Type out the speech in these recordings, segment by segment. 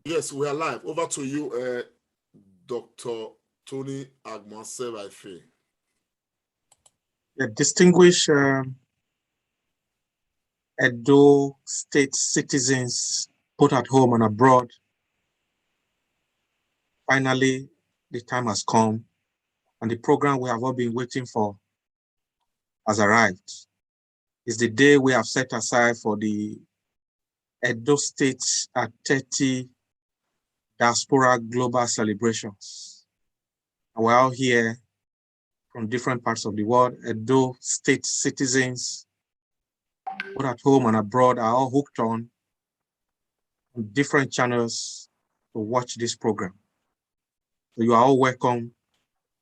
Yes, we are live. Over to you, Dr. Tony Agmansevaife. Distinguished Edo State citizens, both at home and abroad, finally, the time has come, and the program we have all been waiting for has arrived. It's the day we have set aside for the Edo State at 30 Diaspora Global Celebrations. And we're all here from different parts of the world. Edo State citizens, both at home and abroad, are all hooked on different channels to watch this program. So you are all welcome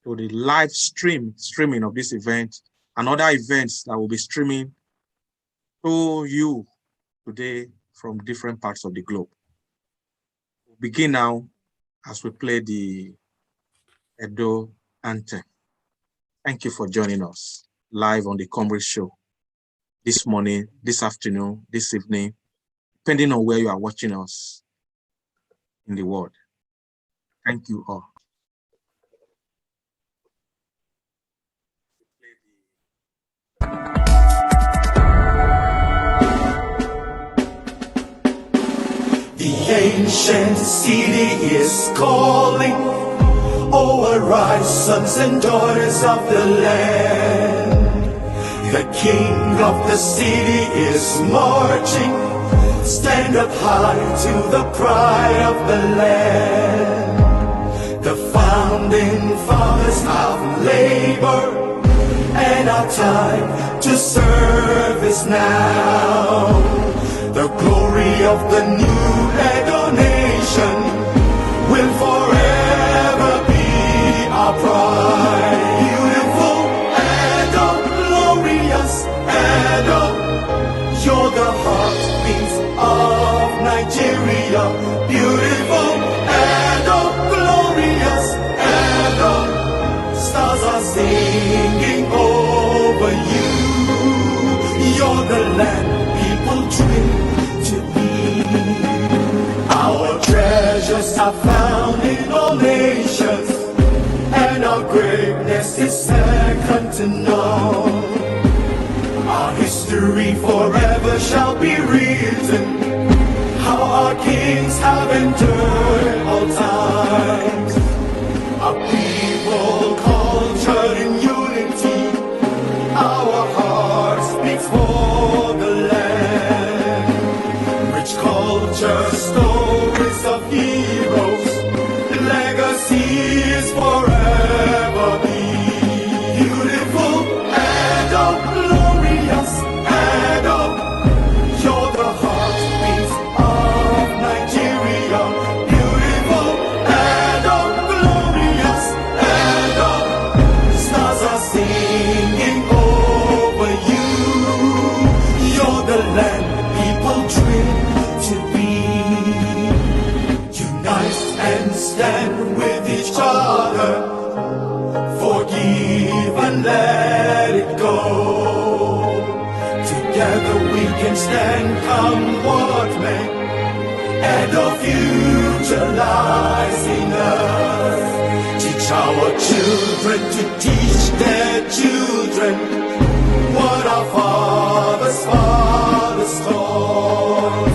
to the live streaming of this event and other events that will be streaming to you today from different parts of the globe. We'll begin now as we play the Edo anthem. Thank you for joining us live on the Comrade Show this morning, this afternoon, this evening, depending on where you are watching us in the world. Thank you all. The ancient city is calling. Oh, arise, sons and daughters of the land. The king of the city is marching. Stand up high to the pride of the land. The founding fathers have labored, and our time to serve is now. The glory of the new Edo nation will forever be our pride. Beautiful Edo, glorious Edo, you're the heartbeat of Nigeria. Beautiful Edo, glorious Edo, stars are singing over you. You're the land people dream to be. Our treasures are found in all nations, and our greatness is second to none. Our history forever shall be written, how our kings have endured all times. Our people cultured in unity, our hearts beat for the land. Rich culture, stories of heroes, legacies forever be. Beautiful Edo, glorious Edo, you're the heartbeat of Nigeria. Beautiful Edo, glorious Edo, stars are singing over you. You're the land people dream to be. Unite and stand with each other, forgive and let it go. Together we can stand, come what may. Edo future lies in us. Teach our children to teach their children what our fathers taught.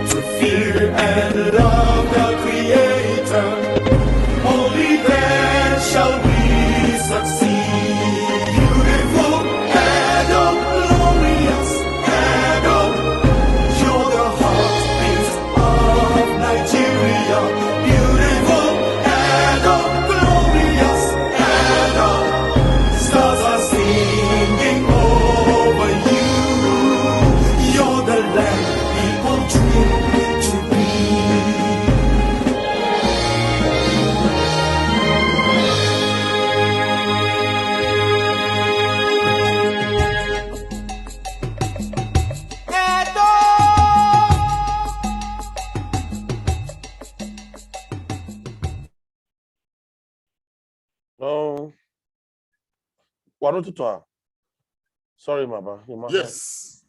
To fear and love the Creator, only then shall we succeed. Beautiful Edo, glorious Edo, you're the heartbeat of Nigeria. Beautiful Edo, glorious Edo, stars are singing over you. You're the land people dream to be. No. Why don't you talk? Sorry, Mama. Yes.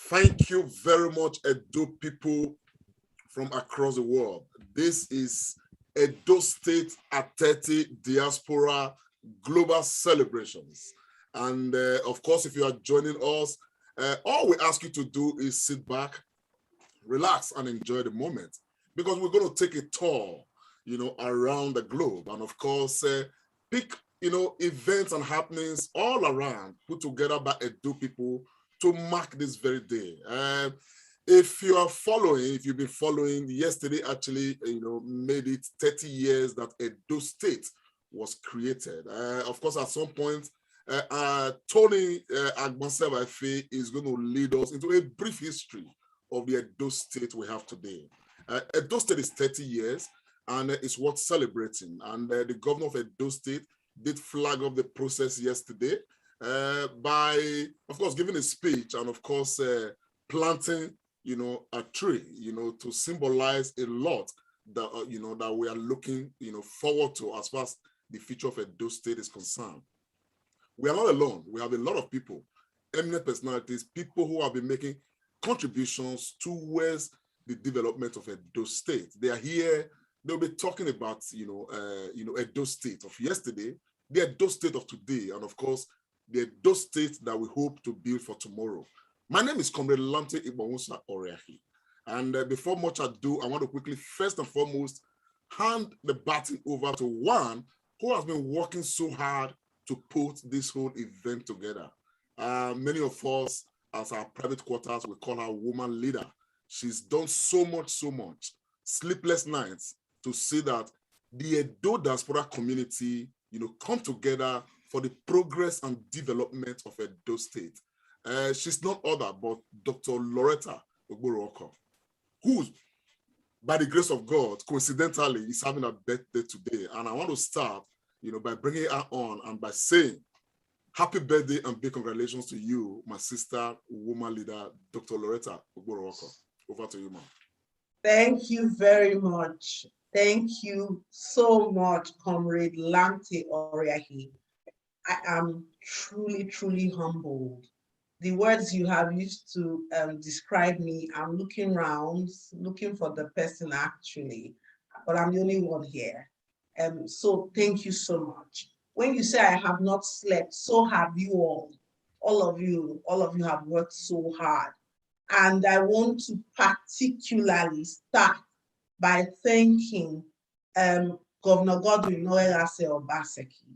Thank you very much, Edo people, from across the world. This is Edo State at 30 Diaspora Global Celebrations. And of course, if you are joining us, all we ask you to do is sit back, relax, and enjoy the moment, because we're going to take a tour, around the globe. And of course, pick, events and happenings all around, put together by Edo people to mark this very day. If you've been following, yesterday actually, made it 30 years that Edo State was created. Of course, at some point, Tony Agbanseva is going to lead us into a brief history of the Edo State we have today. Edo State is 30 years, and it's worth celebrating. And the governor of Edo State did flag up the process yesterday by, of course, giving a speech and, of course, planting, a tree, to symbolize a lot that, that we are looking, forward to as far as the future of Edo State is concerned. We are not alone. We have a lot of people, eminent personalities, people who have been making contributions towards the development of Edo State. They are here. They'll be talking about, Edo State of yesterday, the Edo State of today, and of course, the Edo State that we hope to build for tomorrow. My name is Comrade Lamte Ibawusa Oriahi. And before much ado, I want to quickly, first and foremost, hand the baton over to one who has been working so hard to put this whole event together. Many of us, as our private quarters, we call her woman leader. She's done so much, sleepless nights to see that the Edo diaspora community, come together for the progress and development of Edo State. She's not other but Dr. Loretta Ogboroko, who, by the grace of God, coincidentally, is having a birthday today. And I want to start, by bringing her on and by saying, happy birthday and big congratulations to you, my sister, woman leader, Dr. Loretta Ogboroko. Over to you, ma'am. Thank you very much. Thank you so much, Comrade Lamte Oriahi. I am truly, truly humbled. The words you have used to describe me, I'm looking around, looking for the person actually, but I'm the only one here. So thank you so much. When you say I have not slept, so have you all. All of you have worked so hard. And I want to particularly start by thanking Governor Godwin Noelase Obaseki.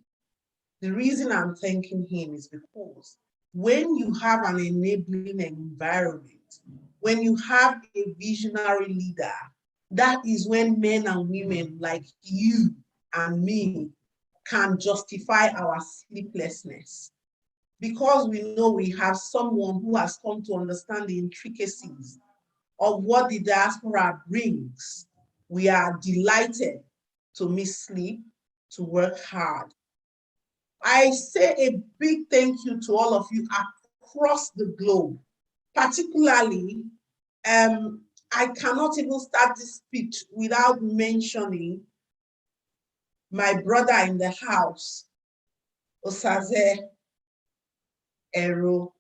The reason I'm thanking him is because when you have an enabling environment, when you have a visionary leader, that is when men and women like you and me can justify our sleeplessness. Because we know we have someone who has come to understand the intricacies of what the diaspora brings, we are delighted to miss sleep, to work hard. I say a big thank you to all of you across the globe. Particularly, I cannot even start this speech without mentioning my brother in the house, Osaze Ero.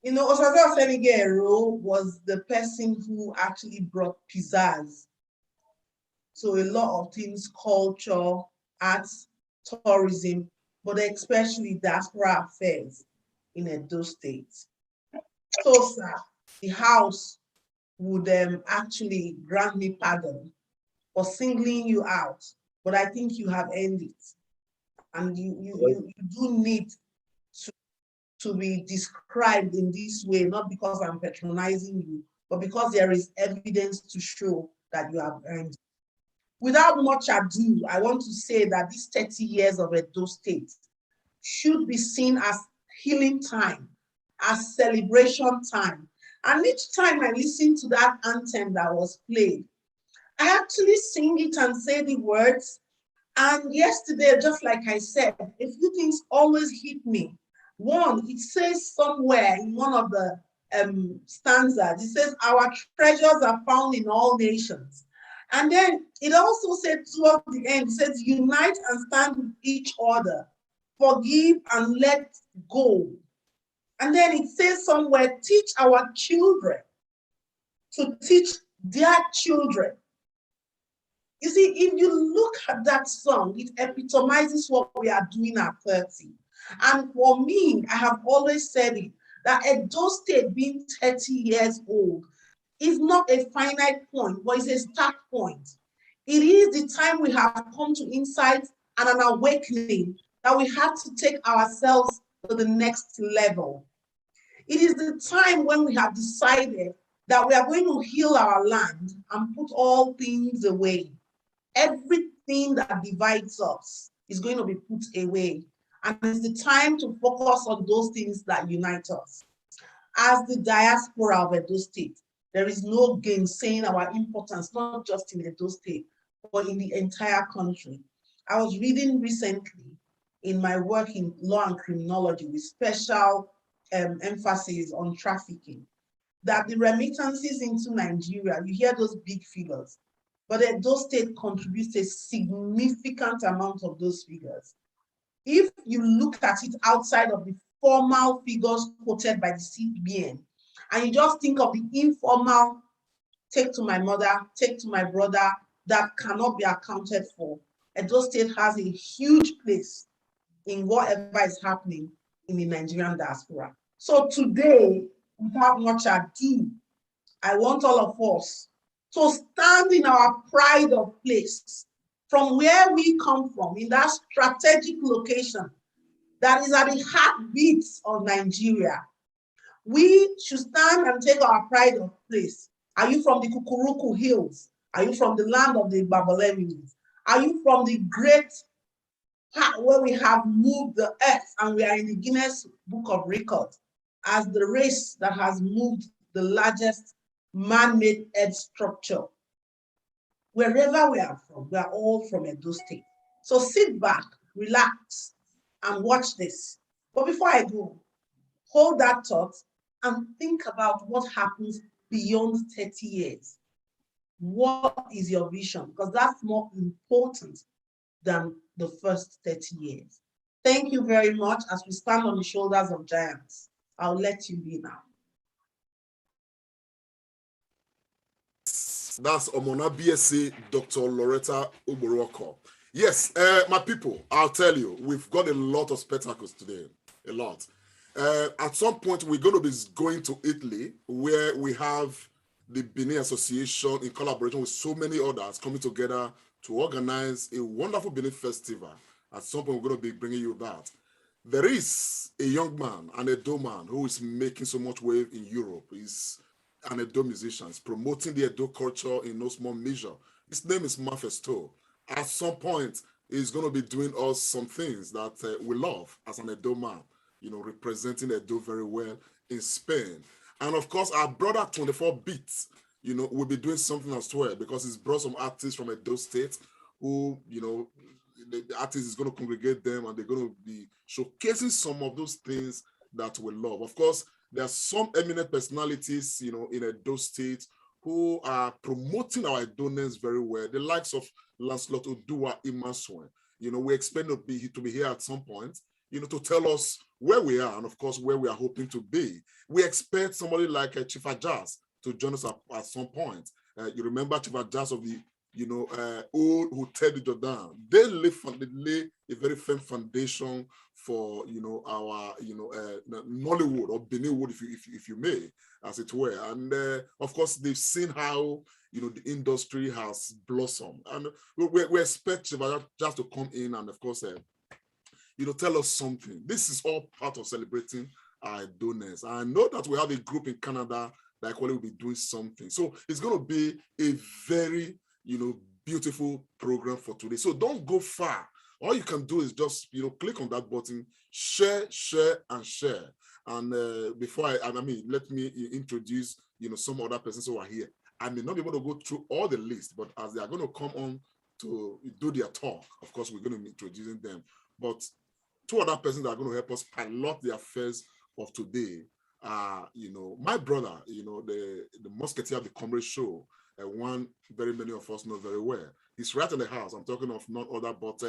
Osaze Osenige Ero was the person who actually brought pizzazz. So a lot of things, culture, arts, tourism, but especially diaspora affairs in Edo State. So, sir, the house would actually grant me pardon for singling you out, but I think you have earned it. And you do need to be described in this way, not because I'm patronizing you, but because there is evidence to show that you have earned it. Without much ado, I want to say that these 30 years of Edo State should be seen as healing time, as celebration time. And each time I listen to that anthem that was played, I actually sing it and say the words. And yesterday, just like I said, a few things always hit me. One, it says somewhere in one of the stanzas, it says, our treasures are found in all nations. And then it also said towards the end, it says, unite and stand with each other, forgive and let go. And then it says somewhere, teach our children to teach their children. You see, if you look at that song, it epitomizes what we are doing at 30. And for me, I have always said it, that Edo State being 30 years old is not a finite point, but it's a start point. It is the time we have come to insight and an awakening that we have to take ourselves to the next level. It is the time when we have decided that we are going to heal our land and put all things away. Everything that divides us is going to be put away. And it's the time to focus on those things that unite us. As the diaspora of Edo State, there is no gainsaying our importance, not just in Edo State, but in the entire country. I was reading recently in my work in law and criminology with special emphasis on trafficking, that the remittances into Nigeria, you hear those big figures, but Edo State contributes a significant amount of those figures. If you look at it outside of the formal figures quoted by the CBN, and you just think of the informal, take to my mother, take to my brother, that cannot be accounted for, Edo State has a huge place in whatever is happening in the Nigerian diaspora. So today, without much ado, I want all of us to stand in our pride of place from where we come from, in that strategic location that is at the heartbeats of Nigeria. We should stand and take our pride of place. Are you from the Kukuruku Hills? Are you from the land of the Babaleminis? Are you from the great part where we have moved the earth and we are in the Guinness Book of Records as the race that has moved the largest man-made earth structure? Wherever we are from, we are all from Edo State. So sit back, relax, and watch this. But before I go, hold that thought and think about what happens beyond 30 years. What is your vision? Because that's more important than the first 30 years. Thank you very much. As we stand on the shoulders of giants, I'll let you be now. That's Omona BSc Dr. Loretta Uboroko. Yes, my people, I'll tell you, we've got a lot of spectacles today, a lot. At some point, we're going to be going to Italy, where we have the Benin Association in collaboration with so many others coming together to organize a wonderful Benin festival. At some point, we're going to be bringing you that. There is a young man, an Edo man, who is making so much wave in Europe. He's an Edo musician. He's promoting the Edo culture in no small measure. His name is Mafesto. At some point, he's going to be doing us some things that we love as an Edo man, you know, representing Edo very well in Spain. And of course, our brother 24 Beats, you know, will be doing something as well, because he's brought some artists from Edo State who, you know, the artist is going to congregate them and they're going to be showcasing some of those things that we love. Of course, there are some eminent personalities, you know, in Edo State who are promoting our Edo-ness very well. The likes of Lancelot Odua Imaswen. You know, we expect to be here at some point, you know, to tell us where we are and of course where we are hoping to be. We expect somebody like Chief Ajaz to join us at some point. You remember Chief Ajaz of the, you know, old Hotel de Jordan. They lay a very firm foundation for, you know, our, you know, Nollywood or Beninwood, if you may, as it were. And of course, they've seen how, you know, the industry has blossomed. And we expect Chief Ajaz just to come in and of course, you know, tell us something. This is all part of celebrating our donors. I know that we have a group in Canada that actually will be doing something. So it's going to be a very, you know, beautiful program for today. So don't go far. All you can do is just, you know, click on that button, share, and share. And before I mean, let me introduce, you know, some other persons who are here. I may not be able to go through all the list, but as they are going to come on to do their talk, of course, we're going to be introducing them. But two other persons that are going to help us pilot the affairs of today are, you know, my brother, you know, the musketeer of the Comrade Show, one very many of us know very well. He's right in the house. I'm talking of none other but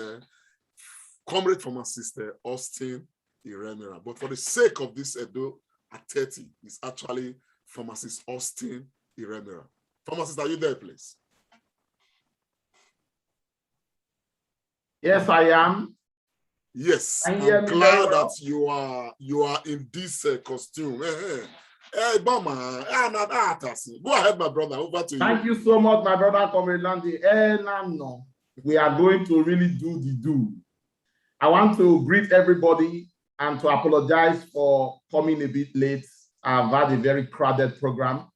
comrade from our sister, Austin Iremira. But for the sake of this Edo at 30, it's actually pharmacist Austin Iremira. Pharmacist, are you there, please? Yes, I am. Yes, Can you hear I'm me glad very well? that you are in this costume. Hey, Bama, go ahead, my brother. Over to you. Thank you so much, my brother Comrade Landy. We are going to really do the do. I want to greet everybody and to apologize for coming a bit late. I've had a very crowded program.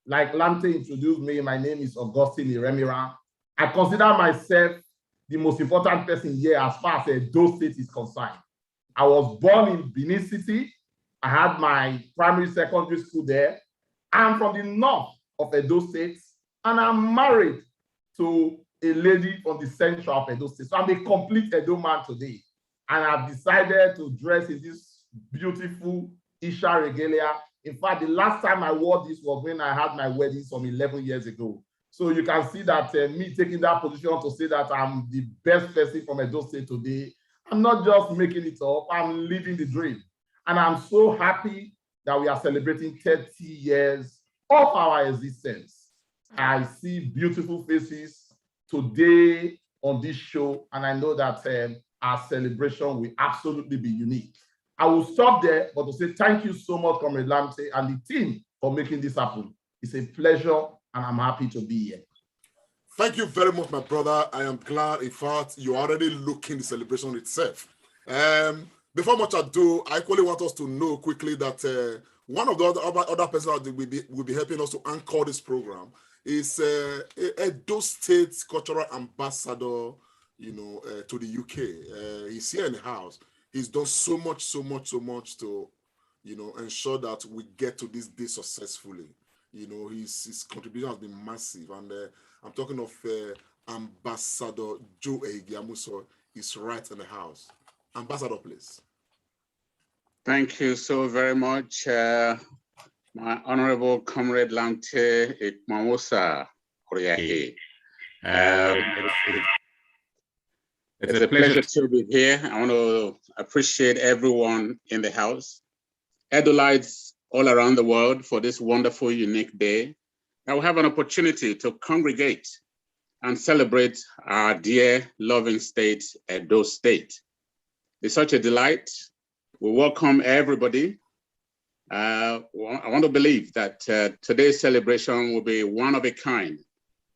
Like Lante introduced me, my name is Augustine Iremira. I consider myself the most important person here as far as Edo State is concerned. I was born in Benin City. I had my primary, secondary school there. I'm from the north of Edo State, and I'm married to a lady from the central of Edo State. So I'm a complete Edo man today. And I've decided to dress in this beautiful Isha regalia. In fact, the last time I wore this was when I had my wedding some 11 years ago. So you can see that me taking that position to say that I'm the best person from Edo State today, I'm not just making it up, I'm living the dream. And I'm so happy that we are celebrating 30 years of our existence. I see beautiful faces today on this show, and I know that our celebration will absolutely be unique. I will stop there, but to say thank you so much, Comrade Lamte and the team for making this happen. It's a pleasure, and I'm happy to be here. Thank you very much, my brother. I am glad, in fact, you're already looking the celebration itself. Before much ado, I equally want us to know quickly that one of the other persons that will be helping us to anchor this program is Edo State Cultural Ambassador, to the UK. He's here in the house. He's done so much to, ensure that we get to this day successfully. His contribution has been massive, and I'm talking of Ambassador Joe Ehigiamuso is right in the house. Ambassador, please. Thank you so very much, my honorable Comrade Lamte Ikmamusa Oriahi. It's a pleasure to be here. I want to appreciate everyone in the house, Edolites all around the world, for this wonderful, unique day. Now we have an opportunity to congregate and celebrate our dear, loving state, Edo State. It's such a delight. We welcome everybody. I want to believe that today's celebration will be one of a kind,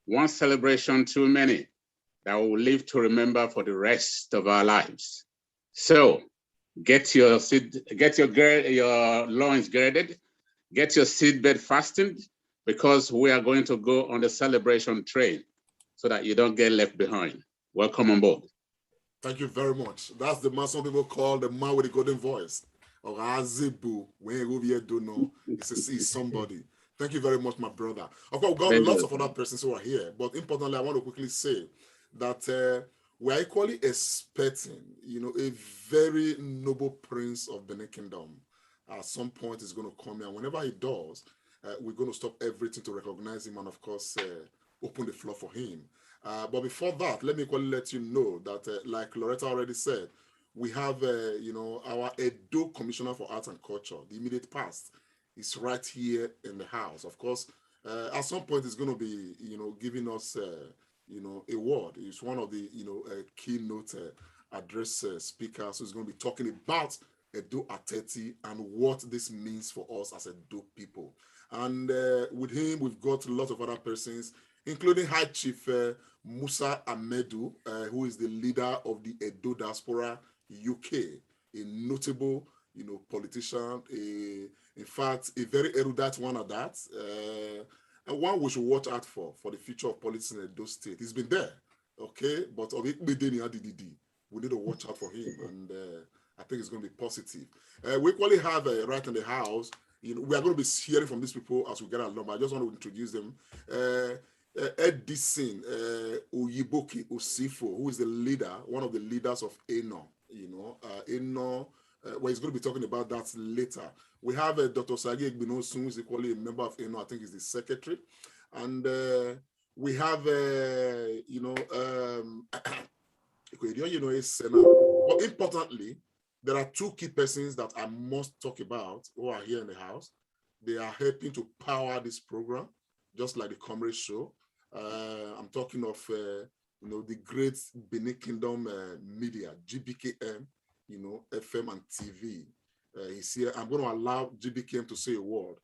one celebration too many that we will live to remember for the rest of our lives. So get your loins girded, get your seatbelt fastened, because we are going to go on the celebration train so that you don't get left behind. Welcome on board. Thank you very much. That's the man some people call the man with the golden voice. Or Azebu, when you don't know, it's somebody. Thank you very much, my brother. Of course, we've got lots of other persons who are here, but importantly, I want to quickly say that we're equally expecting, a very noble prince of Benin Kingdom. At some point, he's going to come here. And whenever he does, we're going to stop everything to recognize him and, of course, open the floor for him. But before that, let me equally let you know that, like Loretta already said, we have, our Edo Commissioner for Arts and Culture, the immediate past, is right here in the house. Of course, at some point, he's going to be, giving us, a word. He's one of the, keynote address speakers who's going to be talking about Edo Ateti and what this means for us as Edo people. And with him, we've got a lot of other persons, including High Chief Musa Amedu, who is the leader of the Edo Diaspora UK, a notable, politician, in fact, a very erudite one at that, and one we should watch out for the future of politics in Edo State. He's been there, okay, but we need to watch out for him, and I think it's going to be positive. We equally have right in the house, we are going to be hearing from these people as we get along. I just want to introduce them. Edison Oyiboki Osifo, who is the leader, one of the leaders of ENO. ENO, well, he's going to be talking about that later. We have Dr. Sagi Egbinosun, who is equally a member of ENO. I think he's the secretary. And we have, a Senator. But importantly, there are two key persons that I must talk about who are here in the house. They are helping to power this program. just like the Comrade Show. I'm talking of, the great Benin Kingdom media, GBKM, FM and TV. He's here. I'm going to allow GBKM to say a word.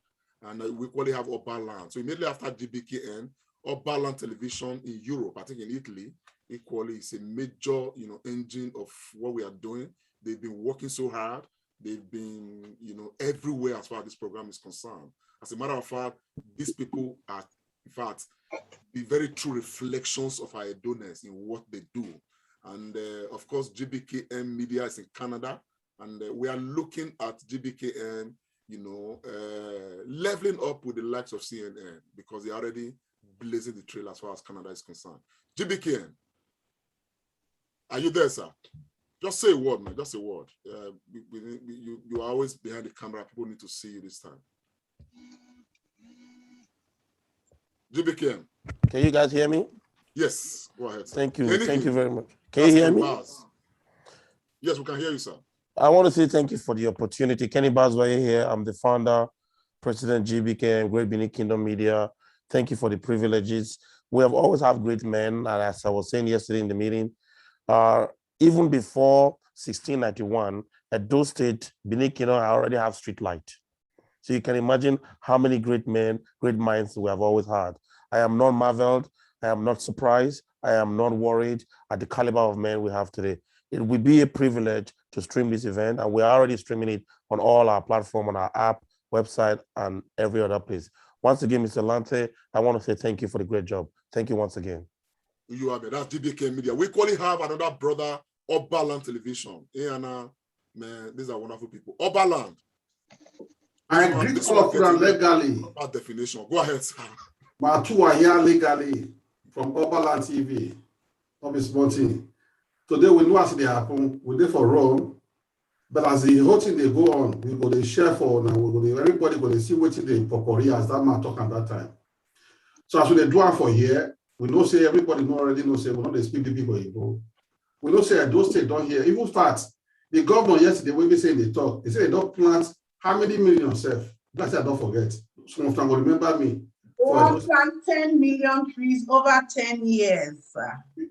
And we equally have Obaland. So immediately after GBKM, Obaland Television in Europe, I think in Italy, equally is a major, engine of what we are doing. They've been working so hard. They've been, everywhere as far as this program is concerned. As a matter of fact, these people are, in fact, the very true reflections of our donors in what they do. And of course, GBKM Media is in Canada, and we are looking at GBKM, leveling up with the likes of CNN because they're already blazing the trail as far as Canada is concerned. GBKM, are you there, sir? Just say a word, man. Just a word. You are always behind the camera. People need to see you this time. GBKM. Can you guys hear me? Yes, go ahead, sir. Thank you. Thank you very much. Can you hear me? Yes, we can hear you, sir. I want to say thank you for the opportunity. Kenny Bazwaye here. I'm the founder, President GBKM, Great Benin Kingdom Media. Thank you for the privileges. We have always had great men, and as I was saying yesterday in the meeting, even before 1691, at those State, Benin Kingdom already have street light. So you can imagine how many great men, great minds we have always had. I am not marveled. I am not surprised. I am not worried at the caliber of men we have today. It will be a privilege to stream this event, and we're already streaming it on all our platforms, on our app, website, and every other place. Once again, Mr. Lante, I want to say thank you for the great job. Thank you once again. You are there. That's GBK Media. We equally have another brother, Obaland Television. Man, these are wonderful people. Obaland. I greet all of you legally. About definition. Go ahead, sir. My two are here legally from Obaland TV. Not be small thing. Today we know as they happen. We're there for Rome. But as the whole thing they go on, we go to share for now. Everybody go to see what they popori as that man talk at that time. So as we do it for here, we know say everybody know already know say we know they speak the people you go. We know say those states don't hear. Even facts, the governor yesterday when we say they talk, they say they don't plant how many million self. That's I don't forget. Some of them will remember me. We'll plant 10 million trees over 10 years.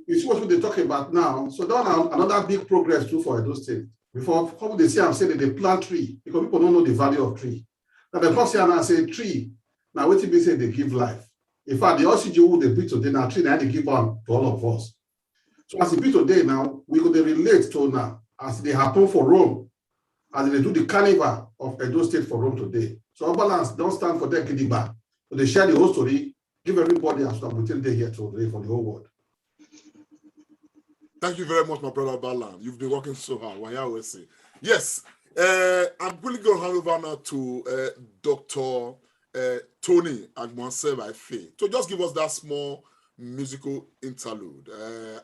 You see what they talk about now. So that's another big progress too for those states. Before how they say I'm saying that they plant tree because people don't know the value of tree. Now the first year I say tree. Now what they say they give life. In fact, the oxygen they breathe today now tree now they give on to all of us. So as it be today now, we could relate to now as they happen for Rome, as they do the carnival of Edo State for Rome today. So balance don't stand for their kidiba. So they share the whole story, give everybody as well until they here today for the whole world. Thank you very much, my brother Balan. You've been working so hard. Why I always say. Yes, I'm really going to hand over now to Dr. Tony Agmanseva to just give us that small musical interlude.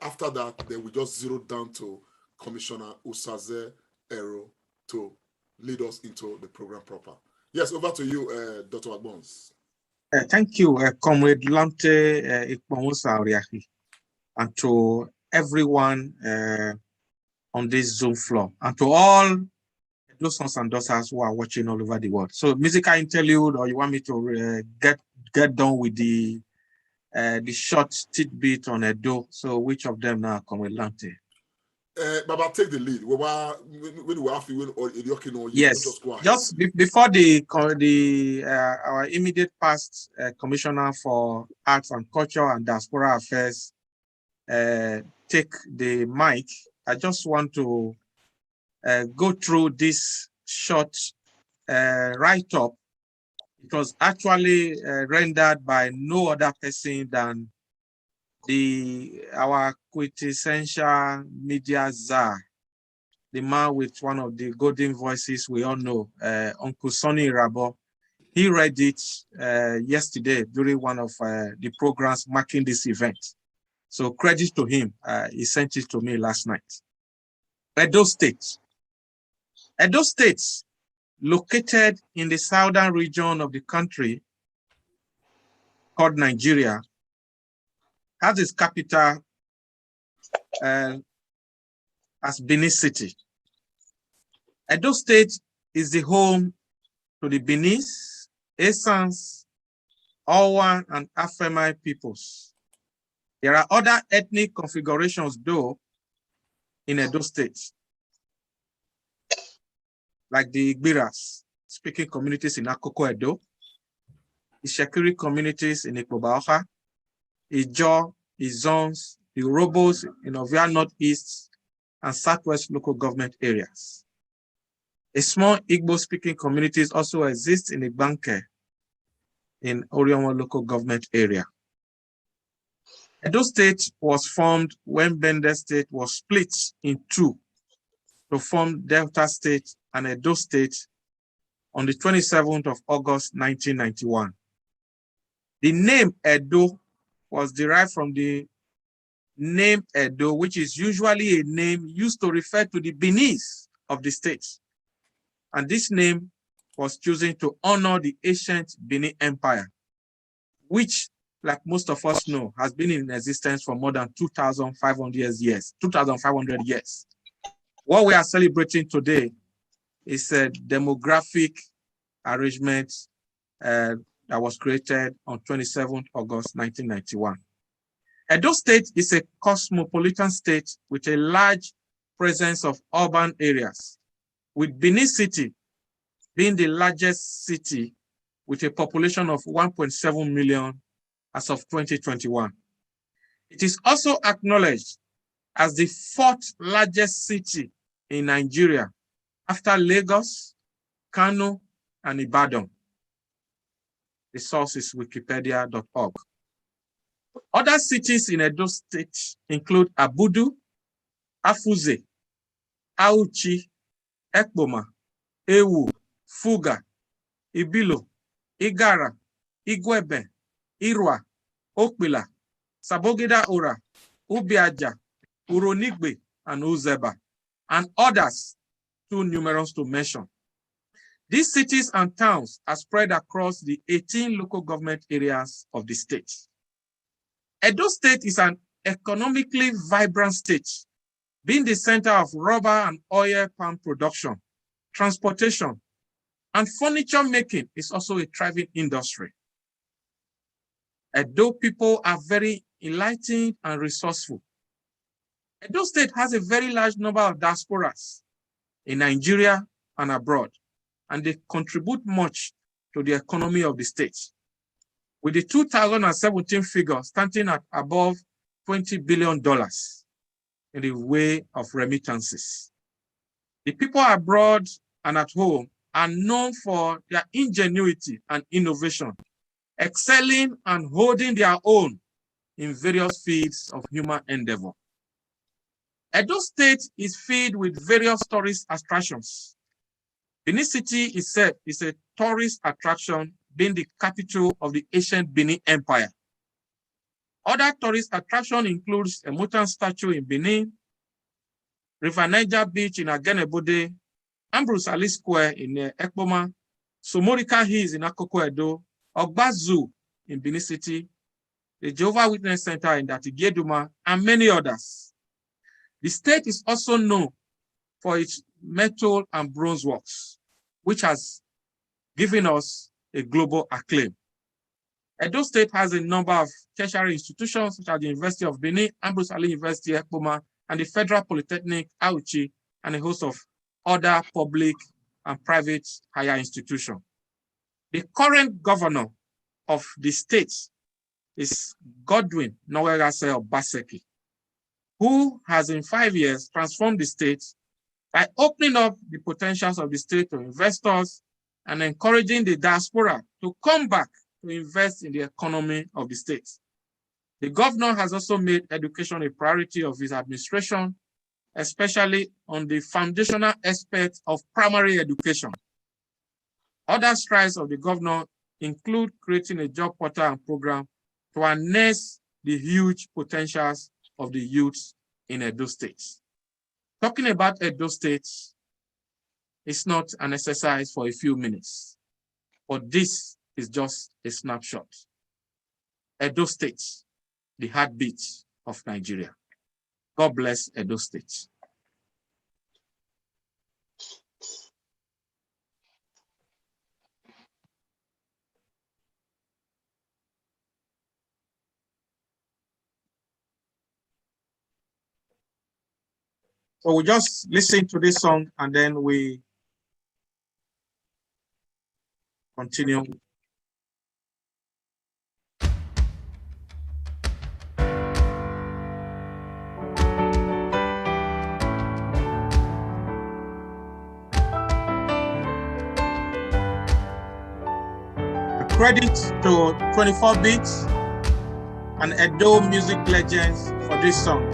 After that, then we just zero down to Commissioner Usaze Ero to lead us into the program proper. Yes, over to you, Dr. Agbons. Thank you, Comrade Lante Ikponwosa, and to everyone on this Zoom floor, and to all those sons and daughters who are watching all over the world. So, musical interlude, or you want me to get done with the short tidbit on Edo? So, which of them now, Comrade Lante? Baba, take the lead. When we have to, yes, just before our immediate past Commissioner for Arts and Culture and Diaspora Affairs take the mic, I just want to go through this short write-up. It was actually rendered by no other person than our quintessential media czar, the man with one of the golden voices we all know, Uncle Sonny Rabo. He read it yesterday during one of the programs marking this event. So credit to him. He sent it to me last night. Edo State. Edo State, located in the southern region of the country called Nigeria, has its capital as Benin City. Edo State is the home to the Benis, Essence, Owa and Afemai peoples. There are other ethnic configurations, though, in Edo State, like the Igbiras, speaking communities in Akoko Edo, the Shekiri communities in Ikpobaoka, Ijo, Izons, the Urobos in Ovia Northeast and Southwest local government areas. A small Igbo-speaking communities also exist in Igbanke in Orionwa local government area. Edo State was formed when Bende State was split in two to form Delta State and Edo State on the 27th of August, 1991. The name Edo was derived from the name Edo, which is usually a name used to refer to the Beninese of the state. And this name was chosen to honor the ancient Benin Empire, which, like most of us know, has been in existence for more than 2,500 years. What we are celebrating today is a demographic arrangement that was created on 27th August 1991. Edo State is a cosmopolitan state with a large presence of urban areas, with Benin City being the largest city with a population of 1.7 million as of 2021. It is also acknowledged as the fourth largest city in Nigeria after Lagos, Kano, and Ibadan. The source is wikipedia.org. Other cities in Edo State include Abudu, Afuze, Auchi, Ekpoma, Ewu, Fuga, Ibilo, Igara, Igwebe, Irwa, Okpila, Sabogida Ora, Ubiaja, Uronigbe, and Uzeba, and others too numerous to mention. These cities and towns are spread across the 18 local government areas of the state. Edo State is an economically vibrant state, being the center of rubber and oil palm production, transportation, and furniture making is also a thriving industry. Edo people are very enlightened and resourceful. Edo State has a very large number of diasporas in Nigeria and abroad, and they contribute much to the economy of the state, with the 2017 figure standing at above $20 billion in the way of remittances. The people abroad and at home are known for their ingenuity and innovation, excelling and holding their own in various fields of human endeavor. Edo State is filled with various tourist attractions. Benin City itself is a tourist attraction, being the capital of the ancient Benin Empire. Other tourist attractions include a Mutan statue in Benin, River Niger Beach in Agenebode, Ambrose Ali Square in Ekpoma, Somorika Hills in Akoko Edo, Ogba Zoo in Benin City, the Jehovah's Witness Center in Datigeduma, and many others. The state is also known for its metal and bronze works, which has given us a global acclaim. Edo State has a number of tertiary institutions, such as the University of Benin, Ambrose Ali University, Ekpoma, and the Federal Polytechnic, Auchi, and a host of other public and private higher institutions. The current governor of the state is Godwin Nowerase Obaseki, who has in 5 years transformed the state by opening up the potentials of the state to investors and encouraging the diaspora to come back to invest in the economy of the state. The governor has also made education a priority of his administration, especially on the foundational aspect of primary education. Other strides of the governor include creating a job portal and program to harness the huge potentials of the youth in Edo State. Talking about Edo State is not an exercise for a few minutes, but this is just a snapshot. Edo State, the heartbeat of Nigeria. God bless Edo State. So we just listen to this song and then we continue. Credit to 24 Beats and Edo Music Legends for this song.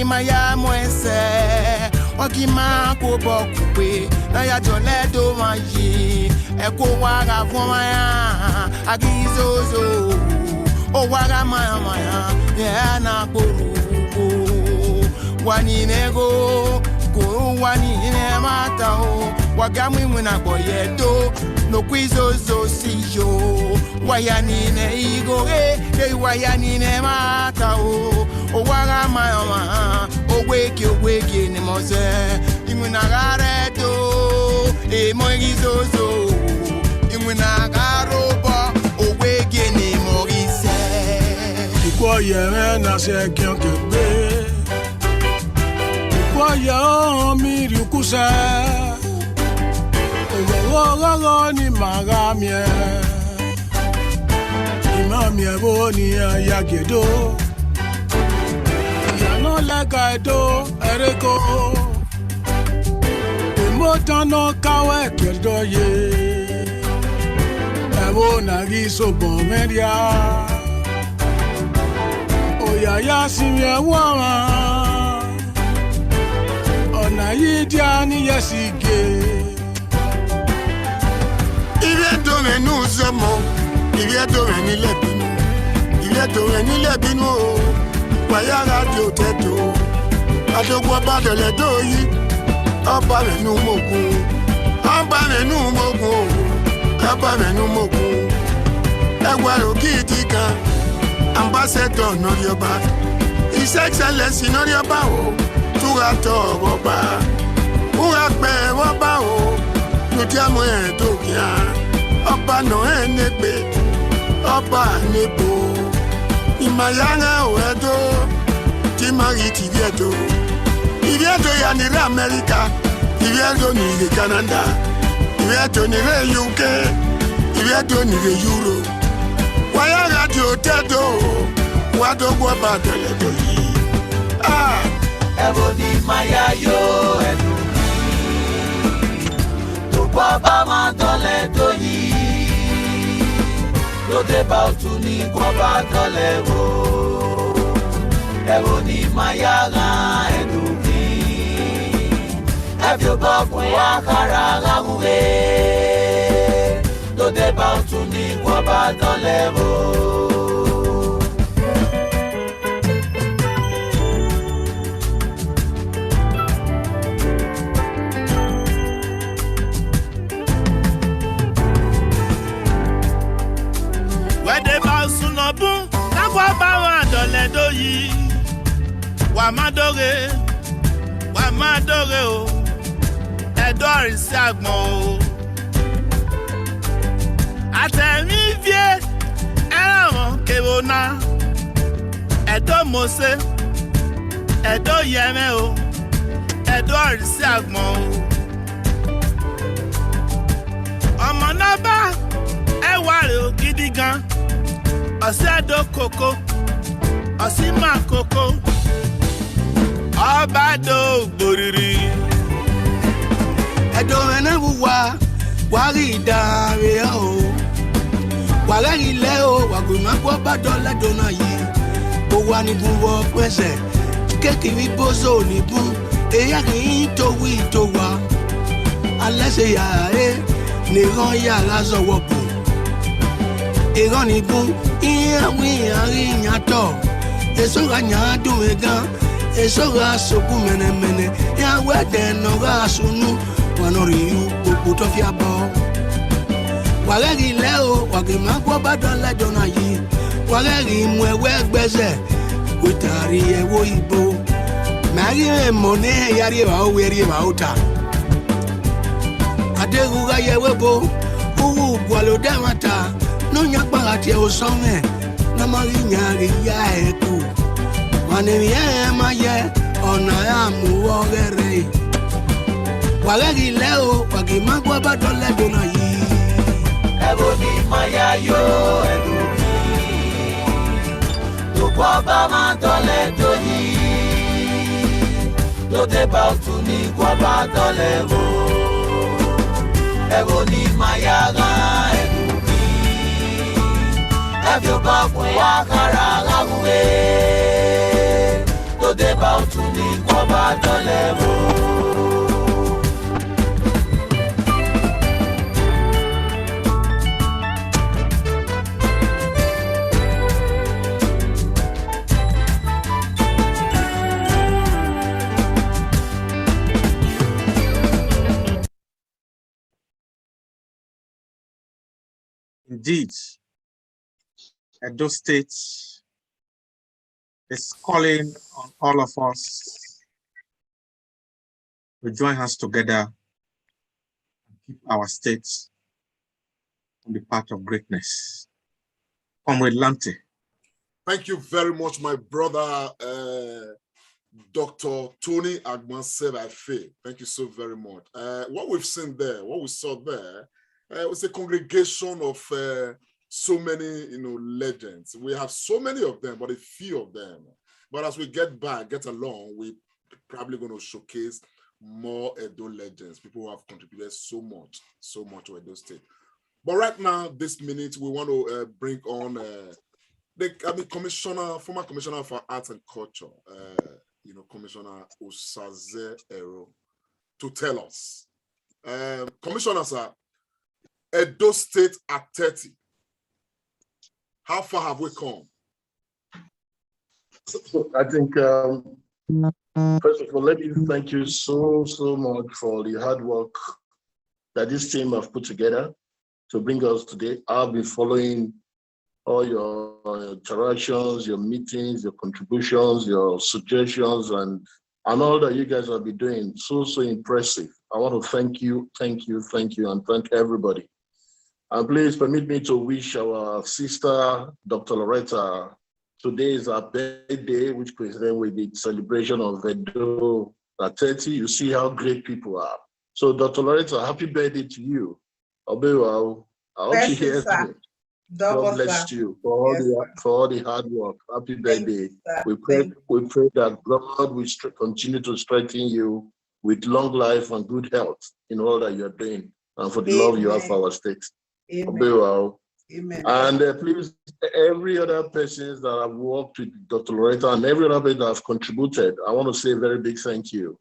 Maya mwese wakima ko bokupe na ya jole do mayi eko waga fomaya agizozo o waga maya ya na korugo wani nego ko wani ne mata o waga mwimu na boyedo no kwizozo siyo wayani ne igoge de wayani ne mata o waga maya Ogweke ni mose Imuna garedo E moigizozo Imuna garoba Ogweke ni morise Ikwa yere na se kyankebe Ikwa ya miri ukuse Ogogogo ni magamye Imamye boni ya yagedo Lega edo ereko Imotano kawe kerdoye Evo nagi sobo media Oyaya simye wama Ona yidiani yesige Ivedo menu zemo Ivedo meni lebinu Ivedo meni lebinu Wayara di oteto Adogbo badele doyi Oba menu mogun Oba menu mogun Oba menu mogun Egwaro gidi kan Ambassador Norioba His Excellency Norioba o Turato Oba Urape Oba o Nutiamo Edokia Oba no enegbe Oba nebo Imayanga oedo Timari tivieto Ivieto ya nire Amerika Ivieto nire Canada Ivieto nire UK Ivieto nire Euro Waya radio tedo Wado kwa badele doyi Ebony maya yo edu Tukwa ba mandole doyi Lo deba utuni kwa ba dole wo Ebony maya ga edu Ebyo ba kwa kara ga muwe Lo deba utuni kwa ba dole wo Sunobun Nakwa bawa dole doyi Wa madore o Edori si agbon o Atemi vie Eran kebona Ẹ̀dọ́ Mose, ẹ̀dọ́ Yẹmẹ o, ẹ̀dọ́ Àrísí Àgbọ̀n o. Ọmọ náà bá ẹwà rẹ̀ ò gidi gan. Ọ̀sẹ̀ ẹ̀dọ́ kòkó, ọ̀sìn máa kòkó. Ọba dò gbòrìrì. Ẹ̀dọ́ ẹ̀nà wùwà wàrí ìdàrẹ́ o. Wàrẹ́ ilẹ̀ o, wàgùnmá gbọ́ bá dọ́là dọ́nà yìí. Ó wà nígun wọ pẹ́sẹ̀, kékeré bóso nígun. Èyá kì í towí tó wà. Alẹ́ ṣe yàrá ẹ̀ nìran yàrá sọ̀wọ́ bù. Ìran nígun, ìyàwó ìyàrí ìyàtọ̀. Èso ra yàrá dùn ẹ̀ gan. Èso ra sọ̀kú mẹ́nẹ́mẹ́nẹ́. Ìyàwó ẹ̀dẹ̀ nà ra sunu. Wọ́n rí i gbogbo tó fi àbọ̀. Wàrẹ́rì ilẹ̀ o, wàgìmá gbọ́ bá dọ́là dọ́nà yìí. Wàrẹ́rì mú ẹwẹ́ gbẹ́sẹ̀, kò tàrí ẹwọ́ ìbò. Màrí mọ̀ ní ẹ̀yàrí ẹ̀wà ó wẹ̀rí ẹ̀wà ó ta. Adérúra yẹwé bo, owó gbọ́lò dẹ́wọ̀n ta. Ní nyàgbára tiẹ̀ ó sán mẹ́, nàmọ́rí nyàrí yá ẹ̀ kú. Wọ́n ní yẹ́ máa yẹ ọ̀nà àmúwọ́ rẹ̀. Wàrẹ́rì ilẹ̀ o, wàgìmá gbọ́ bá dọ́là dọ́nà yìí. Ẹ̀rọ ni Maya yó ẹ̀rù mi. Gbogbo ọba máa tọ́lẹ̀ tó yí. Lóde bá òtún ní gbọ́bá tọ́lẹ̀ o. Ẹ̀rọ ni Maya rán ẹ̀rù mi. Ẹ̀fí ọba fún wa kára ráwé. Lóde bá òtún ní gbọ́bá tọ́lẹ̀ o. Indeed, Edo State is calling on all of us to join us together and keep our state on the path of greatness. Comrade Lante. Thank you very much, my brother, Dr. Tony Agbansebafe. Thank you so very much. What we've seen there, what we saw there, was a congregation of so many, legends. We have so many of them, but a few of them. But as we get along, we're probably going to showcase more Edo legends, people who have contributed so much to Edo State. But right now, this minute, we want to bring on former commissioner for arts and culture, Commissioner Osaze Ero, to tell us. Commissioner, sir, Edo State at 30. How far have we come? So I think, first of all, let me thank you so much for the hard work that this team have put together to bring us today. I'll be following all your interactions, your meetings, your contributions, your suggestions, and all that you guys have been doing. So impressive. I want to thank you, and thank everybody. And please permit me to wish our sister, Dr. Loretta, today is her birthday, which coincident with the celebration of Edo at 30. You see how great people are. So, Dr. Loretta, happy birthday to you. I hope she hears me. God bless you for all the hard work. Happy birthday. We pray that God will continue to strengthen you with long life and good health in all that you're doing, and for the love you have for our state. Amen. Amen. And please, every other person that have worked with Dr. Loretta and every other person that have contributed, I want to say a very big thank you.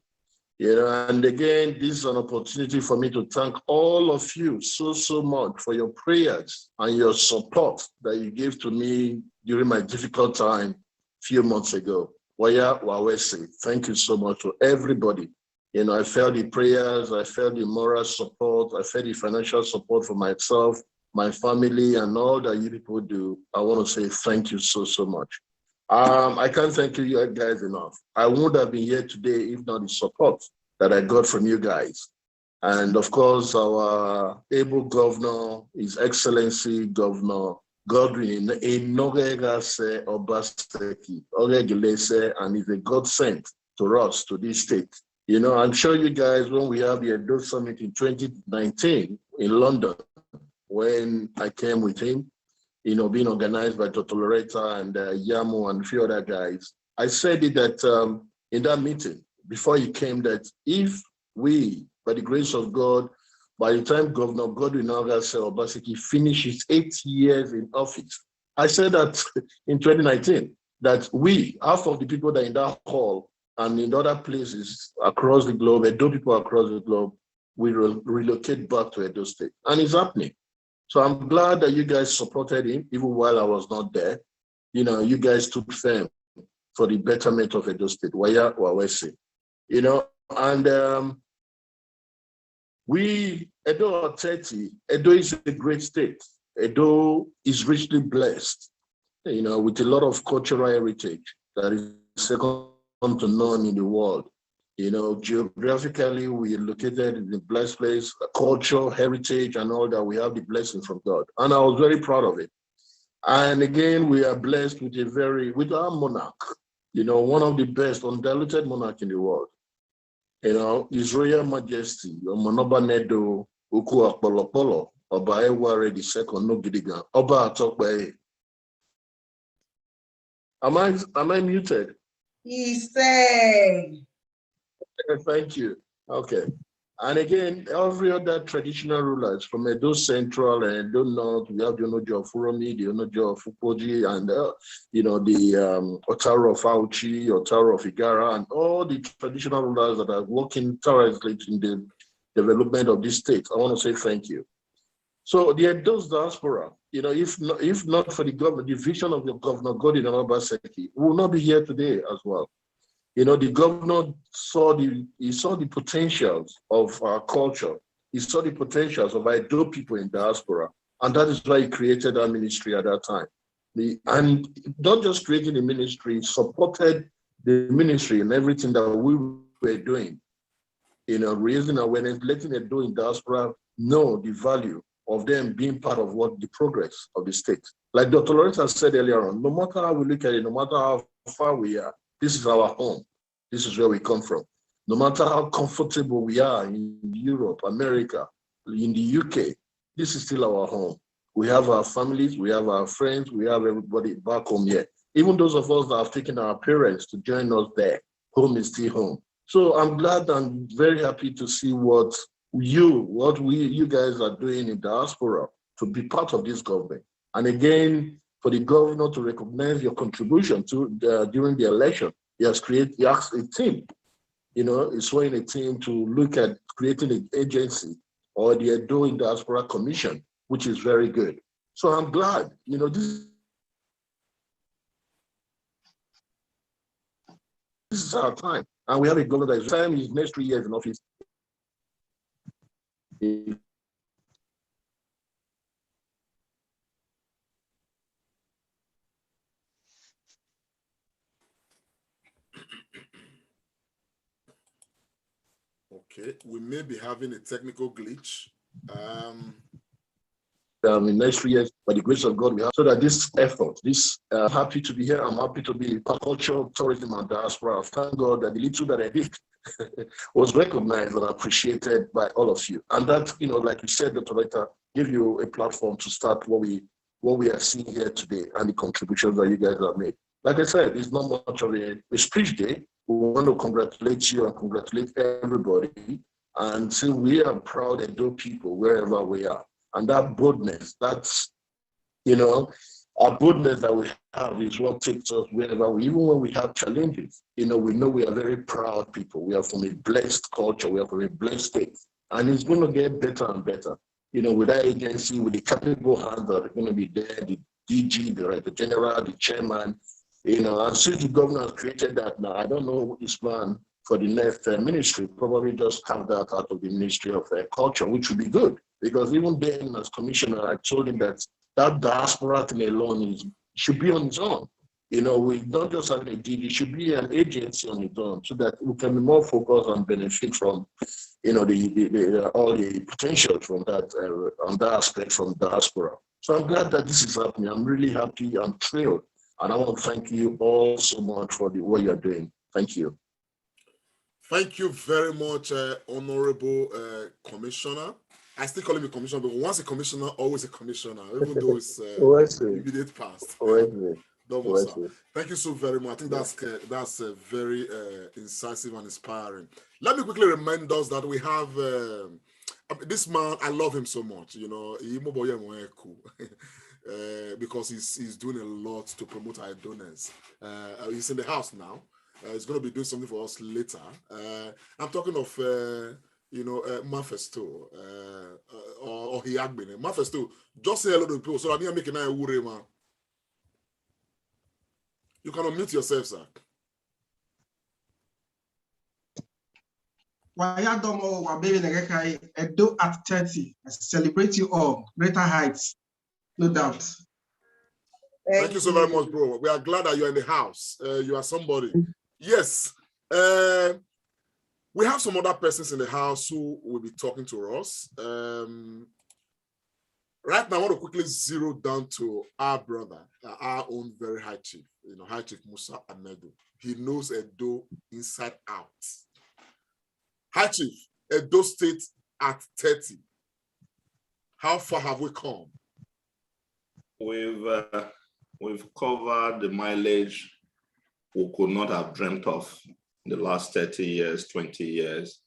And again, this is an opportunity for me to thank all of you so much for your prayers and your support that you gave to me during my difficult time a few months ago. Waya Wawese, thank you so much to everybody. I felt the prayers, I felt the moral support, I felt the financial support for myself, my family, and all that you people do. I want to say thank you so much. I can't thank you guys enough. I wouldn't have been here today if not the support that I got from you guys. And of course, our able governor, His Excellency Governor Godwin Enogegase Obaseki, Oregilese, and is a God sent to us, to this state. You know, I'm sure you guys, when we have the Edo Summit in 2019 in London, when I came with him, you know, being organized by Dr. Loretta and Yamo and a few other guys, I said it that in that meeting, before he came, that if we, by the grace of God, by the time Governor Godwin Obaseki finishes 8 years in office, I said that in 2019, that we, half of the people that are in that hall and in other places across the globe, Edo people across the globe, will relocate back to Edo State. And it's happening. So I'm glad that you guys supported him, even while I was not there. You know, you guys stood firm for the betterment of Edo State, Waya Wawese. You know, and Edo 30, Edo is a great state. Edo is richly blessed, you know, with a lot of cultural heritage that is second to none in the world. You know, geographically, we are located in a blessed place, culture, heritage, and all that. We have the blessing from God. And I was very proud of it. And again, we are blessed with our monarch, you know, one of the best undiluted monarch in the world. You know, His Royal Majesty, Omonoba Nedo Uku Akpolopolo, Oba Eware II Nogidigan, Oba Atokwe. Am I muted? He said. Thank you. Okay. And again, every other traditional rulers from Edo Central and Edo North, we have the Onojo of Furomi, the Onojo of Fupoji, and you know, the Otaro of Auchi, Otaro of Igara, and all the traditional rulers that are working tirelessly in the development of this state. I want to say thank you. So the Edo diaspora, you know, if not for the government, the vision of the Governor Godwin Obaseki, we will not be here today as well. You know, the governor saw the potentials of our culture. He saw the potentials of our Edo people in diaspora. And that is why he created our ministry at that time. And not just creating the ministry, supported the ministry in everything that we were doing. You know, raising awareness, letting Edo in diaspora know the value of them being part of the progress of the state. Like Dr. Loretta said earlier on, no matter how we look at it, no matter how far we are, this is our home. This is where we come from. No matter how comfortable we are in Europe, America, in the UK, this is still our home. We have our families, we have our friends, we have everybody back home here. Even those of us that have taken our parents to join us there, home is still home. So I'm glad and very happy to see what you guys are doing in diaspora to be part of this government. And again, for the governor to recognize your contribution to during the election, he asked a team, you know, he's showing a team to look at creating an agency or the Edo Diaspora Commission, which is very good. So I'm glad, you know, this is our time. And we have a governor that is time his next 3 years in office. Okay, we may be having a technical glitch. In next 3 years, by the grace of God, we have so that this effort, happy to be here. I'm happy to be culture, tourism, and diaspora. Thank God that the little that I did was recognized and appreciated by all of you. And that, you know, like you said, Dr. Loretta, give you a platform to start what we are seeing here today and the contributions that you guys have made. Like I said, it's not much of a speech day. We want to congratulate you and congratulate everybody and say we are proud Edo people wherever we are. And that boldness, that's, you know, our boldness that we have is what takes us wherever we, even when we have challenges, you know we are very proud people. We are from a blessed culture, we are from a blessed state. And it's going to get better and better. You know, with that agency, with the capable hands that are going to be there, the DG, the Director General, the Chairman, you know, and since the governor has created that now, I don't know his plan for the next ministry, probably just have that out of the Ministry of Culture, which would be good. Because even then, as commissioner, I told him that diaspora thing alone should be on its own. You know, we don't just have a DD, it should be an agency on its own so that we can be more focused and benefit from, you know, all the potential from that, on that aspect from diaspora. So I'm glad that this is happening. I'm really happy. I'm thrilled. And I want to thank you all so much for the what you're doing. Thank you. Thank you very much, Honorable Commissioner. I still call him a commissioner, but once a commissioner, always a commissioner, even though it's immediate past. Thank you so very much. I think that's very incisive and inspiring. Let me quickly remind us that we have this man. I love him so much. You know, because he's doing a lot to promote our donors. He's in the house now. He's going to be doing something for us later. I'm talking of, Manifesto, or Hiagbine. Manifesto, just say hello to people so that you're making a worry, man. You can unmute yourself, sir. Edo at 30. I celebrate you all. Greater heights, no doubt. Thank you so very much, bro. We are glad that you're in the house. You are somebody. Yes. We have some other persons in the house who will be talking to us. Right now, I want to quickly zero down to our brother, our own very high chief, High Chief Musa Amedu. He knows Edo inside out. High Chief, Edo State at 30. How far have we come? We've covered the mileage we could not have dreamt of in the last 30 years, 20 years.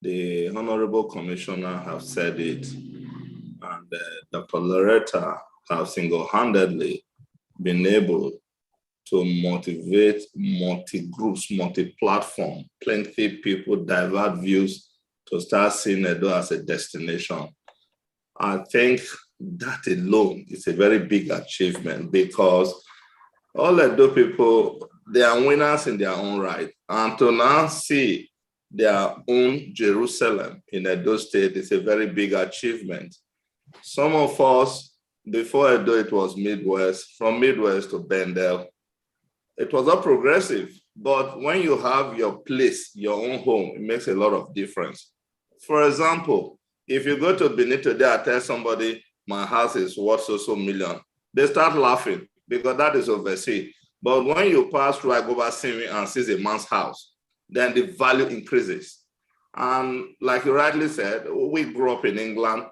The Honorable Commissioner have said it, and Dr. Loretta have single-handedly been able to motivate multi-groups, multi-platform, plenty people, divert views to start seeing Edo as a destination. I think that alone is a very big achievement because all Edo people, they are winners in their own right. And to now see their own Jerusalem in Edo State is a very big achievement. Some of us, before Edo, it was Midwest, from Midwest to Bendel. It was not progressive, but when you have your place, your own home, it makes a lot of difference. For example, if you go to Benin today, I tell somebody, my house is worth so million, they start laughing because that is overseas. But when you pass through Agoba Simi and see a man's house, then the value increases. And like you rightly said, we grew up in England,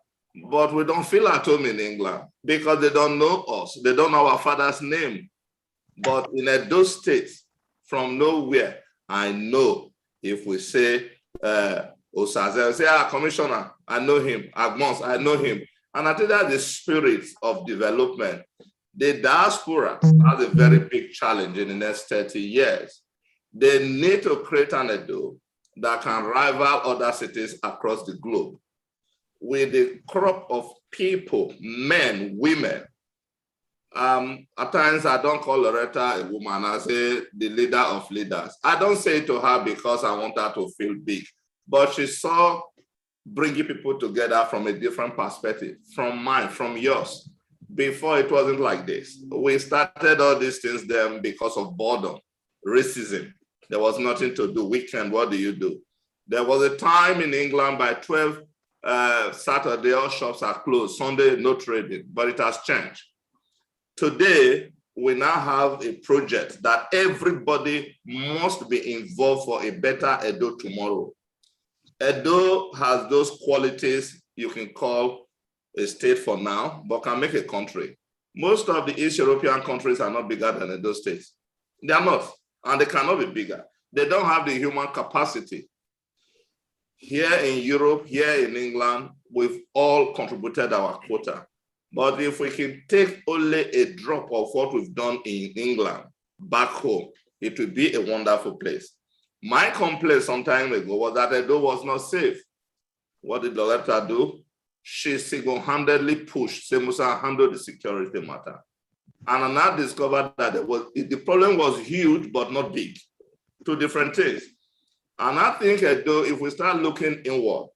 but we don't feel at home in England because they don't know us. They don't know our father's name. But in Edo State, from nowhere, I know if we say, Osaze, say, Commissioner, I know him. Agmons, I know him. And I think that's the spirit of development. The diaspora has a very big challenge in the next 30 years. They need to create an Edo that can rival other cities across the globe. With the crop of people, men, women. At times, I don't call Loretta a woman. I say the leader of leaders. I don't say it to her because I want her to feel big, but she saw bringing people together from a different perspective, from mine, from yours. Before, it wasn't like this. We started all these things then because of boredom, racism. There was nothing to do. Weekend, what do you do? There was a time in England by 12 Saturday, all shops are closed. Sunday, no trading, but it has changed. Today, we now have a project that everybody must be involved for a better Edo tomorrow. Edo has those qualities you can call a state for now, but can make a country. Most of the East European countries are not bigger than Edo states. They are not, and they cannot be bigger. They don't have the human capacity. Here in Europe, here in England, we've all contributed our quota. But if we can take only a drop of what we've done in England back home, it will be a wonderful place. My complaint some time ago was that Edo was not safe. What did Loretta do? She single-handedly pushed Semusa handle the security matter. And I now discovered that the problem was huge, but not big. Two different things. And I think Edo, if we start looking inward,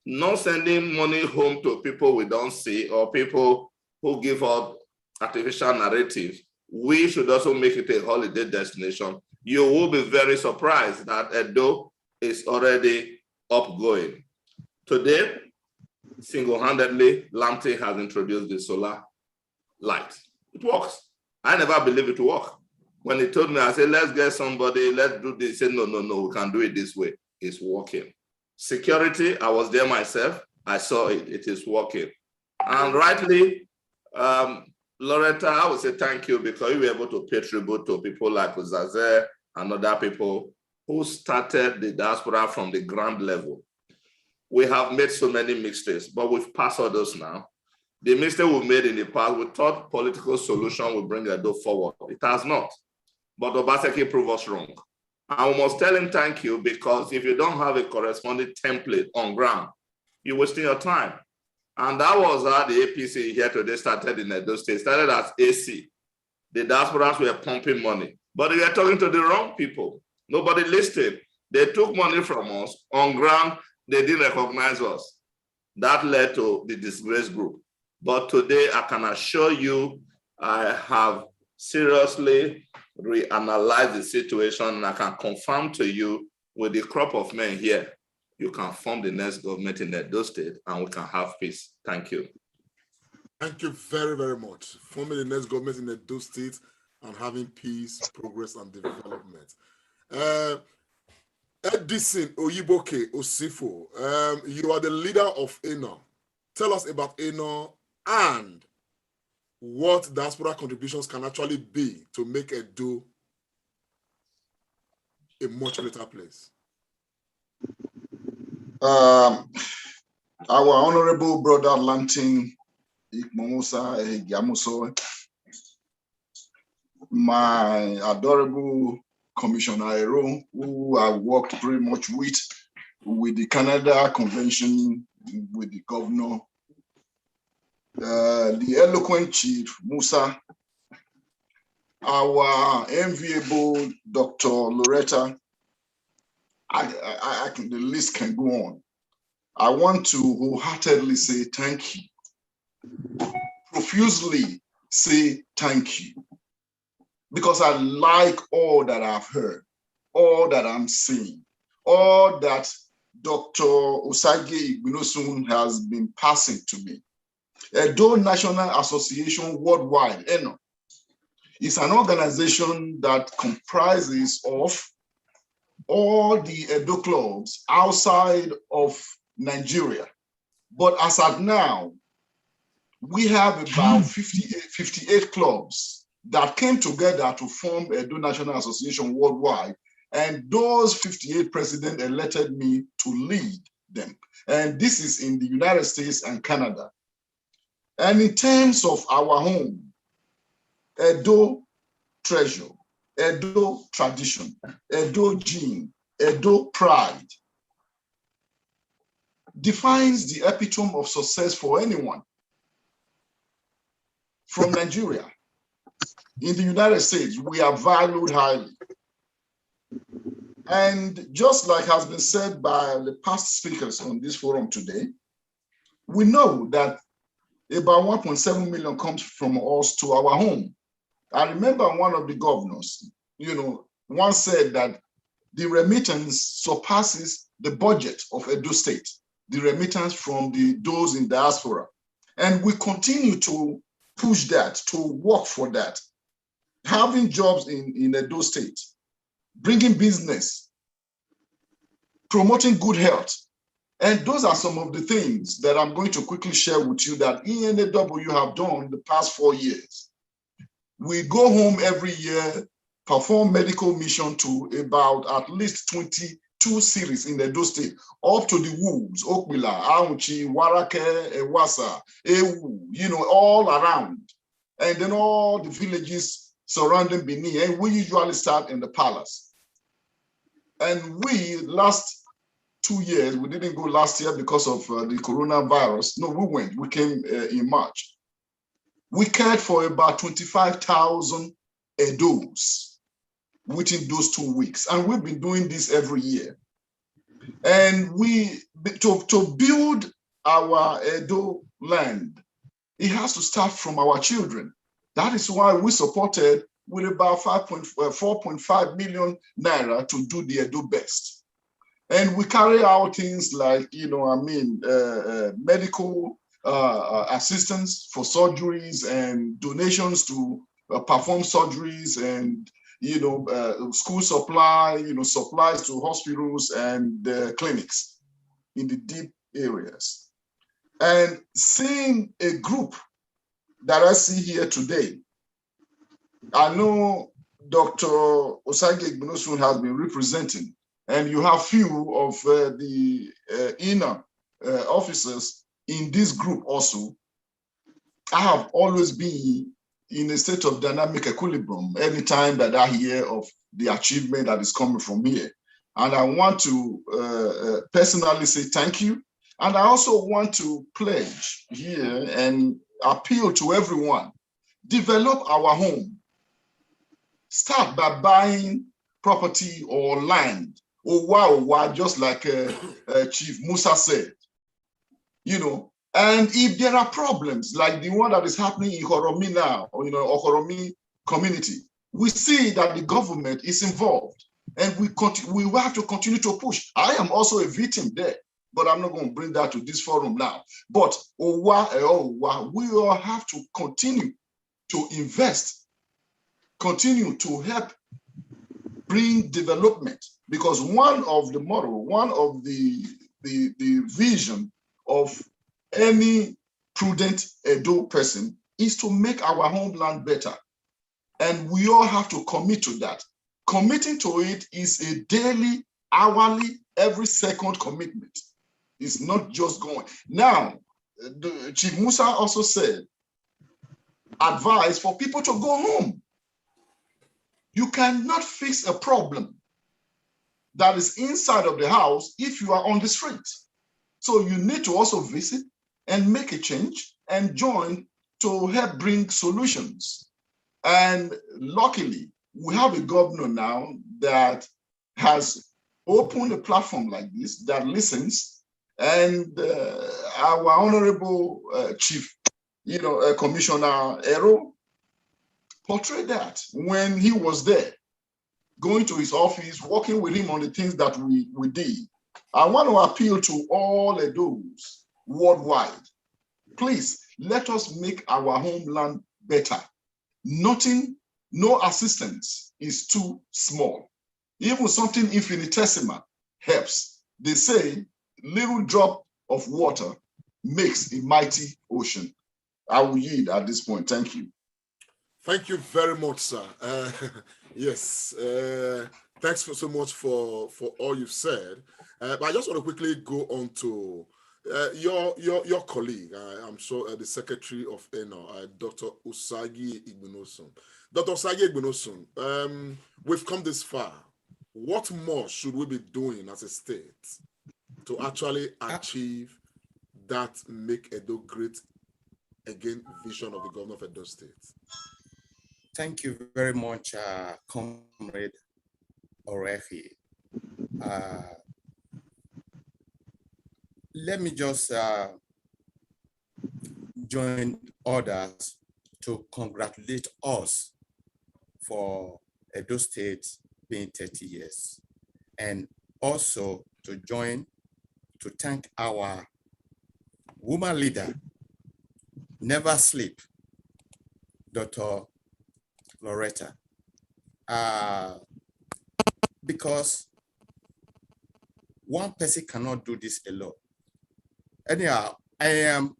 not sending money home to people we don't see or people who give out artificial narratives, we should also make it a holiday destination. You will be very surprised that Edo is already upgoing. Today, single-handedly, Lamptey has introduced the solar light. It works. I never believed it would work. When he told me, I said, let's get somebody, let's do this. He said, no, we can do it this way. It's working. Security, I was there myself. I saw it. It is working. And rightly, Loretta, I would say thank you because you were able to pay tribute to people like Uzaze and other people who started the diaspora from the ground level. We have made so many mistakes, but we've passed all those now. The mistake we made in the past, we thought political solution would bring Edo forward. It has not. But Obaseki proved us wrong. And we must tell him thank you because if you don't have a corresponding template on ground, you're wasting your time. And that was how the APC here today started in Edo State. It started as AC. The diasporas were pumping money, but they were talking to the wrong people. Nobody listened. They took money from us on ground. They didn't recognize us. That led to the disgrace group. But today I can assure you, I have seriously reanalyzed the situation and I can confirm to you with the crop of men here, you can form the next government in Edo State and we can have peace. Thank you. Thank you very, very much. Forming the next government in Edo State and having peace, progress, and development. Edison Oyiboke Osifo, you are the leader of ENO. Tell us about ENO and what diaspora contributions can actually be to make Edo a much better place. Our honorable brother Lantin Ikmomusa Ehigiamuso, my adorable Commissioner Aero, who I worked very much with the Canada Convention, with the governor, the eloquent Chief Musa, our enviable Dr. Loretta. The list can go on. I want to wholeheartedly say thank you, profusely say thank you, because I like all that I've heard, all that I'm seeing, all that Dr. Osage Igbonosun has been passing to me. Edo National Association Worldwide, ENO, is an organization that comprises of all the Edo clubs outside of Nigeria. But as at now, we have about 58 clubs that came together to form Edo National Association Worldwide. And those 58 presidents elected me to lead them. And this is in the United States and Canada. And in terms of our home, Edo treasure, Edo tradition, Edo gene, Edo pride defines the epitome of success for anyone. From Nigeria, in the United States, we are valued highly. And just like has been said by the past speakers on this forum today, we know that about 1.7 million comes from us to our home. I remember one of the governors, once said that the remittance surpasses the budget of Edo State, the remittance from those in diaspora. And we continue to push that, to work for that. Having jobs in Edo State, bringing business, promoting good health. And those are some of the things that I'm going to quickly share with you that ENAW have done the past 4 years. We go home every year, perform medical mission to about at least 22 cities in Edo State, up to the Wolves, Okmila, Aunchi, Warake, Ewasa, Ewu, all around. And then all the villages surrounding Benin. And we usually start in the palace. And we, last 2 years, we didn't go last year because of the coronavirus. No, we went. We came in March. We cared for about 25,000 Edos within those 2 weeks. And we've been doing this every year. And to build our Edo land, it has to start from our children. That is why we supported with about 4.5 million naira to do the Edo Best. And we carry out things like, medical assistance for surgeries and donations to perform surgeries and, school supply, supplies to hospitals and clinics in the deep areas. And seeing a group that I see here today, I know Dr. Osage Igbonosun has been representing, and you have few of the inner officers in this group also. I have always been in a state of dynamic equilibrium anytime that I hear of the achievement that is coming from here. And I want to personally say thank you. And I also want to pledge here and appeal to everyone, develop our home. Start by buying property or land, or wow, just like Chief Musa said, And if there are problems like the one that is happening in Horomi now, or Horomi community, we see that the government is involved, and we have to continue to push. I am also a victim there, but I'm not going to bring that to this forum now. But we all have to continue to invest, continue to help bring development, because one of the model, one of the vision of any prudent Edo person is to make our homeland better. And we all have to commit to that. Committing to it is a daily, hourly, every second commitment. It's not just going. Now, Chief Musa also said, advice for people to go home. You cannot fix a problem that is inside of the house if you are on the street. So you need to also visit and make a change and join to help bring solutions. And luckily, we have a governor now that has opened a platform like this that listens. And our honorable chief, Commissioner Ero, portrayed that when he was there, going to his office, working with him on the things that we did. I want to appeal to all those worldwide. Please, let us make our homeland better. No assistance is too small. Even something infinitesimal helps. They say, little drop of water makes a mighty ocean. I will yield at this point. Thank you. Thank you very much, sir. Yes, thanks so much for all you've said. But I just want to quickly go on to your colleague, I'm sure the Secretary of ENO, Dr. Osage Igbonosun. Dr. Osage Igbonosun, we've come this far. What more should we be doing as a state to actually achieve that make Edo great again vision of the governor of Edo State? Thank you very much, Comrade Orehi. Let me just join others to congratulate us for Edo State being 30 years, and also to join to thank our woman leader, never sleep, Dr. Loretta, because one person cannot do this alone. Anyhow, I am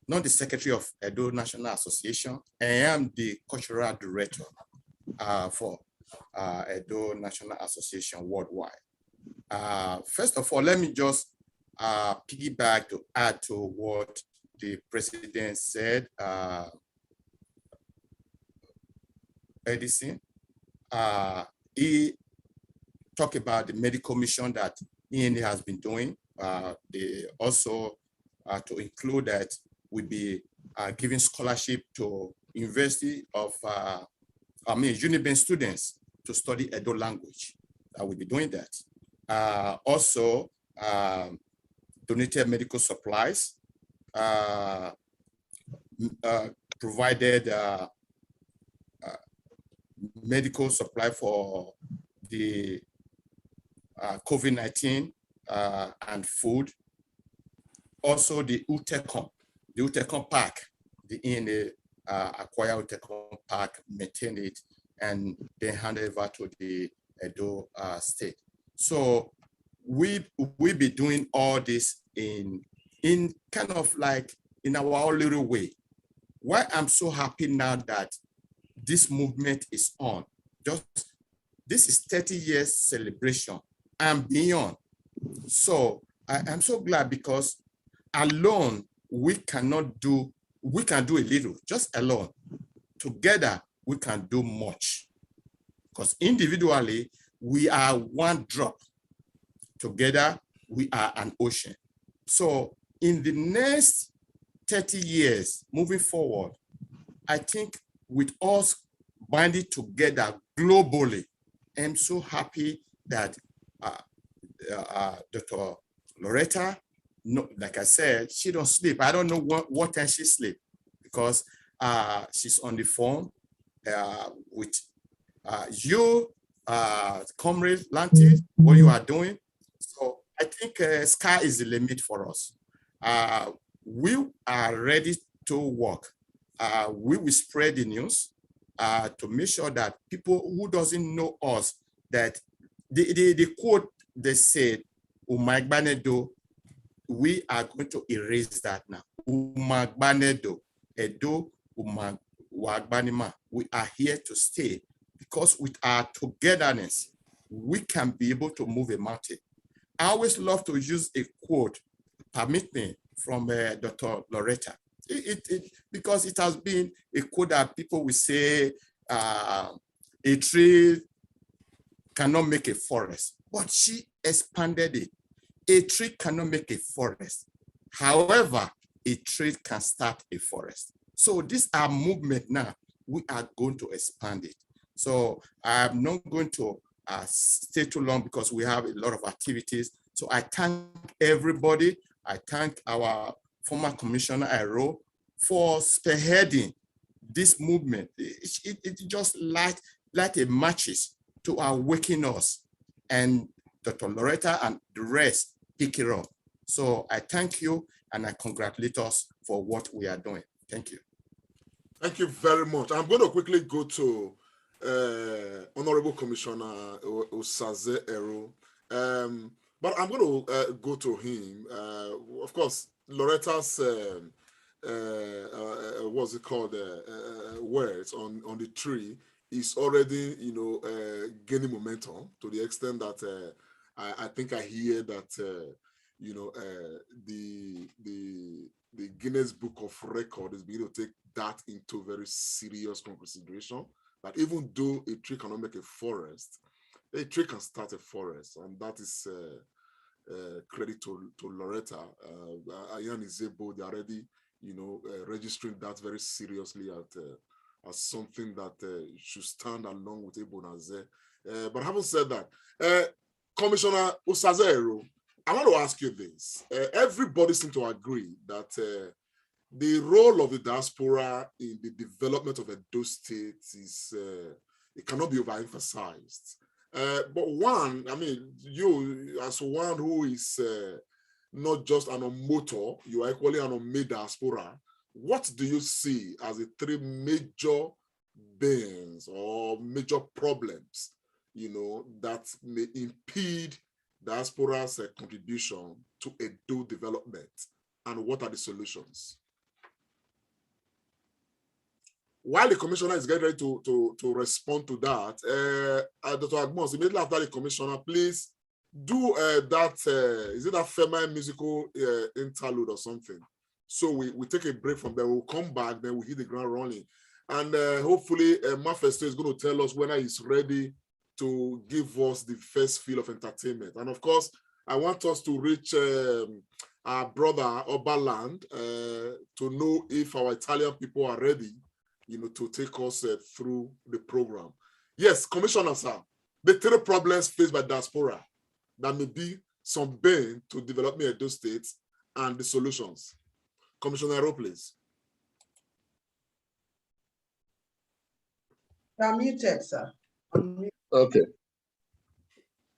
not the Secretary of Edo National Association. I am the Cultural Director for Edo National Association worldwide. First of all, let me just piggyback to add to what the President said. Edison, he talked about the medical mission that ENA has been doing. They also, to include that, will be giving scholarship to University of, Uniben students to study Edo language. I will be doing that. Also, donated medical supplies, provided medical supply for the COVID-19 and food. Also the Utecom Park, the ENA acquired Utecom Park, maintained it, and then handed over to the Edo state. So we be doing all this in kind of like in our own little way. Why I'm so happy now that this movement is on. This is 30 years celebration and beyond. So I'm so glad because alone we can do a little, just alone. Together we can do much. Because individually we are one drop. Together we are an ocean. So in the next 30 years moving forward, I think with us binding together globally, I'm so happy that Dr. Loretta, like I said, she don't sleep. I don't know what time she sleep because she's on the phone with you, Comrade Lanty, what you are doing. So I think sky is the limit for us. We are ready to work. We will spread the news to make sure that people who doesn't know us, that the quote they said, Umagbanedo, we are going to erase that now. Umagbanedo, Edo, Umagbanima, we are here to stay because with our togetherness, we can be able to move a mountain. I always love to use a quote, permit me, from Dr. Loretta. Because it has been a quote that people will say, a tree cannot make a forest, but she expanded it. A tree cannot make a forest. However, a tree can start a forest. So this our movement now, we are going to expand it. So I'm not going to stay too long because we have a lot of activities. So I thank everybody. I thank our former Commissioner Aero for spearheading this movement. It just light a matches to awaken us, and Dr. Loretta and the rest pick it up. So I thank you and I congratulate us for what we are doing. Thank you. Thank you very much. I'm going to quickly go to Honorable Commissioner Osaze Ero. But I'm going to go to him. Of course, Loretta's what's it called? Words on the tree is already, gaining momentum to the extent that I think I hear that the Guinness Book of Record is beginning to take that into very serious consideration. That even though a tree cannot make a forest, a tree can start a forest, and that is credit to Loretta. Ayan Izebo, they're already, registering that very seriously as something that should stand along with Ebonaze. But having said that, Commissioner Osazero, I want to ask you this. Everybody seems to agree that the role of the diaspora in the development of Edo State is, it cannot be overemphasized. But one, I mean, you as one who is not just an motor, you are equally an on diaspora. What do you see as the three major bans or major problems, that may impede diaspora's contribution to Edo development, and what are the solutions? While the commissioner is getting ready to respond to that, Dr. Agmos, immediately after the commissioner, please do is it that feminine musical interlude or something? So we take a break from there, we'll come back, then we hit the ground running. And hopefully Mafesto is going to tell us whether he's ready to give us the first feel of entertainment. And of course, I want us to reach our brother Oberland to know if our Italian people are ready, to take us through the program. Yes, Commissioner, sir, the three problems faced by diaspora that may be some bane to development of those states and the solutions. Commissioner Ero, please. You're muted, sir. Okay.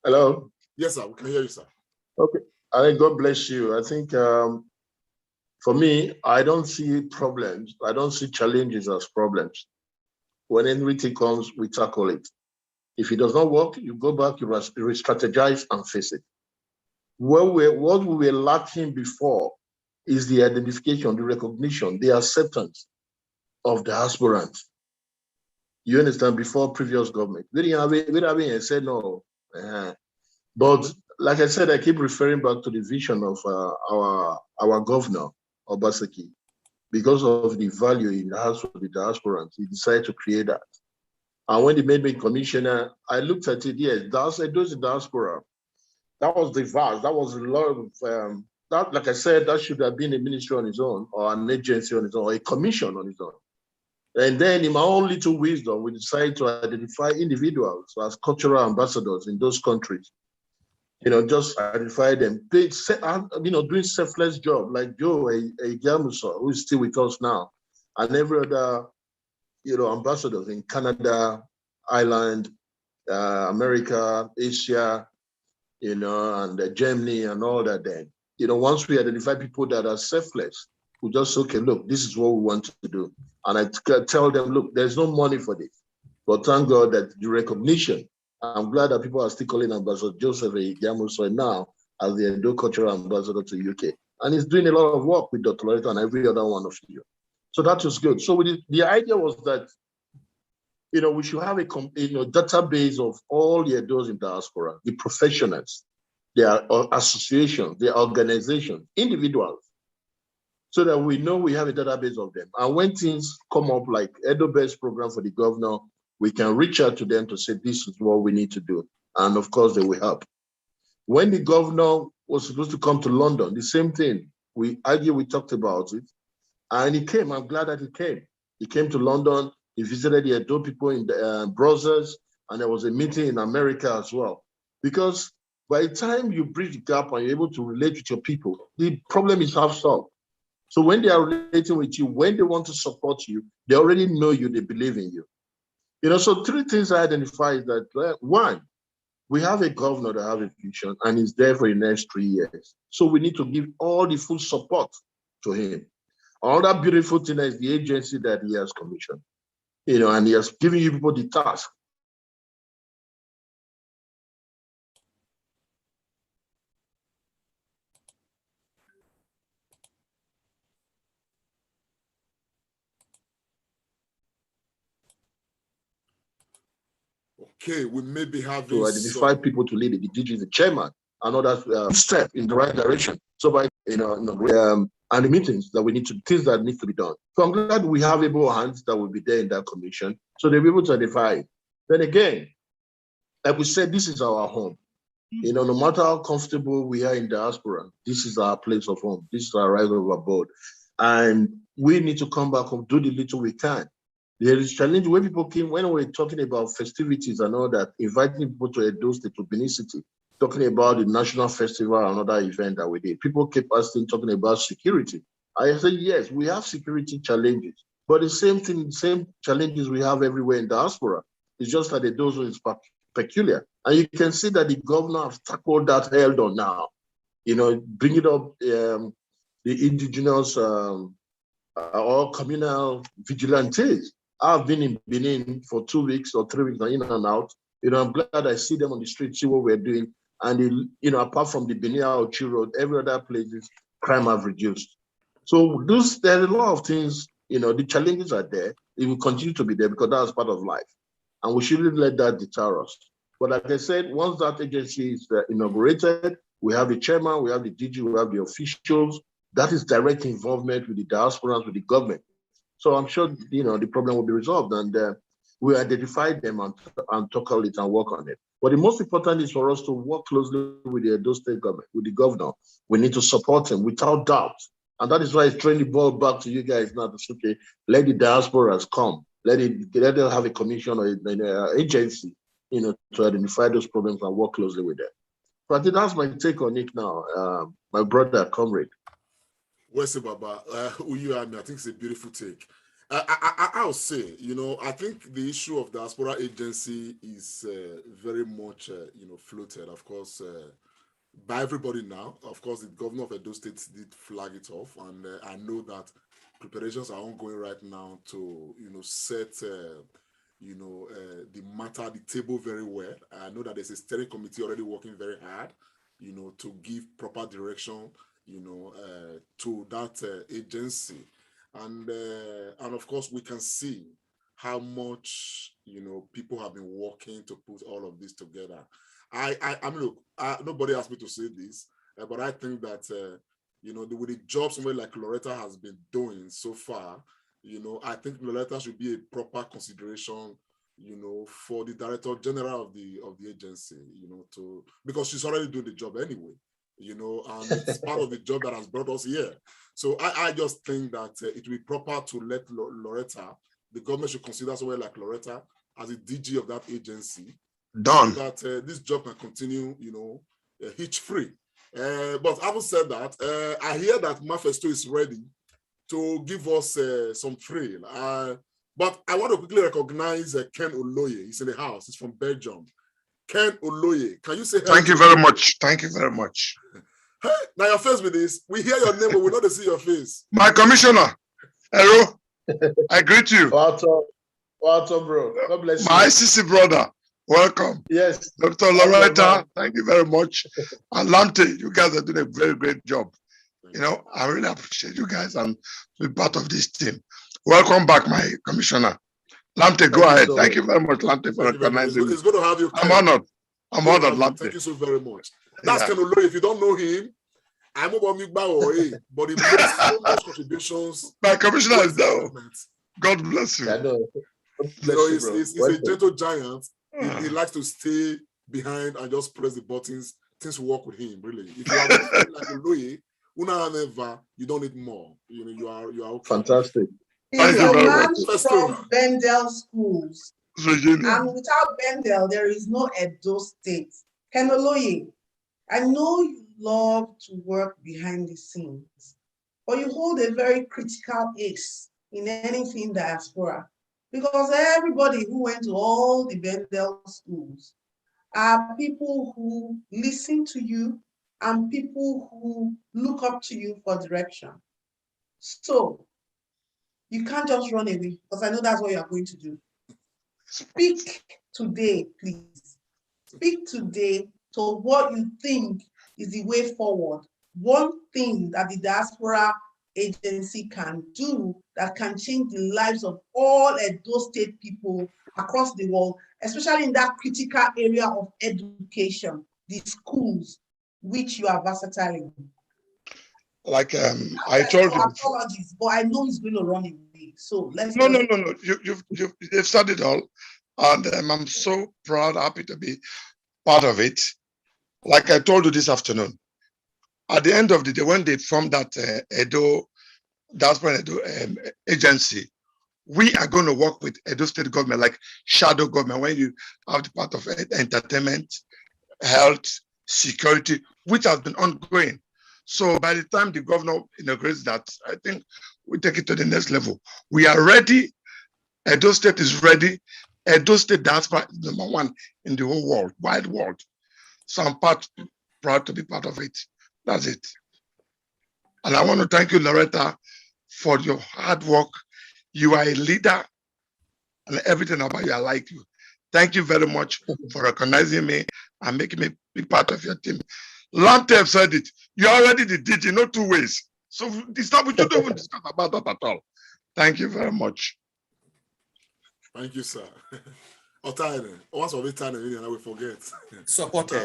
Hello. Yes, sir. We can hear you, sir. Okay. I think God bless you. I think for me, I don't see problems. I don't see challenges as problems. When anything comes, we tackle it. If it does not work, you go back, you re-strategize and face it. What we were lacking before is the identification, the recognition, the acceptance of the aspirants. You understand? Before previous government, we didn't have it and said no. But like I said, I keep referring back to the vision of our governor, Obaseki. Because of the value in the house of the diasporans, he decided to create that. And when they made me commissioner, I looked at it, yes, those in diaspora. That was the vast, that was a lot of, that, like I said, that should have been a ministry on its own, or an agency on its own, or a commission on its own. And then in my own little wisdom, we decided to identify individuals as cultural ambassadors in those countries. Just identify them. They, doing selfless job, like Joe Egiamuso, who is still with us now, and every other, ambassadors in Canada, Ireland, America, Asia, and Germany and all that. Then, once we identify people that are selfless, we just, okay, look, this is what we want to do. And I tell them, look, there's no money for this, but thank God that the recognition, I'm glad that people are still calling Ambassador Joseph Egiamuso now as the Edo Cultural Ambassador to UK. And he's doing a lot of work with Dr. Loretta and every other one of you. So that was good. So the idea was that, we should have a database of all the Edos in diaspora, the professionals, their associations, their organizations, individuals, so that we know we have a database of them. And when things come up like Edo-based program for the governor, we can reach out to them to say, this is what we need to do. And of course, they will help. When the governor was supposed to come to London, the same thing. We talked about it. And he came. I'm glad that he came. He came to London. He visited the Edo people in Brussels. And there was a meeting in America as well. Because by the time you bridge the gap and you're able to relate with your people, the problem is half solved. So when they are relating with you, when they want to support you, they already know you, they believe in you. So three things I identify is that, one, we have a governor that has a vision and he's there for the next 3 years. So we need to give all the full support to him. All that beautiful thing is the agency that he has commissioned, and he has given you people the task. Okay, we may be having to identify people to lead it. The DG is the chairman, another step in the right direction. So by and the meetings that we need to, things that need to be done. So I'm glad we have able hands that will be there in that commission, so they'll be able to identify it. Then again, like we said, this is our home. No matter how comfortable we are in diaspora, this is our place of home. This is our right of abode, and we need to come back and do the little we can. There is challenge when people came, when we were talking about festivities and all that, inviting people to Edo State, to Benin City, talking about the national festival and another event that we did. People kept asking, talking about security. I said, yes, we have security challenges, but the same thing, the same challenges we have everywhere in diaspora. It's just that Edo is peculiar. And you can see that the governor has tackled that held on now. Bringing up the indigenous or communal vigilantes. I've been in Benin for 2 weeks or 3 weeks, in and out. I'm glad I see them on the street, see what we're doing. And, apart from the Benin Ochi Road, every other places, crime have reduced. So there's a lot of things, the challenges are there. It will continue to be there because that's part of life. And we shouldn't let that deter us. But like I said, once that agency is inaugurated, we have the chairman, we have the DG, we have the officials. That is direct involvement with the diasporans, with the government. So I'm sure, the problem will be resolved, and we identify them and tackle it and work on it. But the most important is for us to work closely with the Edo State government, with the governor. We need to support him without doubt. And that is why it's throwing the ball back to you guys now to say, okay, let the diasporas come. Let them have a commission or an agency, to identify those problems and work closely with them. So I think that's my take on it now, my brother, Comrade. Where's Baba? Who you are, I think it's a beautiful take. I'll say, I think the issue of diaspora agency is very much, floated, of course, by everybody now. Of course, the governor of Edo State did flag it off, and I know that preparations are ongoing right now to, set, the matter at the table very well. I know that there's a steering committee already working very hard, to give proper direction, to that agency. And of course, we can see how much, people have been working to put all of this together. I mean, look, nobody asked me to say this, but I think that, with the job somebody like Loretta has been doing so far, I think Loretta should be a proper consideration, for the director general of the agency, because she's already doing the job anyway, and it's part of the job that has brought us here. So I just think that it will be proper to let Loretta, the government should consider somewhere like Loretta as a DG of that agency. Done. So that this job can continue, hitch-free. But having said that, I hear that Mafesto is ready to give us some thrill. But I want to quickly recognize Ken Oloye. He's in the house. He's from Belgium. Ken Oloye, can you say hello? Thank you very much. Thank you very much. Hey, now you're faced with this. We hear your name, but we don't see your face. My commissioner, hello. I greet you. What's up, bro? God bless you. My ICC brother, welcome. Yes. Dr. Loretta, thank you very much. And Lante, you guys are doing a very great job. I really appreciate you guys and to be part of this team. Welcome back, my commissioner. Lante, go ahead. Thank you very much, Lante, for recognizing me. It's good to have you. I'm honored. I'm honored, Lante. Thank you so very much. That's Ken Oloye. If you don't know him, I'm about Migba, but he makes so much contributions. My commissioner is there. God bless you. I know. He's a gentle giant. He likes to stay behind and just press the buttons. Things work with him, really. If you are like Oloye, you don't need more. You are okay. Fantastic. He's a man from Bendel schools. Virginia. And without Bendel, there is no Edo State. Ken Oloye, I know you love to work behind the scenes, but you hold a very critical ace in anything diaspora, because everybody who went to all the Bendel schools are people who listen to you and people who look up to you for direction. So you can't just run away, because I know that's what you are going to do. Speak today, please. Speak today to what you think is the way forward. One thing that the Diaspora Agency can do that can change the lives of all Edo State people across the world, especially in that critical area of education, the schools, which you are versatile in. Like I told you. Apologies, but I know he's going to run away. So let's. No. You've said it all, and I'm so proud, happy to be part of it. Like I told you this afternoon, at the end of the day, when they formed that Diaspora Edo agency, we are going to work with Edo State government, like shadow government, when you have the part of entertainment, health, security, which has been ongoing. So by the time the governor inaugurates that, I think we take it to the next level. We are ready. Edo State is ready. Edo State Diaspora is #1 in the whole world, wide world. So I'm proud to be part of it. That's it. And I want to thank you, Loretta, for your hard work. You are a leader, and everything about you, I like you. Thank you very much for recognizing me and making me be part of your team. Lante said it. You're already the DG, no two ways. So we don't even discuss about that at all. Thank you very much. Thank you, sir. Once of the time, I will forget. Supported.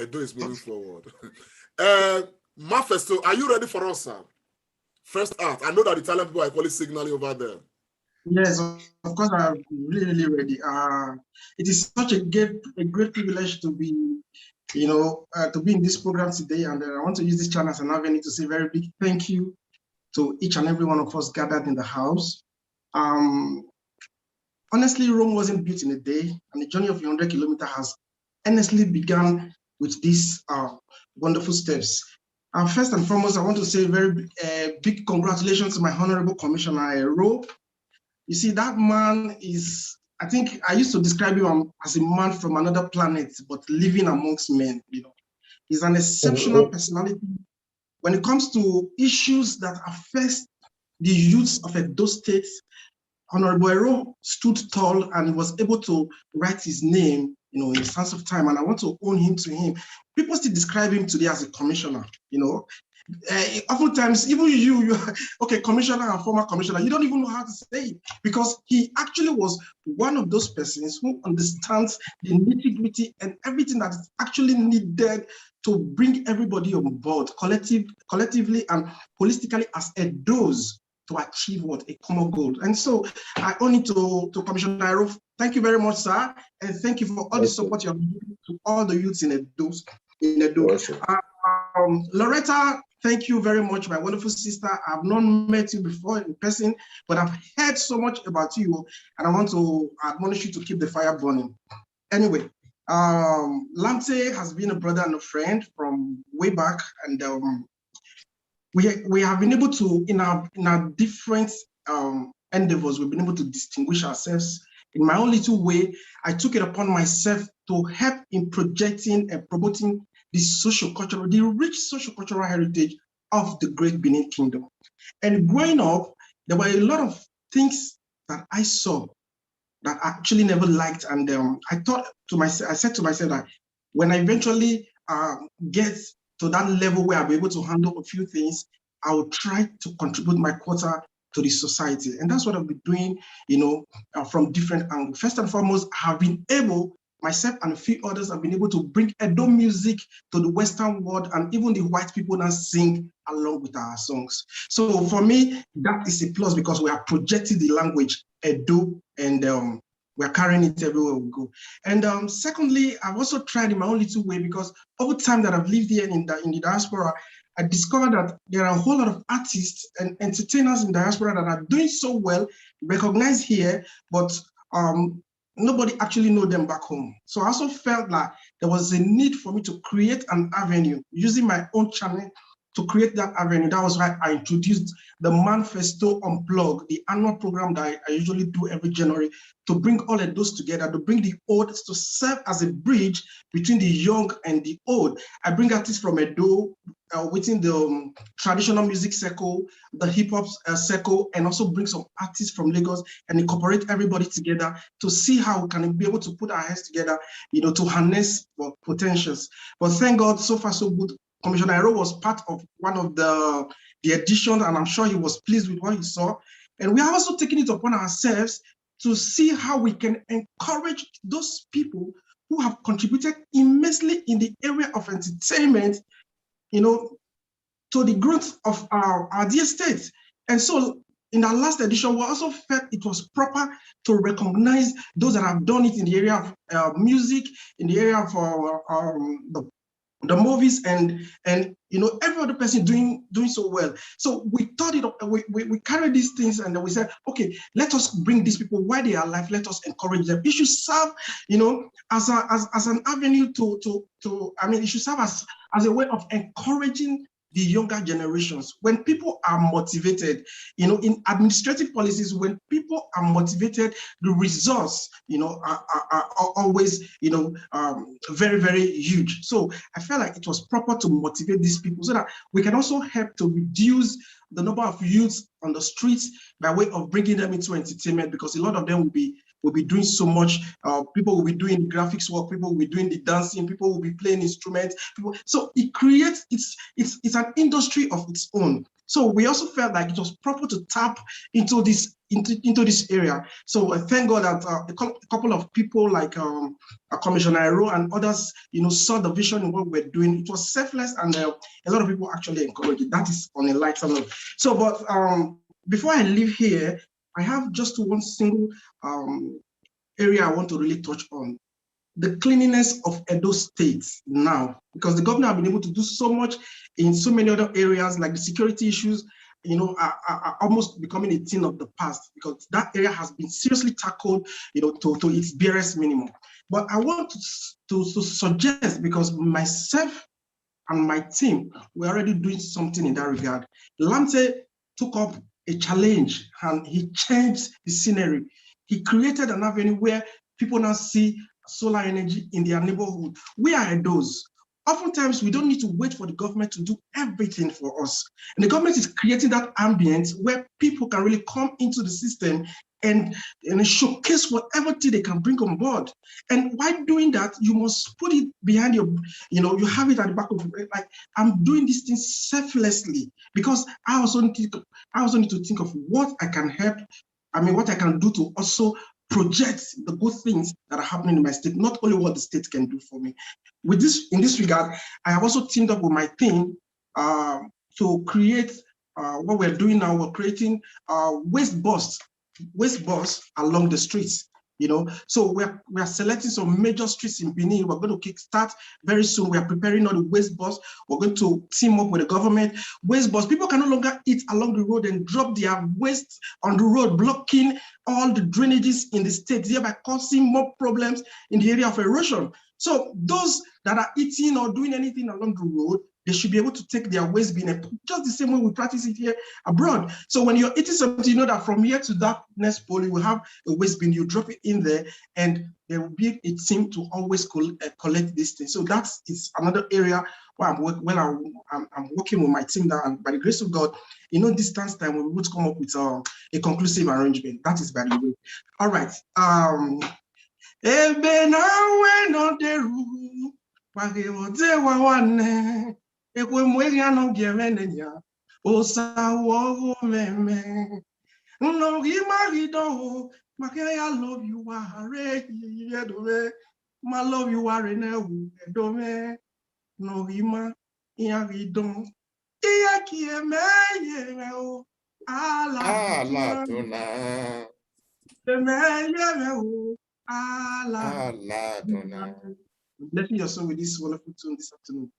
Edo is moving forward. Mafesto, are you ready for us, sir? First out. I know that the Italian people are equally signaling over there. Yes, of course, I'm really ready. It is such a great privilege to be, to be in this program today, and I want to use this channel as an avenue to say a very big thank you to each and every one of us gathered in the house. Honestly, Rome wasn't built in a day, and the journey of 100 kilometers has honestly begun with these wonderful steps. First and foremost, I want to say a very big congratulations to my Honorable Commissioner Ero You see, that man is, I think I used to describe him as a man from another planet, but living amongst men, you know. He's an exceptional personality when it comes to issues that affect the youths of Edo State. Honorable Ero stood tall and he was able to write his name, you know, in the sense of time. And I want to own him to him. People still describe him today as a commissioner, you know. Oftentimes, even you okay, commissioner and former commissioner, you don't even know how to say it, because he actually was one of those persons who understands the nitty-gritty and everything that is actually needed to bring everybody on board collectively and holistically as a dose to achieve what? A common goal. And so I owe it to Commissioner Ero. Thank you very much, sir. And thank you for all the support you have given to all the youths in Edo. Loretta, thank you very much, my wonderful sister. I've not met you before in person, but I've heard so much about you, and I want to admonish you to keep the fire burning. Anyway, Lamte has been a brother and a friend from way back, and we have been able to, in our different endeavors, we've been able to distinguish ourselves. In my own little way, I took it upon myself to help in projecting and promoting the rich socio-cultural heritage of the great Benin Kingdom. And growing up, there were a lot of things that I saw that I actually never liked. And I said to myself that when I eventually get to that level where I'll be able to handle a few things, I will try to contribute my quota to the society. And that's what I've been doing, you know, from different angles. First and foremost, I have been able, myself and a few others have been able to bring Edo music to the Western world, and even the white people now sing along with our songs. So for me, that is a plus, because we are projecting the language Edo, and we're carrying it everywhere we go. And secondly, I've also tried in my own little way, because over time that I've lived here in the diaspora, I discovered that there are a whole lot of artists and entertainers in diaspora that are doing so well, recognized here, but nobody actually know them back home. So I also felt like there was a need for me to create an avenue using my own channel to create that avenue. That was why I introduced the Manifesto Unplugged, the annual program that I usually do every January, to bring all of those together, to bring the old, to serve as a bridge between the young and the old. I bring artists from Edo, within the traditional music circle, the hip hop circle, and also bring some artists from Lagos and incorporate everybody together to see how we can be able to put our heads together, you know, to harness potentials. But thank God, so far so good. Commissioner Ero was part of one of the editions, and I'm sure he was pleased with what he saw. And we are also taking it upon ourselves to see how we can encourage those people who have contributed immensely in the area of entertainment, you know, to the growth of our dear state. And so in our last edition, we also felt it was proper to recognize those that have done it in the area of music, in the area of the movies, and you know, every other person doing so well. So we thought it up, we carried these things, and then we said, okay, let us bring these people while they are alive. Let us encourage them. It should serve, you know, as an avenue to I mean, it should serve as a way of encouraging the younger generations. When people are motivated, you know, in administrative policies, when people are motivated, the results, you know, are always, you know, very, very huge. So I felt like it was proper to motivate these people so that we can also help to reduce the number of youths on the streets by way of bringing them into entertainment, because a lot of them will be doing so much. People will be doing graphics work, people will be doing the dancing, people will be playing instruments. So it creates, it's an industry of its own. So we also felt like it was proper to tap into this area. So thank God that a couple of people like Commissioner Ero and others, you know, saw the vision in what we're doing. It was selfless, and a lot of people actually encouraged it. That is on a lighter note. So, but before I leave here, I have just one single area I want to really touch on: the cleanliness of Edo State now, because the governor have been able to do so much in so many other areas, like the security issues, you know, are almost becoming a thing of the past, because that area has been seriously tackled, you know, to its barest minimum. But I want to suggest, because myself and my team, we're already doing something in that regard. Lamte took up a challenge, and he changed the scenery. He created an avenue where people now see solar energy in their neighborhood. We are those. Oftentimes, we don't need to wait for the government to do everything for us. And the government is creating that ambience where people can really come into the system and showcase whatever thing they can bring on board. And while doing that, you must put it behind your, you have it at the back of your head, like, I'm doing this thing selflessly, because I also need to think of what I can help, what I can do to also project the good things that are happening in my state, not only what the state can do for me. In this regard, I have also teamed up with my team to create what we're doing now. We're creating waste bus along the streets. So we are selecting some major streets in Benin. We're going to kickstart very soon. We are preparing all the waste bus. We're going to team up with the government. Waste bus, people can no longer eat along the road and drop their waste on the road, blocking all the drainages in the state, thereby causing more problems in the area of erosion. So those that are eating or doing anything along the road, they should be able to take their waste bin, and just the same way we practice it here abroad. So when you're eating something, you know that from here to that next pole, you will have a waste bin, you drop it in there, and there will be a team to always collect this thing. So that is another area where I'm working with my team now, and by the grace of God, distance time, we would come up with a conclusive arrangement. That is by the way. All right. Ekwe mwega no gemenenya osawo meme no imarido makaya love you are yedome my love you are na edome no ima iarido iya kiemeye o ala tuna emeye o ala tuna. Blessing your soul with this wonderful tune this afternoon.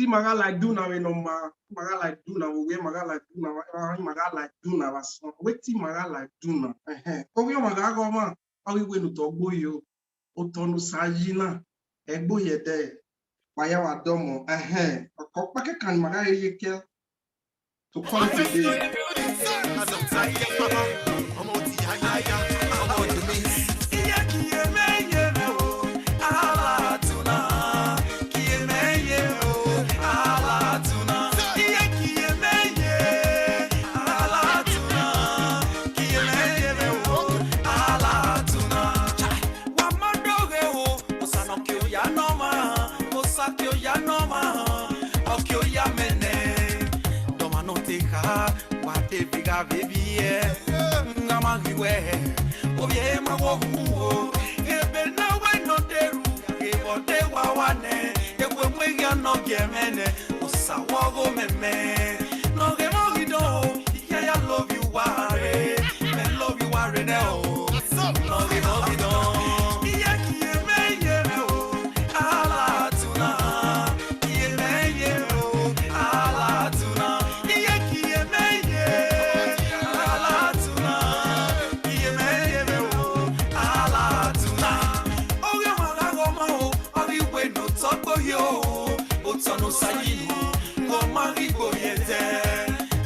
Maga like do now no ma maga like do now we maga like do now maga like do now was wetin maga like do now oge maga go ma awi we no to gbo yo o tonu sayi na egbo ye de waya wa domo ko pa ke kan maga ye ke to call today ya no ma, o sa que ya no ma, o que ya mene doma no teka wa te biga baby ngama giwe obie ma wo hu ebe na we no deru e bote wa wane e we mwe no gemene osa wo go meme no ge mo gido yeah I love you ware me love you ware now no ge mo gido no sayi ngo marigo yete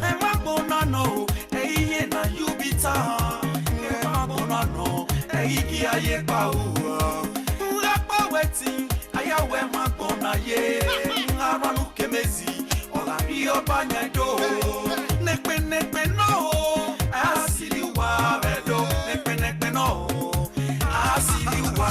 e ma bona no e ye na yubita e ma bona no e iki aye pa o nga pa weti aya we ma bona ye aranu kemezi ola ri oba nyedo nepe no asili wa bedo nepe no asili wa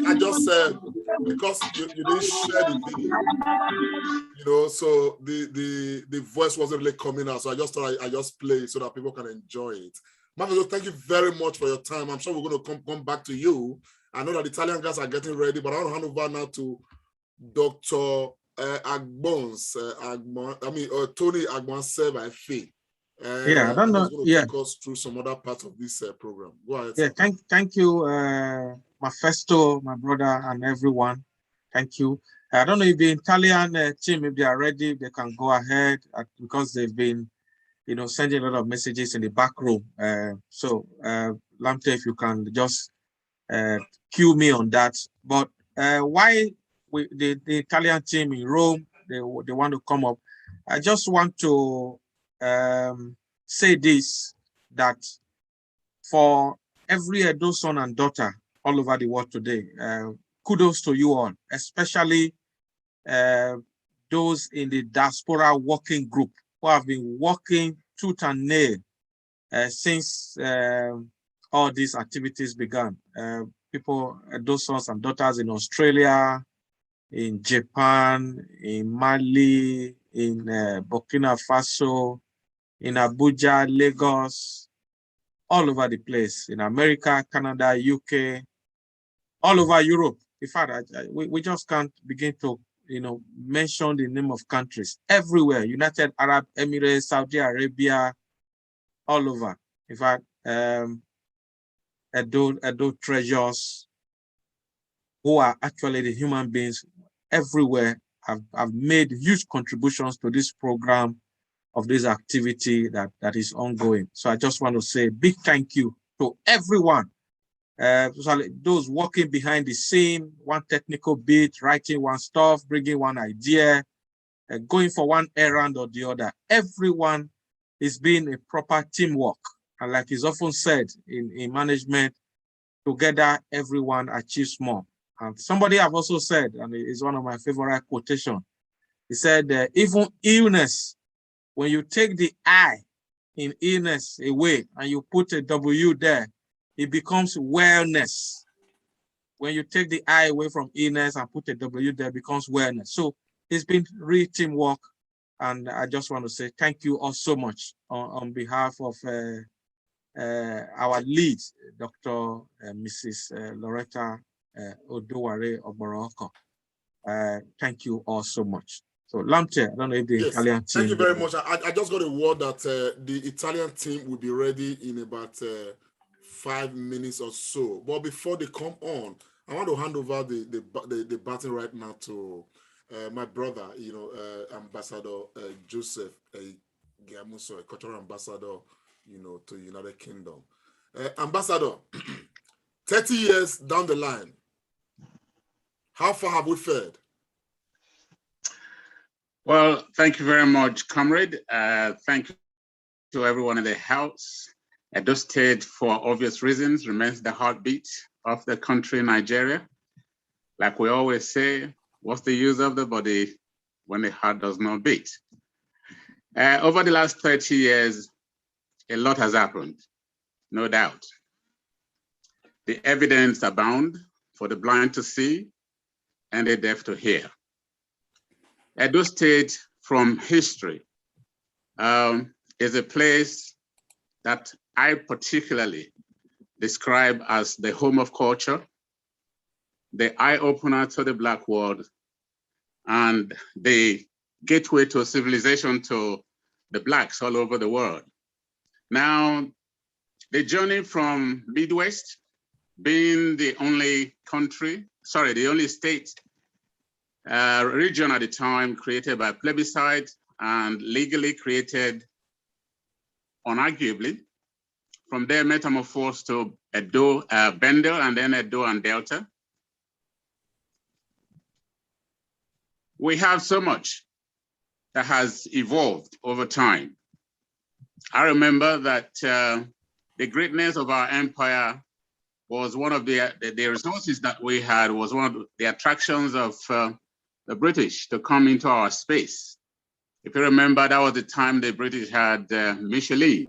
I just said because you didn't share the video, you know, so the voice wasn't really coming out. So I just thought I just play it so that people can enjoy it. Marcos, thank you very much for your time. I'm sure we're going to come back to you. I know that the Italian guys are getting ready, but I want to hand over now to Dr. Tony Agbonsebaefe. I don't know. Take us through some other parts of this program. Go ahead. Yeah, thank you, Mafesto, my brother, and everyone. Thank you. I don't know if the Italian team, if they are ready, they can go ahead because they've been, you know, sending a lot of messages in the back room. So, Lamte, if you can just cue me on that. But why the Italian team in Rome, they want to come up, I just want to say this, that for every Edo son and daughter all over the world today, kudos to you all, especially those in the Diaspora working group who have been working tooth and nail since all these activities began. People, Edo sons and daughters in Australia, in Japan, in Mali, in Burkina Faso, in Abuja, Lagos, all over the place, in America, Canada, UK, all over Europe. In fact, we just can't begin to, you know, mention the name of countries everywhere. United Arab Emirates, Saudi Arabia, all over. In fact, Edo treasures, who are actually the human beings everywhere, have made huge contributions to this program of this activity that is ongoing. So I just want to say a big thank you to everyone especially those working behind the scene, one technical bit, writing one stuff, bringing one idea, going for one errand or the other. Everyone is being a proper teamwork. And like is often said in management, together everyone achieves more. And somebody have also said, and it's one of my favorite quotations, he said, even illness, when you take the I in illness away and you put a W there, it becomes wellness. When you take the I away from illness and put a W there, it becomes wellness. So it's been real teamwork. And I just want to say thank you all so much on behalf of our lead, Dr. Mrs. Loretta Odoware Oboroko. Thank you all so much. So Lamte, I don't know if the Italian team. Thank you very much. I just got a word that the Italian team will be ready in about 5 minutes or so. But before they come on, I want to hand over the baton right now to my brother, Ambassador Joseph Giamuso, a cultural ambassador, to United Kingdom. Ambassador, 30 years down the line, how far have we fared? Well, thank you very much, Comrade. Thank you to everyone in the house. Edo State, for obvious reasons, remains the heartbeat of the country, Nigeria. Like we always say, what's the use of the body when the heart does not beat? Over the last 30 years, a lot has happened, no doubt. The evidence abound for the blind to see and the deaf to hear. Edo State, from history, is a place that I particularly describe as the home of culture, the eye-opener to the Black world, and the gateway to civilization to the Blacks all over the world. Now, the journey from Midwest, being the only state, region at the time created by plebiscite and legally created unarguably. From there, metamorphosed to Edo, Bendel, and then Edo and Delta. We have so much that has evolved over time. I remember that the greatness of our empire was one of the resources that we had, was one of the attractions of the British to come into our space. If you remember, that was the time the British had Michelin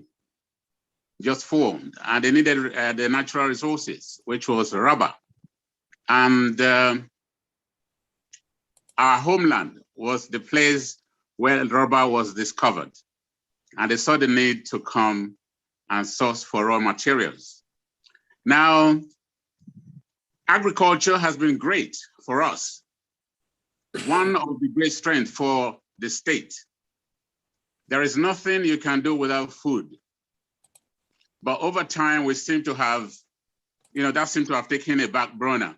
just formed, and they needed the natural resources, which was rubber. And our homeland was the place where rubber was discovered. And they saw the need to come and source for raw materials. Now, agriculture has been great for us. One of the great strengths for the state. There is nothing you can do without food. But over time, we seem to have, that seems to have taken a back burner.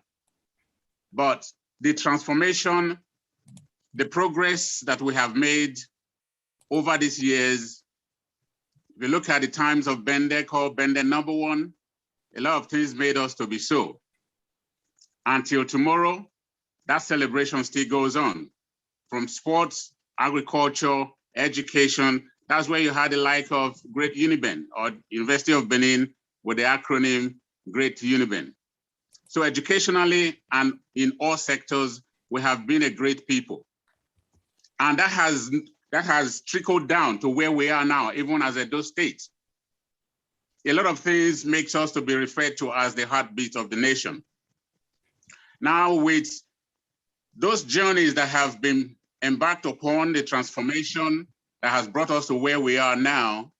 But the transformation, the progress that we have made over these years, if you look at the times of Bende, called Bende #1, a lot of things made us to be so. Until tomorrow, that celebration still goes on. From sports, agriculture, education, that's where you had the like of Great Uniben or University of Benin with the acronym Great Uniben. So educationally and in all sectors, we have been a great people. And that has trickled down to where we are now, even as Edo State. A lot of things makes us to be referred to as the heartbeat of the nation. Now with those journeys that have been embarked upon, the transformation that has brought us to where we are now,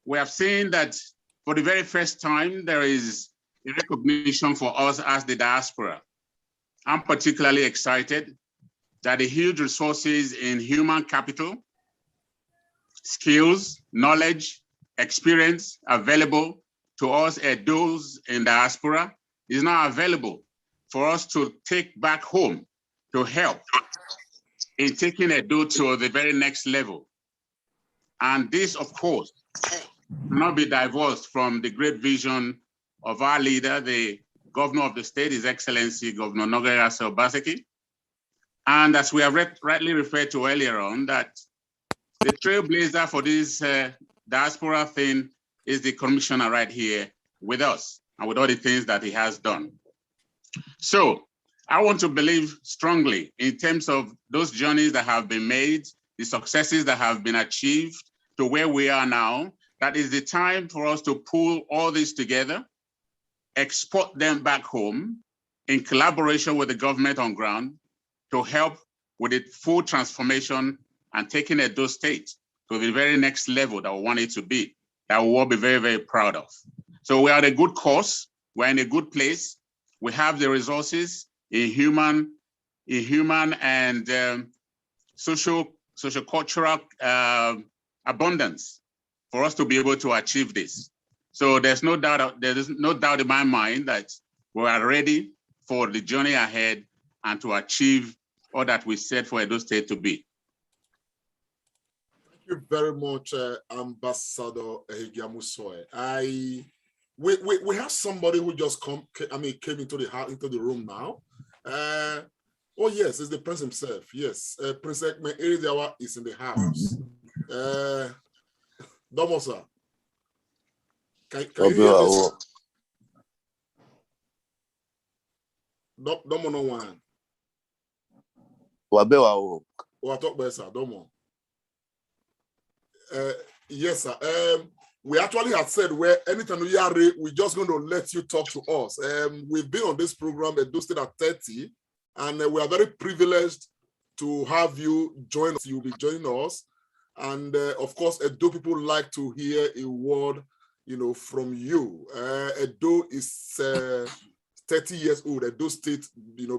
we have seen that for the very first time, there is a recognition for us as the diaspora. I'm particularly excited that the huge resources in human capital, skills, knowledge, experience available to us Edos in diaspora is now available for us to take back home to help in taking Edo to the very next level. And this, of course, cannot be divorced from the great vision of our leader, the governor of the state, His Excellency Governor Nogueira Obaseki. And as we have rightly referred to earlier on, that the trailblazer for this diaspora thing is the commissioner right here with us and with all the things that he has done. So I want to believe strongly in terms of those journeys that have been made, the successes that have been achieved to where we are now. That is the time for us to pull all this together, export them back home in collaboration with the government on ground to help with the full transformation and taking Edo State to the very next level that we want it to be, that we will be very, very proud of. So we are at a good course. We're in a good place. We have the resources in human and social-cultural abundance for us to be able to achieve this. So there is no doubt in my mind that we are ready for the journey ahead and to achieve all that we set for Edo State to be. Thank you very much, Ambassador Ehigiamusoe. We have somebody who just came into the room now. Oh yes, it's the Prince himself. Yes, Prince Ekme Eridiawa is in the house. Domosa, can you hear this? Domo no one. Domo. Yes, sir. We actually had said where anytime we're just going to let you talk to us. We've been on this program at Dosted at 30, and we are very privileged to have you join us. You'll be joining us. And of course, Edo people like to hear a word, from you. Edo is 30 years old. Edo State,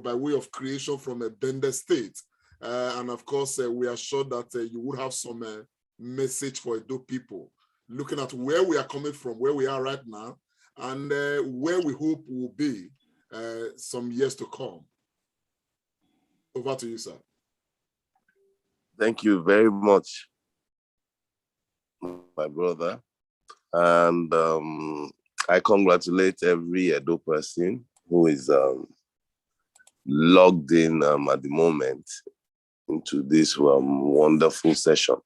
by way of creation from a Bender State. And of course, we are sure that you would have some message for Edo people, looking at where we are coming from, where we are right now, and where we hope we'll be some years to come. Over to you, sir. Thank you very much, my brother. And I congratulate every Edo person who is logged in at the moment into this wonderful session.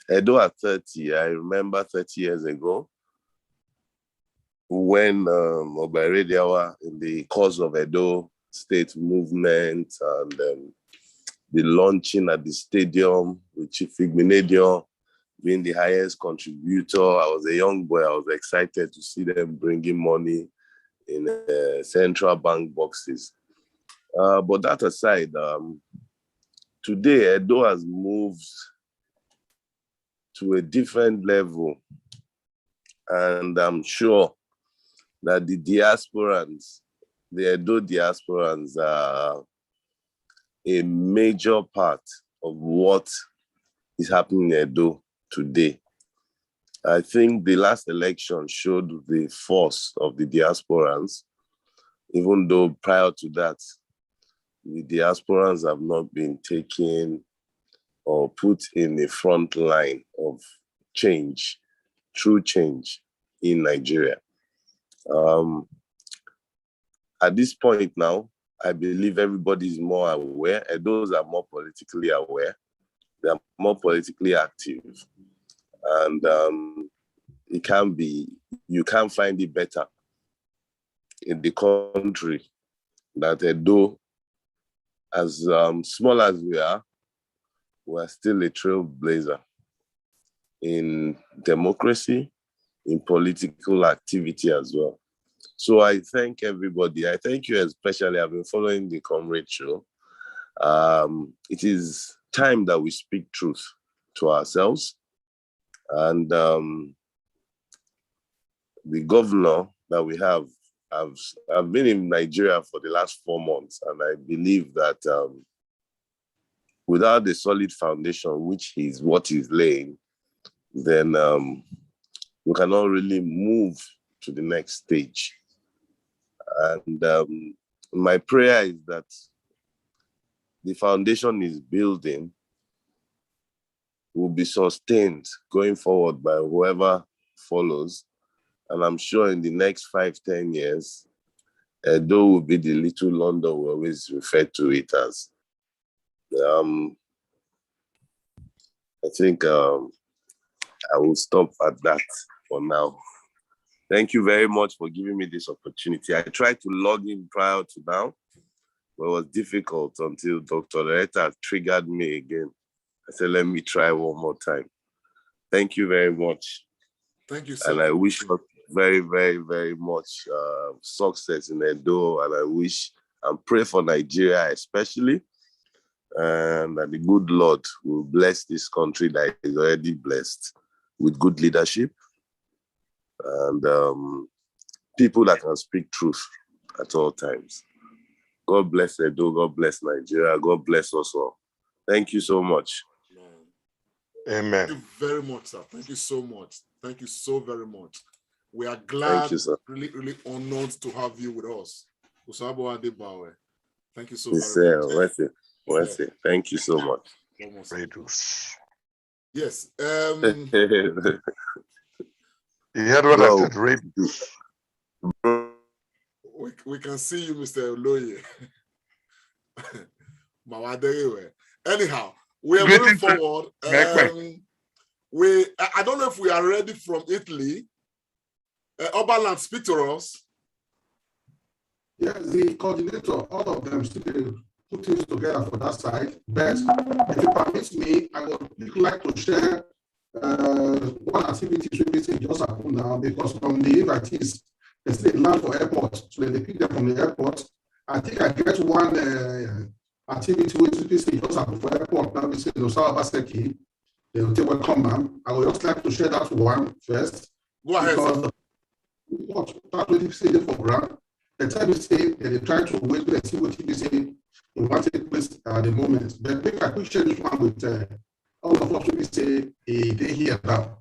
Edo at 30, I remember 30 years ago when Obaire Diawa, in the cause of Edo State movement and the launching at the stadium with Chief Igbenedion being the highest contributor. I was a young boy. I was excited to see them bringing money in central bank boxes. But that aside, today Edo has moved to a different level. And I'm sure that the diasporans, the Edo diasporans are a major part of what is happening in Edo today. I think the last election showed the force of the diasporans, even though prior to that, the diasporans have not been taken or put in the front line of change, true change in Nigeria. At this point now, I believe everybody is more aware, and those are more politically aware. They are more politically active. And you can't find it better in the country that Edo, as small as we are still a trailblazer in democracy, in political activity as well. So I thank everybody. I thank you especially. I've been following the Comrade Show. It is time that we speak truth to ourselves. And the governor that we have, I've been in Nigeria for the last 4 months, and I believe that without the solid foundation, which is what he's laying, then we cannot really move to the next stage. And my prayer is that the foundation is building will be sustained going forward by whoever follows. And I'm sure in the next 5-10 years, Edo will be the little London we always refer to it as. I think I will stop at that for now. Thank you very much for giving me this opportunity. I tried to log in prior to now, but it was difficult until Dr. Loretta triggered me again. I said, let me try one more time. Thank you very much. Thank you, sir. And I wish you very, very, very much success in Edo. And I wish and pray for Nigeria especially. And that the good Lord will bless this country that is already blessed with good leadership and people that can speak truth at all times. God bless Edo. God bless Nigeria. God bless us all. Thank you so much. Amen. Thank you very much, sir. Thank you so much. Thank you so very much. We are glad, thank you, sir. Really, really honored to have you with us. Thank you so very much. Thank you so much. Yes. You heard what I said, rape. We can see you, Mr. Oloye. Anyhow, we are moving forward. I don't know if we are ready from Italy. Oberland, speak to us. Yes, the coordinator, all of them still put things together for that side. But if it permits me, I would like to share one activity which just happened now, because from the invitees, they still land for airport, so they pick them from the airport. I think I get one activity which just happened for airport. Now we say Osawa Baseki. They will say welcome, ma'am. I would just like to share that one first. Go ahead. Because that will say for ground. The time we say they try to wait to see what we say in what take place at the moment. But make a quick share this one with all of us we say they hear now.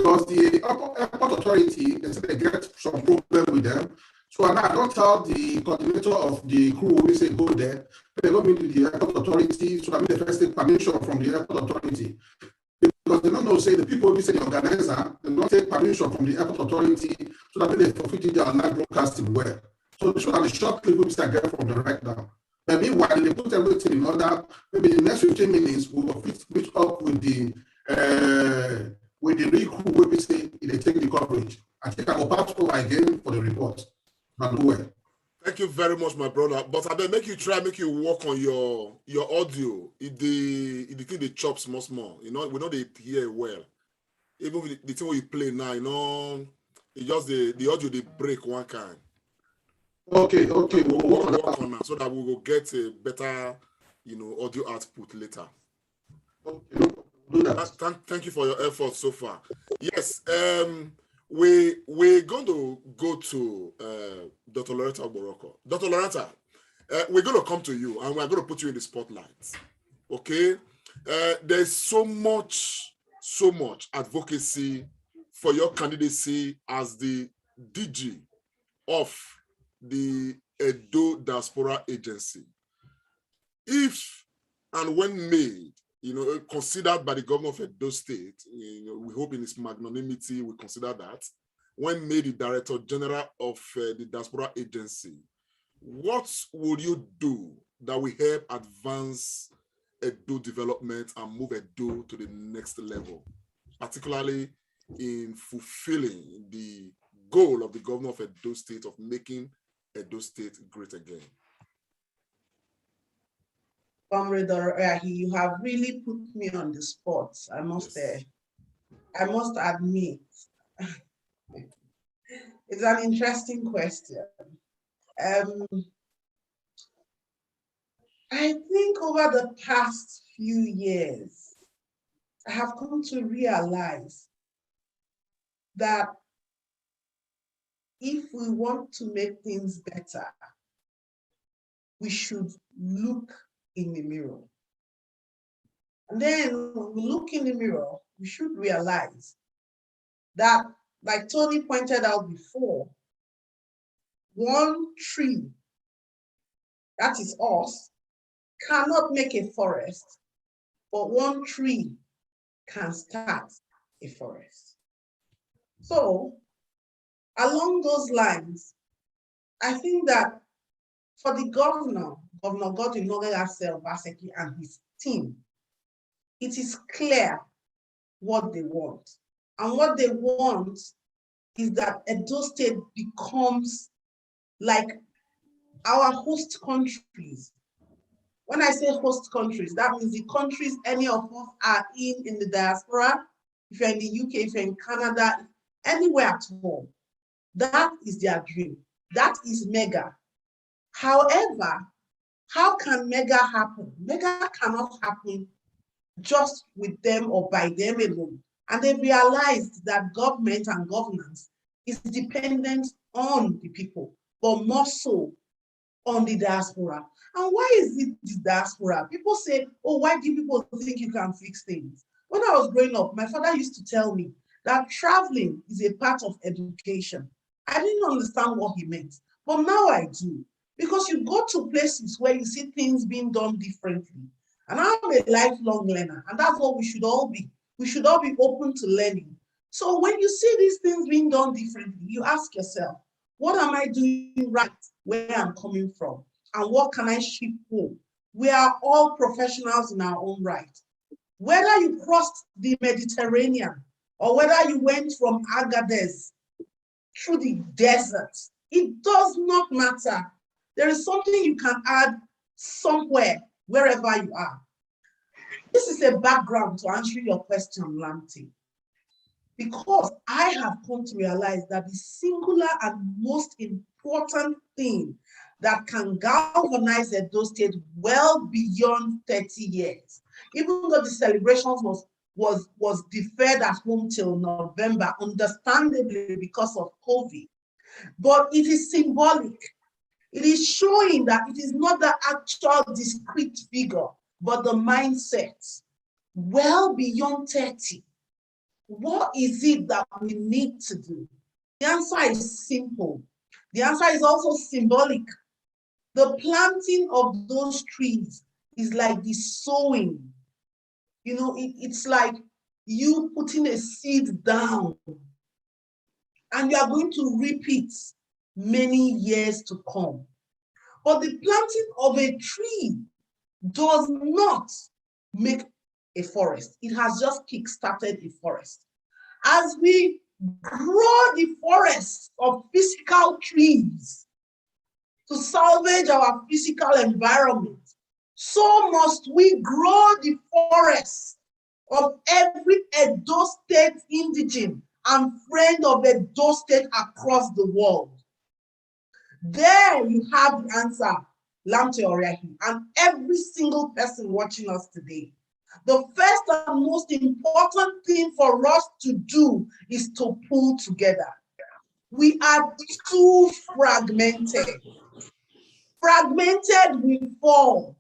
because the airport authority, they said they get some problem with them. So I don't tell the coordinator of the crew, we say go there, they go meet the airport authority, so I mean the first take permission from the airport authority. Because they don't know, say the people who say the organizer, they don't take permission from the airport authority, so that they forfeit their live broadcasting well. So this one, the short clip we start get from the right now. But meanwhile, they put everything in order. Maybe in the next 15 minutes, we will meet up with the real crew where we say they take the coverage. I think I will pass over again for the report. Well. Thank you very much, my brother. But I will make you work on your audio. The thing they chop small. You know, we know they hear well. Even with the thing we play now, you know, it's just the audio they break one kind. Okay. We'll work on that so that we will get a better, you know, audio output later. Okay, do that. Thank you for your efforts so far. Yes, we're going to go to Dr. Loretta Oboroko. Dr. Loretta, we're going to come to you and we're going to put you in the spotlight. Okay, there's so much advocacy for your candidacy as the DG of the Edo Diaspora Agency. If and when made, you know, considered by the governor of Edo State, you know, we hope in his magnanimity we consider that, when made the Director General of the Diaspora Agency, what would you do that will help advance Edo development and move Edo to the next level, particularly in fulfilling the goal of the governor of Edo State of making Edo State great again? Comrade Show, you have really put me on the spot. I must admit. It's an interesting question. I think over the past few years, I have come to realize that if we want to make things better, we should look in the mirror. And then when we look in the mirror, we should realize that, like Tony pointed out before, one tree, that is us, cannot make a forest, but one tree can start a forest. So, along those lines, I think that for the Governor Godwin Obaseki and his team, it is clear what they want. And what they want is that Edo State becomes like our host countries. When I say host countries, that means the countries any of us are in the diaspora. If you're in the UK, if you're in Canada, anywhere at home, that is their dream. That is mega. However, how can mega happen? Mega cannot happen just with them or by them alone. And they realized that government and governance is dependent on the people, but more so on the diaspora. And why is it the diaspora? People say, oh, why do people think you can fix things? When I was growing up, my father used to tell me that traveling is a part of education. I didn't understand what he meant, but now I do. Because you go to places where you see things being done differently. And I'm a lifelong learner, and that's what we should all be. We should all be open to learning. So when you see these things being done differently, you ask yourself, what am I doing right where I'm coming from? And what can I ship home? We are all professionals in our own right. Whether you crossed the Mediterranean or whether you went from Agadez through the desert, it does not matter. There is something you can add somewhere, wherever you are. This is a background to answer your question, Lamti, because I have come to realize that the singular and most important thing that can galvanize Edo State well beyond 30 years, even though the celebrations was deferred at home till November, understandably because of COVID, but it is symbolic. It is showing that it is not the actual discrete figure, but the mindset well beyond 30 what is it that we need to do? The answer is simple. The answer is also symbolic. The planting of those trees is like the sowing. You know, it's like you putting a seed down and you are going to reap it many years to come. But the planting of a tree does not make a forest. It has just kick-started a forest. As we grow the forests of physical trees to salvage our physical environment, so must we grow the forests of every Edo State indigene and friend of Edo State across the world. There you have the answer, Lamte Oriahi, and every single person watching us today. The first and most important thing for us to do is to pull together. We are too fragmented. Fragmented we fall,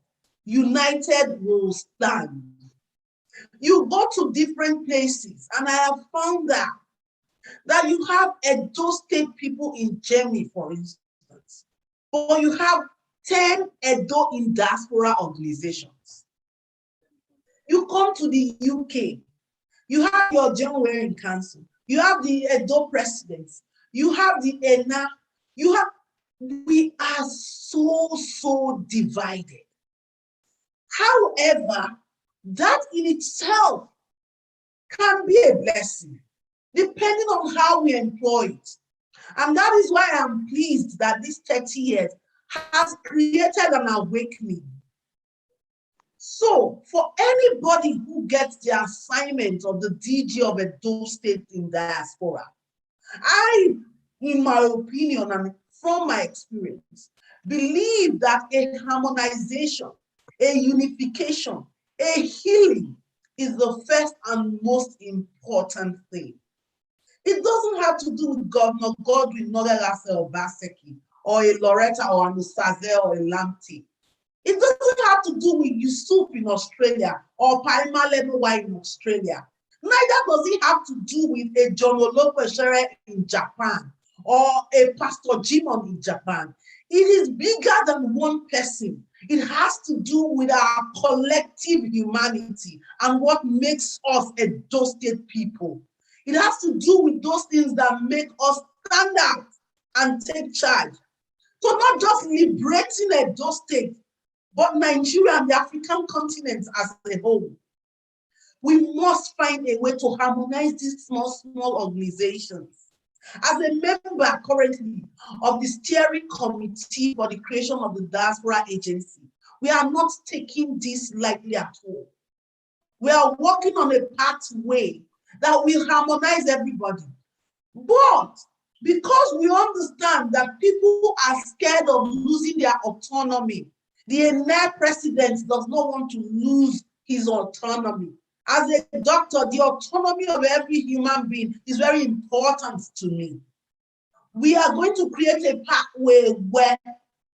united will stand. You go to different places, and I have found that you have Edo State people in Germany, for instance, but you have 10 Edo in diaspora organizations. You come to the UK, you have your John Waring Council, you have the Edo presidents, you have the ENA, we are so divided. However, that in itself can be a blessing, depending on how we employ it. And that is why I'm pleased that this 30 years has created an awakening. So for anybody who gets the assignment of the DG of Edo State in diaspora, I, in my opinion and from my experience, believe that a harmonization, a unification, a healing is the first and most important thing. It doesn't have to do with Governor Godwin Nodelase or Baseki, or a Loretta or an Usaze or a Lamte. It doesn't have to do with Yusuf in Australia or Paima Lebewa in Australia. Neither does it have to do with a John Olopeshere in Japan or a Pastor Jimon in Japan. It is bigger than one person. It has to do with our collective humanity and what makes us Edo State people. It has to do with those things that make us stand out and take charge. So not just liberating Edo State, but Nigeria and the African continent as a whole. We must find a way to harmonize these small organizations. As a member currently of the steering committee for the creation of the Diaspora Agency, we are not taking this lightly at all. We are working on a pathway that will harmonize everybody. But because we understand that people are scared of losing their autonomy, the ENA president does not want to lose his autonomy. As a doctor, the autonomy of every human being is very important to me. We are going to create a pathway where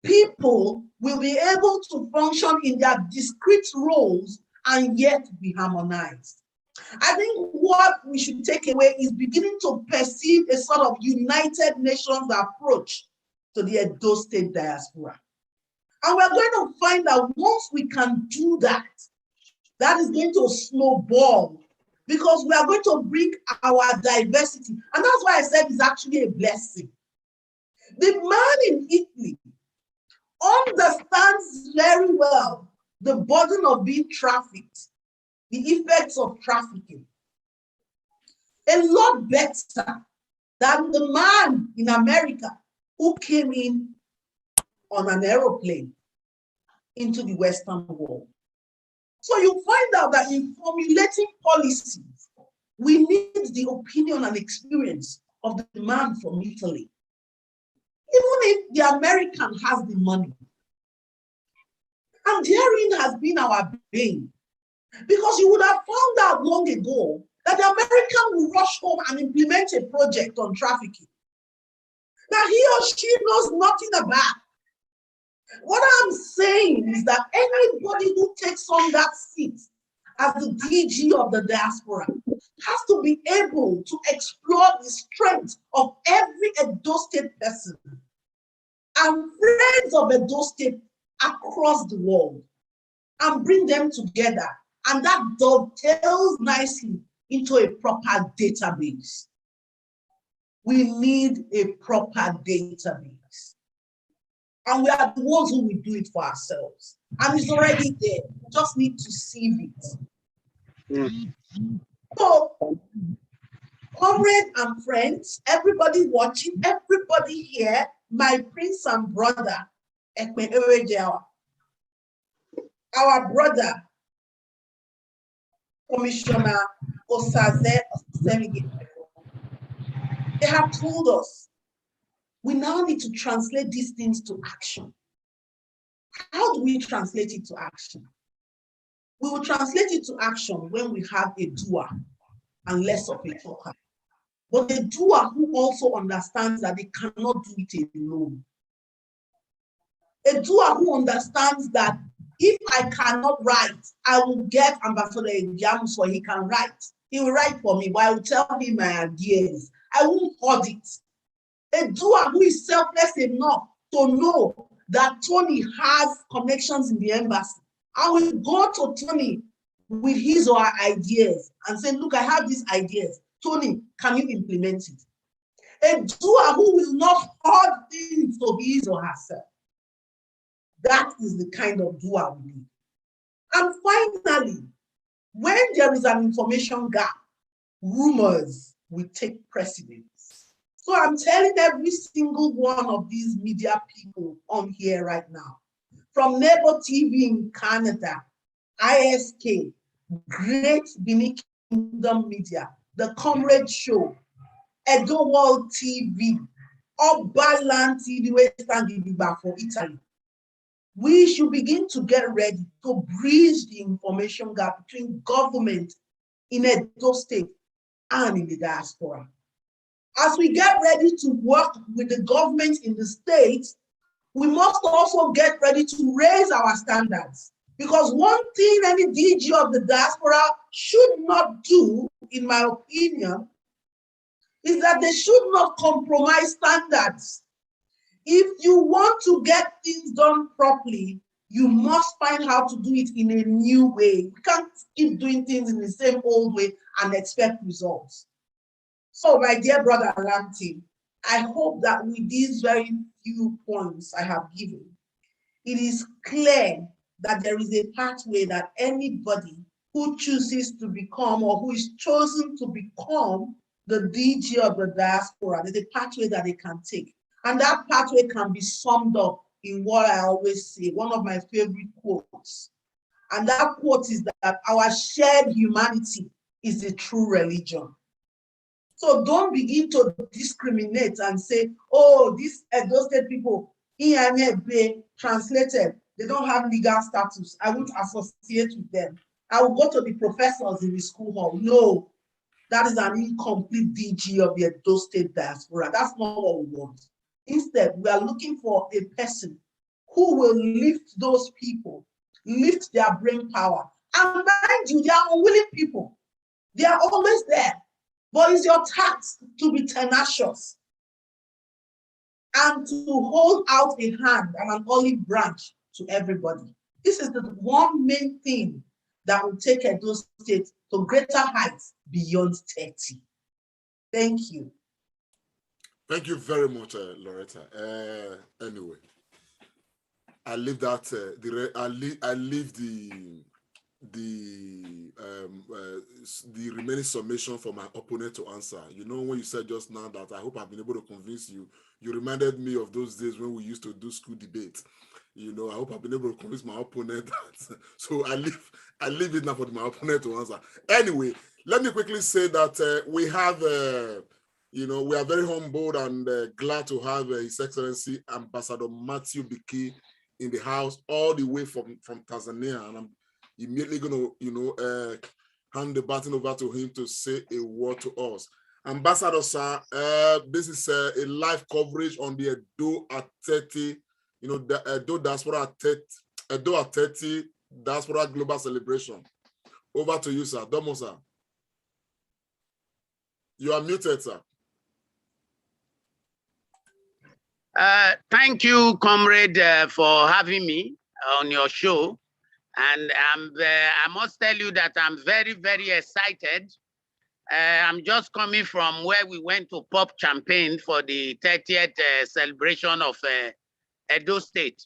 people will be able to function in their discrete roles and yet be harmonized. I think what we should take away is beginning to perceive a sort of United Nations approach to the Edo State diaspora. And we're going to find that once we can do that, that is going to snowball because we are going to bring our diversity. And that's why I said it's actually a blessing. The man in Italy understands very well the burden of being trafficked, the effects of trafficking, a lot better than the man in America who came in on an aeroplane into the Western world. So you find out that in formulating policies, we need the opinion and experience of the man from Italy. Even if the American has the money. And therein has been our bane. Because you would have found out long ago that the American will rush home and implement a project on trafficking. Now he or she knows nothing about. What I'm saying is that anybody who takes on that seat as the DG of the diaspora, has to be able to explore the strength of every Edo State person and friends of Edo State across the world and bring them together. And that dovetails nicely into a proper database. We need a proper database. And we are the ones who will do it for ourselves. And it's already there. We just need to sieve it. So, comrades and friends, everybody watching, everybody here, my prince and brother, our brother, Commissioner Osaze Osemige, they have told us we now need to translate these things to action. How do we translate it to action? We will translate it to action when we have a doer and less of a talker. But a doer who also understands that they cannot do it alone. A doer who understands that if I cannot write, I will get Ambassador James so he can write. He will write for me, but I will tell him my ideas. I won't hold it. A doer who is selfless enough to know that Tony has connections in the embassy. I will go to Tony with his or her ideas and say, look, I have these ideas. Tony, can you implement it? A doer who will not hold things to his or herself. That is the kind of doer we need. And finally, when there is an information gap, rumors will take precedence. So I'm telling every single one of these media people on here right now, from Nebo TV in Canada, ISK, Great Benin Kingdom Media, the Comrade Show, Edo World TV, Obaland TV, Western Gidiba for Italy. We should begin to get ready to bridge the information gap between government in Edo State and in the diaspora. As we get ready to work with the government in the states, we must also get ready to raise our standards. Because one thing any DG of the diaspora should not do, in my opinion, is that they should not compromise standards. If you want to get things done properly, you must find how to do it in a new way. We can't keep doing things in the same old way and expect results. So, my dear brother Lanti, I hope that with these very few points I have given, it is clear that there is a pathway that anybody who chooses to become or who is chosen to become the DG of the diaspora, there's a pathway that they can take. And that pathway can be summed up in what I always say, one of my favorite quotes. And that quote is that our shared humanity is the true religion. So don't begin to discriminate and say, oh, these Edo State people, translated, they don't have legal status. I won't associate with them. I will go to the professors in the school hall. No, that is an incomplete DG of the Edo State diaspora. That's not what we want. Instead, we are looking for a person who will lift those people, lift their brain power. And mind you, they are unwilling people. They are always there. But it's your task to be tenacious and to hold out a hand and an olive branch to everybody. This is the one main thing that will take Edo State to greater heights beyond 30. Thank you. Thank you very much, Loretta. Anyway, I leave that. I leave the remaining summation for my opponent to answer. You know, when you said just now that I hope I've been able to convince you, you reminded me of those days when we used to do school debate. You know, I hope I've been able to convince my opponent that. So I leave it now for my opponent to answer. Anyway, let me quickly say that we have. You know, we are very humbled and glad to have His Excellency Ambassador Matthew Biki in the house, all the way from Tanzania. And I'm immediately going to, you know, hand the baton over to him to say a word to us. Ambassador, sir, this is a live coverage on the Edo at 30, you know, the Edo Diaspora at 30, Edo at 30 Diaspora Global Celebration. Over to you, sir. Domo, sir. You are muted, sir. Thank you, comrade, for having me on your show. And I must tell you that I'm very, very excited. I'm just coming from where we went to pop champagne for the 30th celebration of Edo State.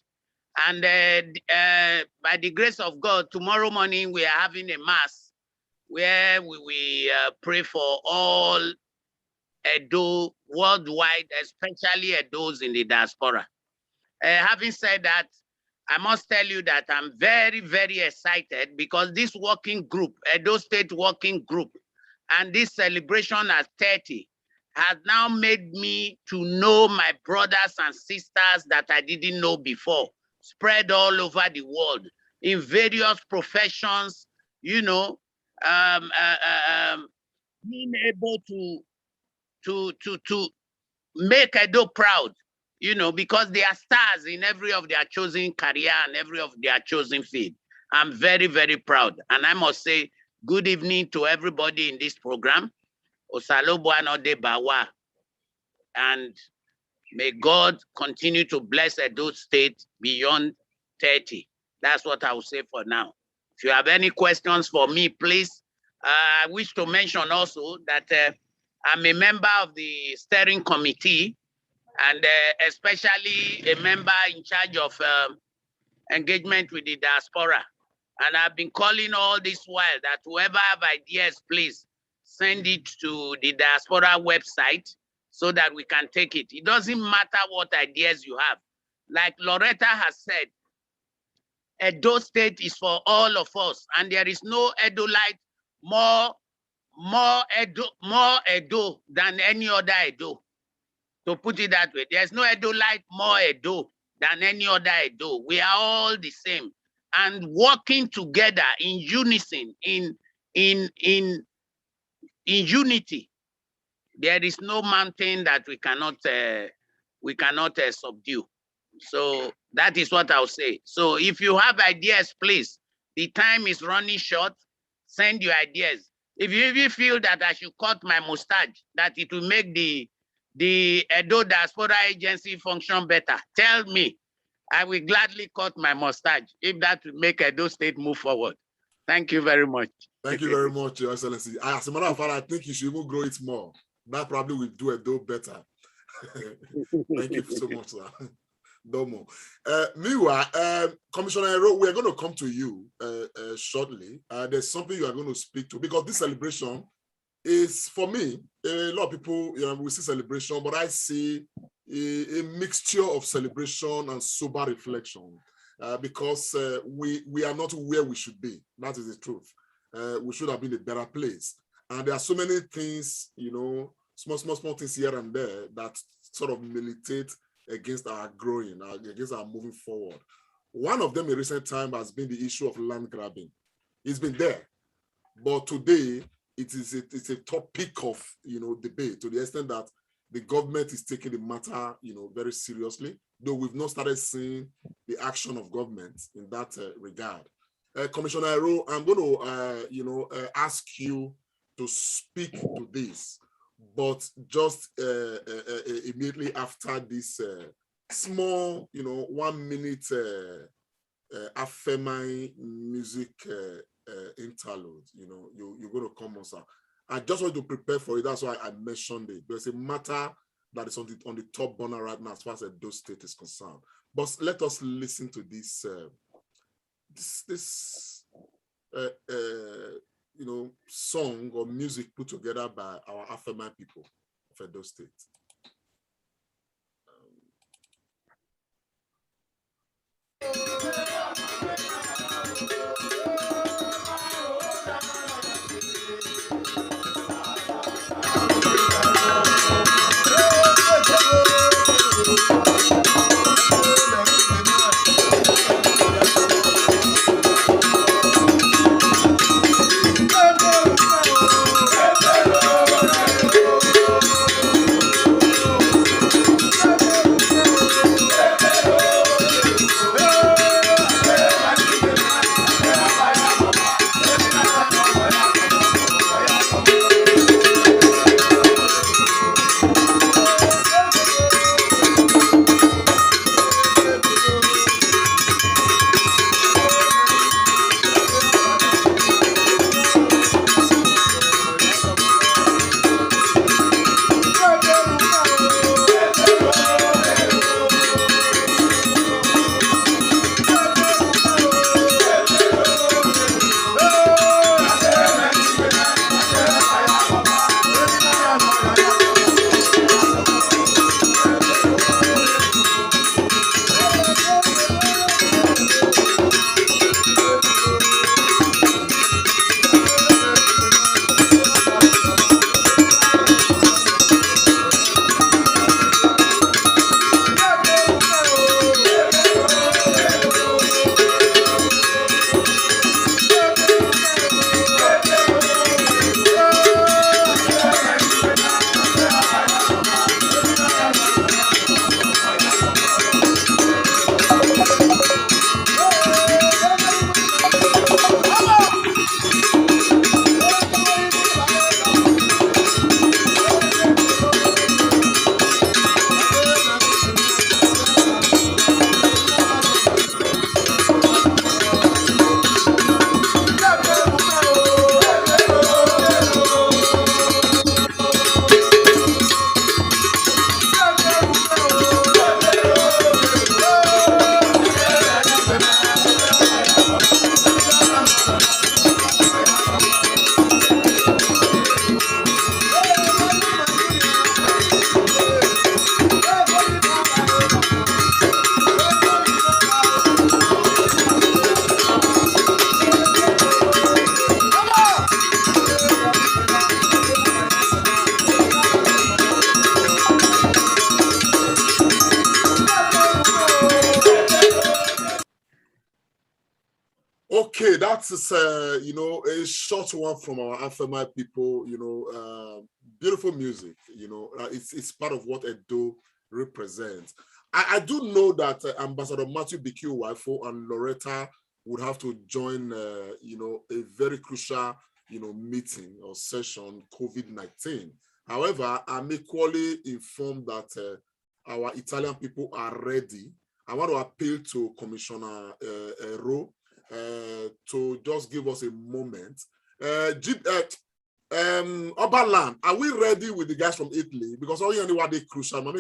And by the grace of God, tomorrow morning we are having a mass where we pray for all Edo worldwide, especially Edos in the diaspora. Having said that, I must tell you that I'm very, very excited because this working group, Edo State Working Group, and this celebration at 30 has now made me to know my brothers and sisters that I didn't know before, spread all over the world in various professions, you know, being able to make Edo proud, you know, because they are stars in every of their chosen career and every of their chosen field. I'm very, very proud. And I must say, good evening to everybody in this program. Osalobuano de Bawa. And may God continue to bless Edo State beyond 30. That's what I will say for now. If you have any questions for me, please. I wish to mention also that I'm a member of the steering committee and especially a member in charge of engagement with the diaspora. And I've been calling all this while that whoever have ideas, please send it to the diaspora website so that we can take it. It doesn't matter what ideas you have. Like Loretta has said, Edo State is for all of us, and there is no Edolite more Edo than any other Edo. To put it that way, there's no Edolite more Edo than any other Edo. We are all the same, and working together in unison, in unity. There is no mountain that we cannot subdue. So that is what I'll say. So if you have ideas, please, the time is running short. Send your ideas. If you even feel that I should cut my mustache, that it will make the Edo Diaspora Agency function better, tell me. I will gladly cut my mustache if that will make Edo State move forward. Thank you very much. Thank you very much, Your Excellency. As a matter of fact, I think you should even grow it more. That probably will do Edo better. Thank you so much, sir. Domo. Meanwhile, Commissioner Ero, we are going to come to you shortly. There's something you are going to speak to, because this celebration is, for me, a lot of people, you know, we see celebration, but I see a mixture of celebration and sober reflection, because we are not where we should be. That is the truth. We should have been in a better place. And there are so many things, you know, small things here and there that sort of militate against our growing, against our moving forward. One of them in recent time has been the issue of land grabbing. It's been there, but today it's a topic of, you know, debate, to the extent that the government is taking the matter, you know, very seriously, though we've not started seeing the action of government in that regard. Commissioner Ero, I'm going to, ask you to speak to this, but just immediately after this small, 1 minute Afemai music interlude, you're going to come on, sir. I just want to prepare for it. That's why I mentioned it. There's a matter that is on the top burner right now as far as Edo State is concerned. But let us listen to this song or music put together by our Afemai people of Edo State. that is, you know, a short one from our Afema people. You know, beautiful music. You know, it's part of what Edo represents. I do know that Ambassador Matthew BQ Wifo and Loretta would have to join, you know, a very crucial, you know, meeting or session, COVID-19. However, I'm equally informed that our Italian people are ready. I want to appeal to Commissioner Ro to just give us a moment. Oberland, are we ready with the guys from Italy? Because all you know they crucial. Yeah,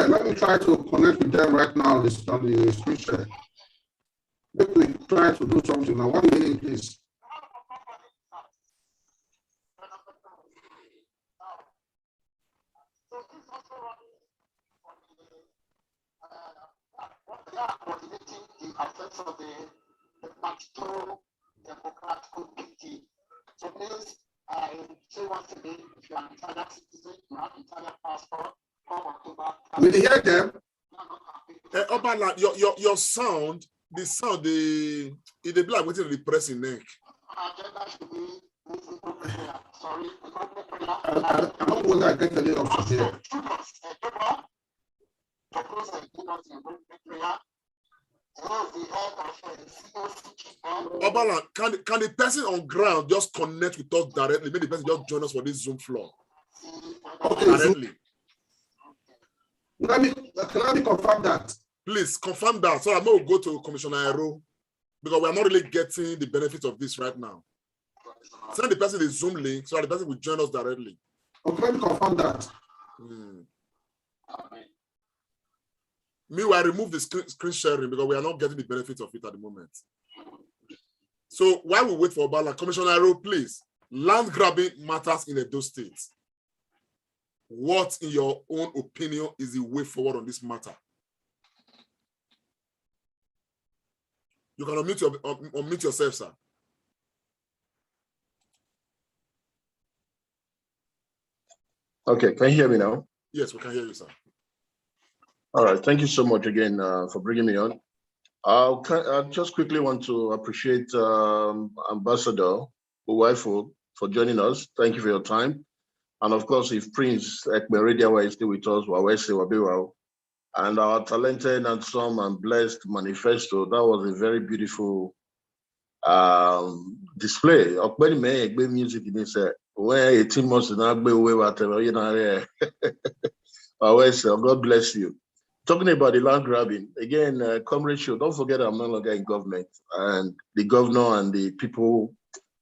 let me try to connect with them right now on the screen share. Let me try to do something now. 1 minute, please. Coordinating the affairs of the Patrol Democratic Committee. So please, I say once again, if you are an Italian citizen, you have Italian passport, come October. Will you hear them? Oberland, your sound, the sound, it be like waiting the press in neck. Agenda should be sorry. I don't want to get any of here. Oberland, can the person on ground just connect with us directly? Maybe the person just join us for this Zoom floor. Okay, directly. Can I confirm that? Please confirm that. So I'm going to go to Commissioner Aero because we are not really getting the benefit of this right now. Send the person the Zoom link so the person will join us directly. Okay, let me confirm that. Meanwhile, remove the screen sharing because we are not getting the benefit of it at the moment. So while we wait for Obala, Commissioner Aero, please, land grabbing matters in Edo State. What, in your own opinion, is the way forward on this matter? You can unmute yourself, sir. Okay, can you hear me now? Yes, we can hear you, sir. All right, thank you so much again for bringing me on. I just quickly want to appreciate Ambassador Uwaifu for joining us. Thank you for your time. And of course, if Prince Ekmeridia is still with us, Wawese Wabiwao, and our talented and some and blessed manifesto, that was a very beautiful display. Okbeni me egbe music in this where 18 months in Agbe way whatever you know. God bless you. Talking about the land grabbing again, Comrade Show. Don't forget, I'm no longer in government, and the governor and the people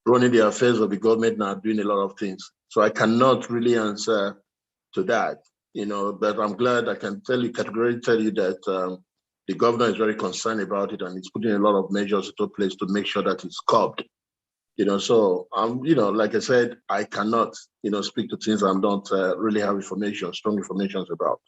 running the affairs of the government now are doing a lot of things. So I cannot really answer to that, you know. But I'm glad I can categorically tell you that the governor is very concerned about it, and he's putting a lot of measures into place to make sure that it's curbed. You know, so you know, like I said, I cannot, you know, speak to things I don't really have strong information about.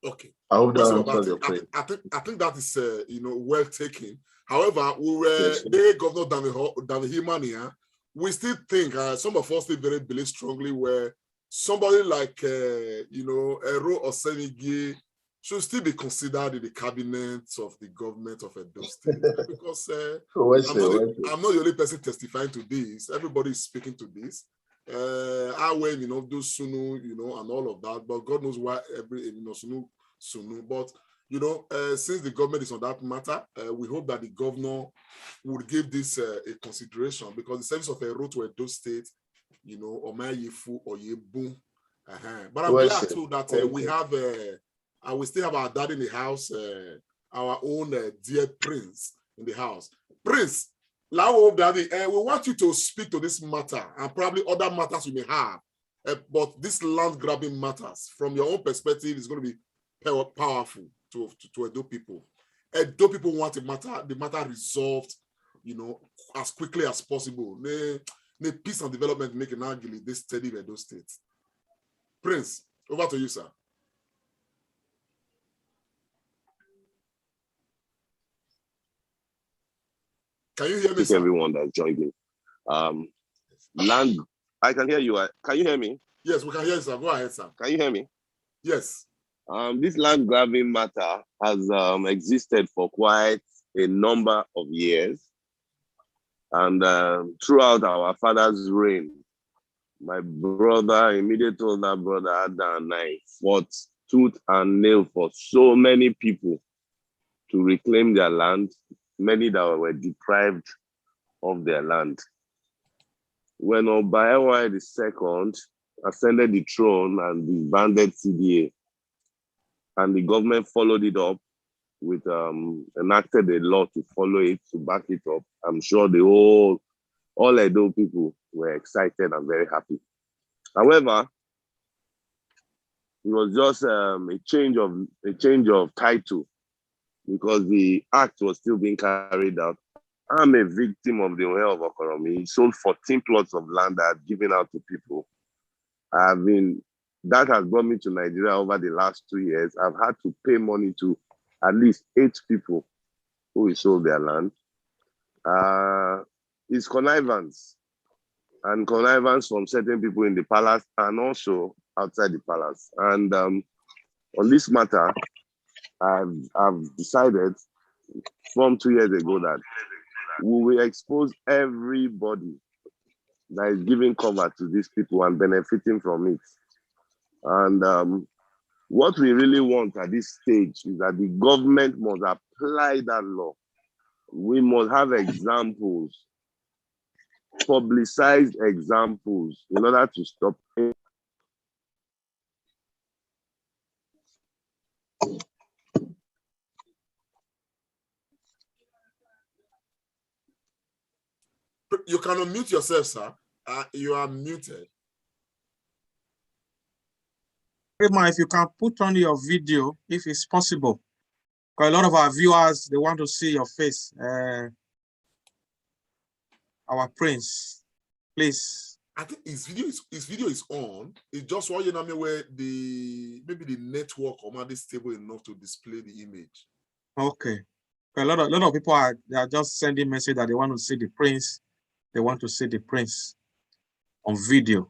Okay. I hope that answers your question. I think that is, you know, well taken. However, we were the governor than the human here. We still think some of us still very believe strongly where somebody like you know, Ero or Senigi should still be considered in the cabinet of the government of Edo State because I'm not the only person testifying to this. Everybody is speaking to this. When you know, do Sunu, you know, and all of that, but God knows why every, you know, Sunu. But you know, since the government is on that matter, we hope that the governor would give this a consideration because the service of a road to Edo State, you know, or Mayifu or Yebu. But I'm glad too that we have, we still have our dad in the house, our own dear Prince in the house. Prince, Daddy, we want you to speak to this matter and probably other matters you may have, but this land grabbing matters from your own perspective is going to be powerful to Edo people. Edo people want the matter resolved, you know, as quickly as possible. The peace and development make an argument this steady Edo State. Prince, over to you, sir. Can you hear me, sir? Everyone that joined in. Land, I can hear you. Can you hear me? Yes, we can hear you, sir. Go ahead, sir. Can you hear me? Yes. This land grabbing matter has existed for quite a number of years. And throughout our father's reign, my brother, immediate older brother, Ada and I fought tooth and nail for so many people to reclaim their land, many that were deprived of their land. When Obaewa II ascended the throne and disbanded CDA, and the government followed it up with enacted a law to follow it, to back it up, I'm sure all Edo people were excited and very happy. However, it was just a change of title, because the act was still being carried out. I'm a victim of the Ohe of Okoromi. He sold 14 plots of land that I've given out to people. That has brought me to Nigeria over the last 2 years. I've had to pay money to at least 8 people who sold their land. It's connivance, and connivance from certain people in the palace and also outside the palace. And on this matter, I've decided from 2 years ago that we will expose everybody that is giving cover to these people and benefiting from it. And what we really want at this stage is that the government must apply that law. We must have examples, publicized examples, in order to stop it. You can unmute yourself, sir. You are muted. Rema, if you can put on your video, if it's possible. Because a lot of our viewers, they want to see your face. Our prince, please. I think his video is on. It's just one, where maybe the network or not stable enough to display the image. Okay. A lot of people are just sending message that they want to see the prince. They want to see the prince on video.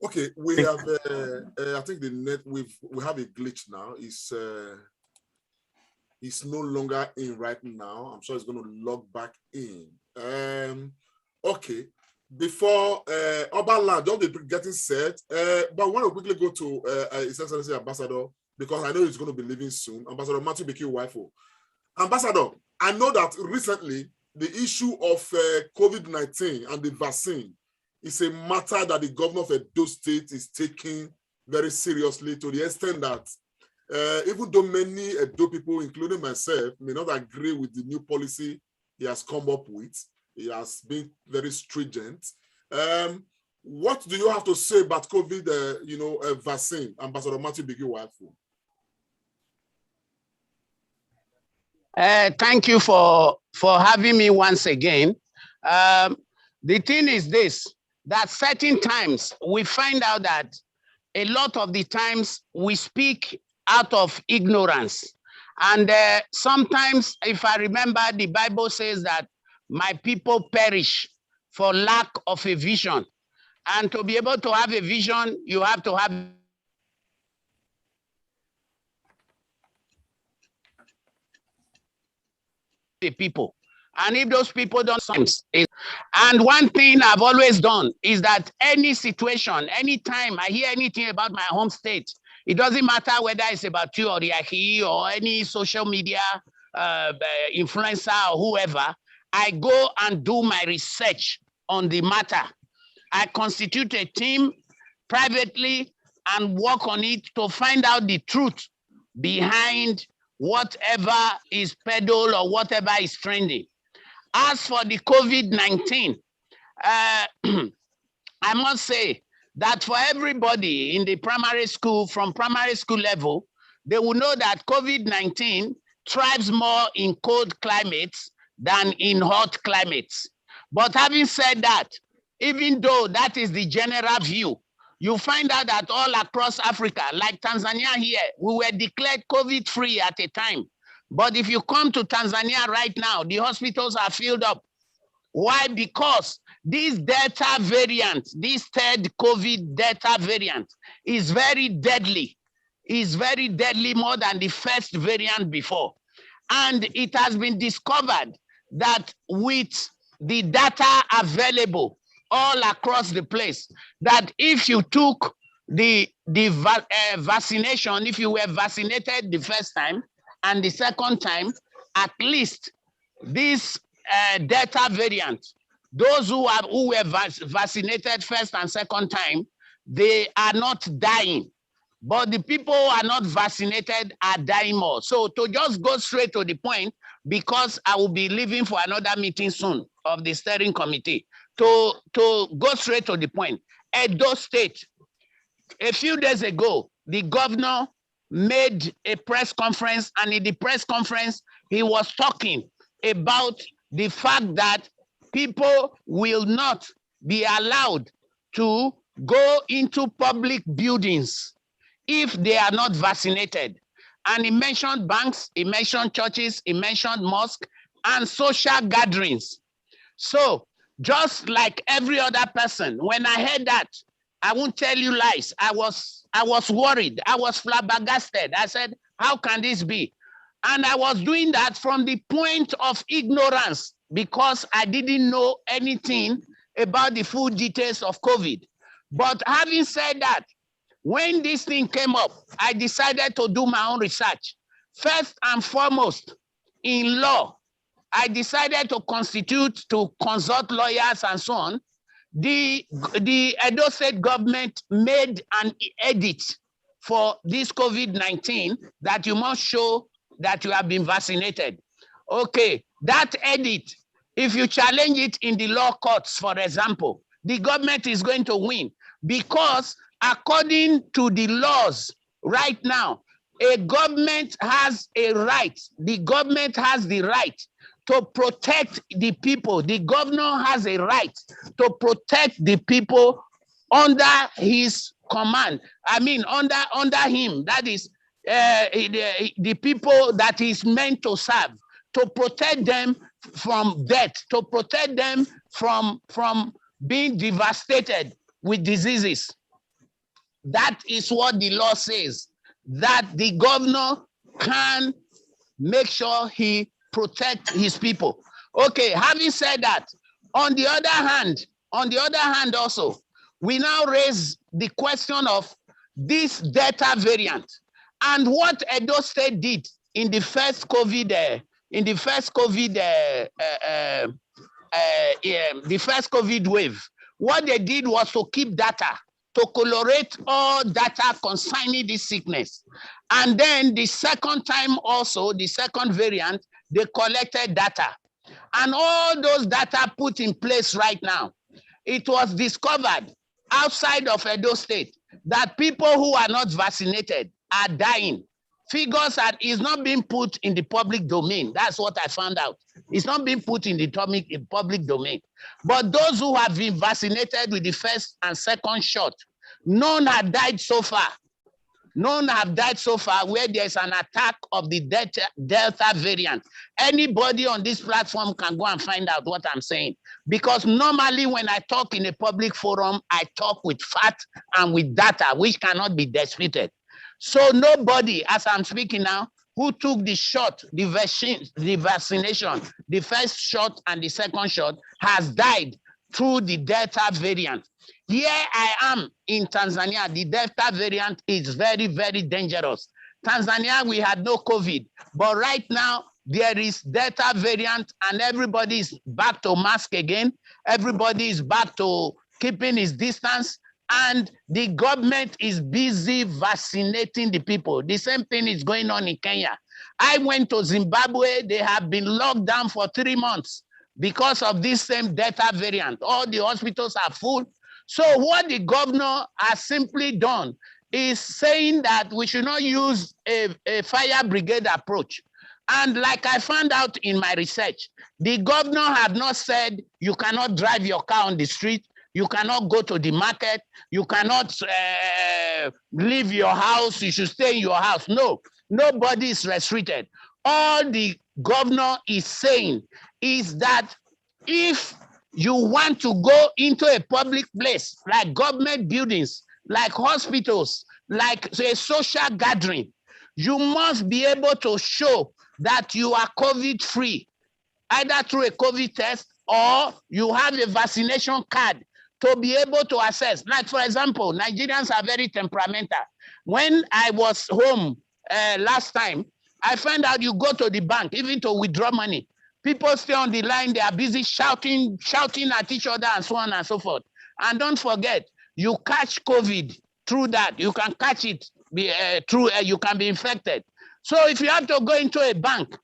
Okay, we have. I think the net we have a glitch now. It's no longer in right now. I'm sure it's going to log back in. Okay, before Obaland, just getting set. But I want to quickly go to His Excellency Ambassador, because I know he's going to be leaving soon. Ambassador Matthew Beki Wifo. Ambassador, I know that recently the issue of COVID-19 and the vaccine is a matter that the governor of Edo State is taking very seriously, to the extent that even though many Edo people, including myself, may not agree with the new policy he has come up with, he has been very stringent. What do you have to say about COVID, vaccine, Ambassador Matthew Beki Wifo? Thank you for having me once again. The thing is this, that certain times we find out that a lot of the times we speak out of ignorance. And sometimes, if I remember, the Bible says that my people perish for lack of a vision. And to be able to have a vision, you have to have the people. And if those people don't, and one thing I've always done is that any situation, anytime I hear anything about my home state, it doesn't matter whether it's about you or Riaki or any social media influencer or whoever, I go and do my research on the matter. I constitute a team privately and work on it to find out the truth behind whatever is peddled or whatever is trending. As for the COVID-19, I must say that for everybody in the primary school, from primary school level, they will know that COVID-19 thrives more in cold climates than in hot climates. But having said that, even though that is the general view, you find out that all across Africa, like Tanzania here, we were declared COVID-free at a time. But if you come to Tanzania right now, the hospitals are filled up. Why? Because this Delta variant, this third COVID Delta variant is very deadly. Is very deadly more than the first variant before. And it has been discovered that with the data available all across the place, that if you took the vaccination, if you were vaccinated the first time and the second time, at least this Delta variant, those who were vaccinated first and second time, they are not dying. But the people who are not vaccinated are dying more. So to just go straight to the point, because I will be leaving for another meeting soon of the steering committee, to go straight to the point. Edo State, a few days ago, the governor made a press conference, and in the press conference, he was talking about the fact that people will not be allowed to go into public buildings if they are not vaccinated. And he mentioned banks, he mentioned churches, he mentioned mosques and social gatherings. So just like every other person, when I heard that, I won't tell you lies, I was worried, I was flabbergasted. I said, how can this be? And I was doing that from the point of ignorance, because I didn't know anything about the full details of COVID. But having said that, when this thing came up, I decided to do my own research. First and foremost, in law, I decided to consult lawyers and so on. The Edo State government made an edit for this COVID-19 that you must show that you have been vaccinated. Okay, that edit, if you challenge it in the law courts, for example, the government is going to win, because according to the laws right now, a government has a right, the government has the right to protect the people. The governor has a right to protect the people under his command. I mean, under him, that is the people that he's meant to serve, to protect them from death, to protect them from being devastated with diseases. That is what the law says, that the governor can make sure he protects his people. Okay, having said that, on the other hand also, we now raise the question of this Delta variant and what Edo State did in the first COVID, the first COVID wave. What they did was to keep data, to collate all data concerning this sickness. And then the second time also, the second variant, they collected data. And all those data put in place right now, it was discovered outside of Edo State that people who are not vaccinated are dying. Figures is not being put in the public domain. That's what I found out. It's not being put in the public domain. But those who have been vaccinated with the first and second shot, none have died so far. None have died so far where there's an attack of the Delta variant. Anybody on this platform can go and find out what I'm saying. Because normally when I talk in a public forum, I talk with facts and with data, which cannot be disputed. So nobody, as I'm speaking now, who took the shot, the vaccination, the first shot and the second shot, has died through the Delta variant. Here I am in Tanzania. The Delta variant is very, very dangerous. Tanzania, we had no COVID, but right now there is Delta variant and everybody is back to mask again. Everybody is back to keeping his distance, and the government is busy vaccinating the people. The same thing is going on in Kenya. I went to Zimbabwe. They have been locked down for 3 months because of this same Delta variant. All the hospitals are full. So what the governor has simply done is saying that we should not use a fire brigade approach. And like I found out in my research, the governor had not said you cannot drive your car on the street, you cannot go to the market, you cannot leave your house, you should stay in your house. No, nobody is restricted. All the governor is saying is that if you want to go into a public place like government buildings, like hospitals, like a social gathering, you must be able to show that you are COVID-free, either through a COVID test or you have a vaccination card to be able to access. Like, for example, Nigerians are very temperamental. When I was home last time, I found out you go to the bank, even to withdraw money. People stay on the line, they are busy shouting at each other and so on and so forth. And don't forget, you catch COVID through that. You can catch it through, you can be infected. So if you have to go into a bank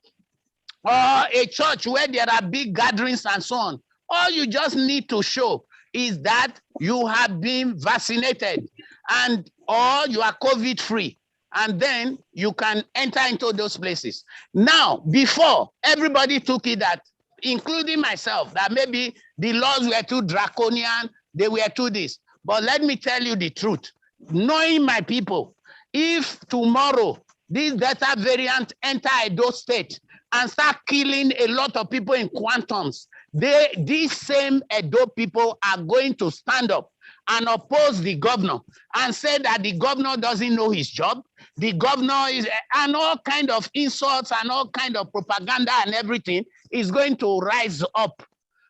or a church where there are big gatherings and so on, all you just need to show is that you have been vaccinated and or you are COVID-free. And then you can enter into those places. Now, before, everybody took it that, including myself, that maybe the laws were too draconian, they were too this. But let me tell you the truth. Knowing my people, if tomorrow this Delta variant enter Edo State and start killing a lot of people in quantums, these same Edo people are going to stand up and oppose the governor and say that the governor doesn't know his job. The governor is, and all kind of insults and all kind of propaganda and everything is going to rise up.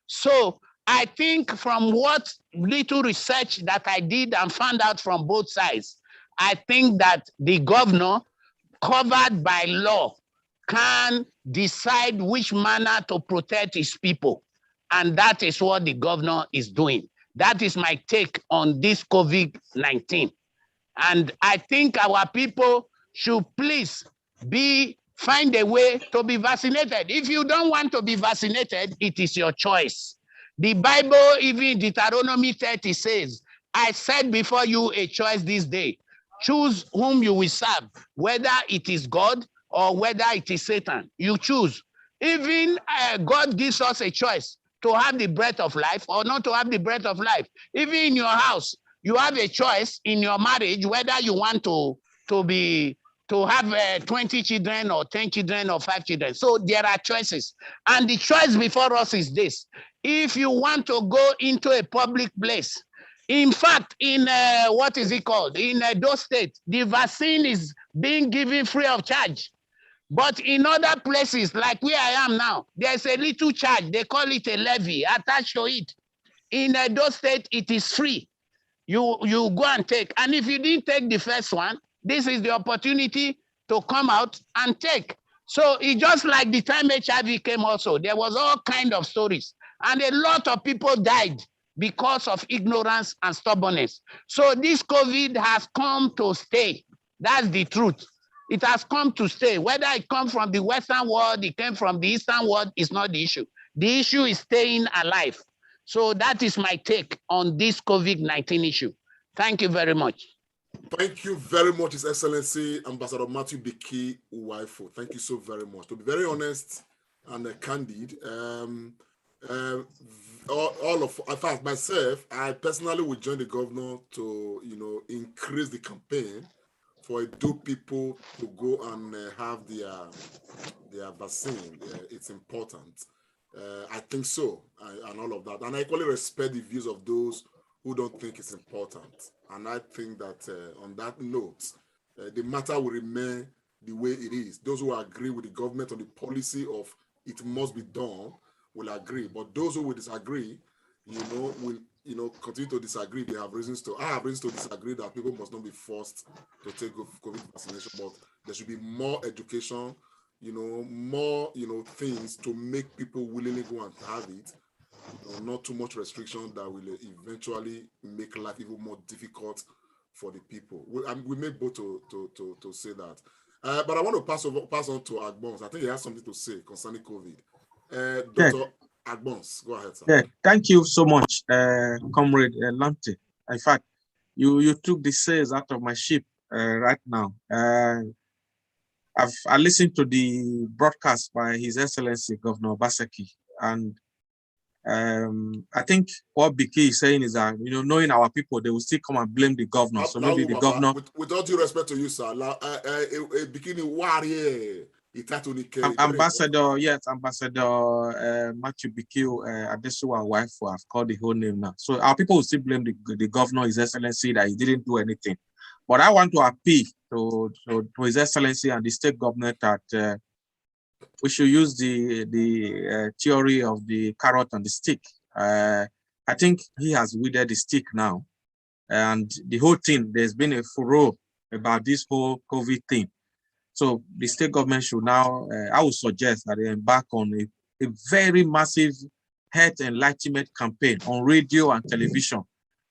So I think from what little research that I did and found out from both sides, I think that the governor, covered by law, can decide which manner to protect his people. And that is what the governor is doing. That is my take on this COVID-19. And I think our people should please find a way to be vaccinated. If you don't want to be vaccinated, it is your choice. The Bible, even in Deuteronomy 30 says, I set before you a choice this day. Choose whom you will serve, whether it is God or whether it is Satan. You choose. Even God gives us a choice to have the breath of life or not to have the breath of life. Even in your house, you have a choice in your marriage whether you want to have 20 children or 10 children or 5 children. So there are choices. And the choice before us is this. If you want to go into a public place, in fact, in what is it called? In Edo State, the vaccine is being given free of charge. But in other places, like where I am now, there's a little charge. They call it a levy attached to it. In Edo State, it is free. You go and take. And if you didn't take the first one, this is the opportunity to come out and take. So it's just like the time HIV came also. There was all kind of stories. And a lot of people died because of ignorance and stubbornness. So this COVID has come to stay. That's the truth. It has come to stay. Whether it comes from the Western world, it came from the Eastern world, is not the issue. The issue is staying alive. So that is my take on this COVID-19 issue. Thank you very much. Thank you very much, His Excellency, Ambassador Matthew Biki Uwaifo. Thank you so very much. To be very honest and candid, in fact, myself, I personally would join the governor to, increase the campaign for Edo people to go and have their vaccine. It's important. I think so, and all of that. And I equally respect the views of those who don't think it's important. And I think that on that note, the matter will remain the way it is. Those who agree with the government on the policy of it must be done will agree. But those who will disagree, will continue to disagree. They have reasons to. I have reasons to disagree that people must not be forced to take COVID vaccination, but there should be more education, more things to make people willingly go and have it. Not too much restriction that will eventually make life even more difficult for the people. We may both to say that. But I want to pass on to Agbons. I think he has something to say concerning COVID. Dr. Agbons, go ahead, sir. Yeah, thank you so much, Comrade Lamptey. In fact, you took the sails out of my ship right now. I listened to the broadcast by His Excellency Governor Obaseki, and I think what Biki is saying is that, knowing our people, they will still come and blame the governor. So maybe the governor... With all due respect to you, sir, Bikini warrior. Ambassador Matthew Biki Adesuwa wife, I've called the whole name now. So our people will still blame the governor, His Excellency, that he didn't do anything. But I want to appeal to His Excellency and the state government that we should use the theory of the carrot and the stick. I think he has withered the stick now. And the whole thing, there's been a furore about this whole COVID thing. So the state government should now, I would suggest that they embark on a very massive health enlightenment campaign on radio and television.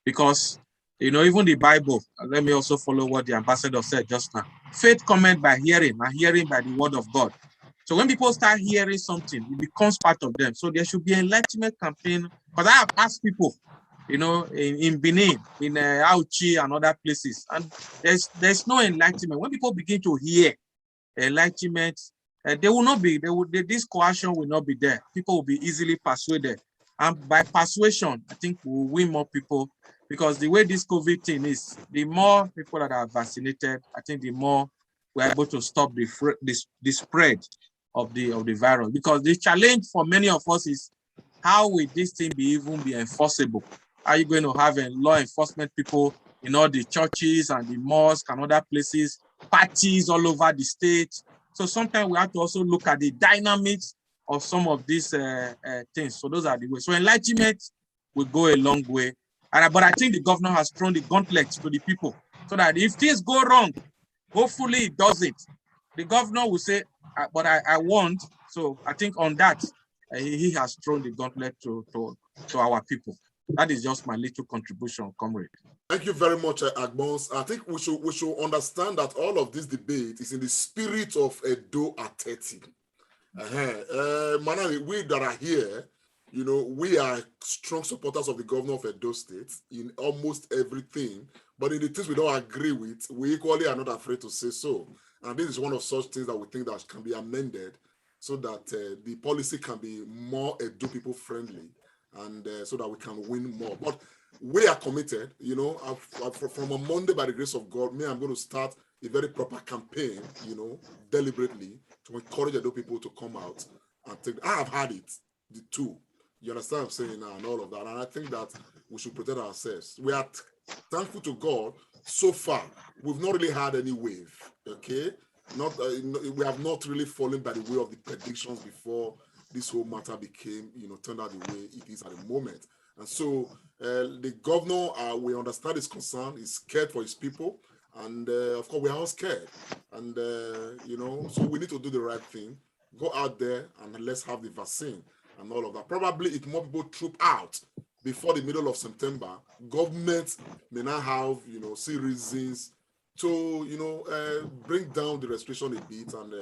Because, you know, even the Bible, let me also follow what the ambassador said just now. Faith cometh by hearing, and hearing by the word of God. So when people start hearing something, it becomes part of them. So there should be an enlightenment campaign. Because I have asked people, you know, in Benin, in Auchi and other places, and there's no enlightenment. When people begin to hear enlightenment, they will not be, this coercion will not be there. People will be easily persuaded. And by persuasion, I think we'll win more people, because the way this COVID thing is, the more people that are vaccinated, I think the more we're able to stop the spread of the virus. Because the challenge for many of us is, how will this thing even be enforceable? Are you going to have law enforcement people in all the churches and the mosques and other places, parties all over the state? So sometimes we have to also look at the dynamics of some of these things. So those are the ways. So enlightenment will go a long way. But I think the governor has thrown the gauntlet to the people, so that if things go wrong, hopefully it doesn't. The governor will say, but I want. So I think on that, he has thrown the gauntlet to our people. That is just my little contribution, comrade. Thank you very much, Agbons. I think we should understand that all of this debate is in the spirit of Edo at 30. Manali, we that are here, you know, we are strong supporters of the governor of Edo State in almost everything, but in the things we don't agree with, we equally are not afraid to say so. And this is one of such things that we think that can be amended so that the policy can be more Edo people friendly, and so that we can win more. But we are committed, you know, from a Monday, by the grace of God, I'm going to start a very proper campaign, you know, deliberately to encourage Edo people to come out and take. I have had it, the two. You understand what I'm saying now, and all of that. And I think that we should protect ourselves. We are thankful to God. So far, we've not really had any wave, okay? We have not really fallen by the way of the predictions before this whole matter became, you know, turned out the way it is at the moment. And so the governor, we understand his concern, he's scared for his people. And of course, we are all scared. And, you know, so we need to do the right thing. Go out there and let's have the vaccine and all of that. Probably if more people troop out before the middle of September, government may not have, you know, see reasons to, you know, bring down the restriction a bit and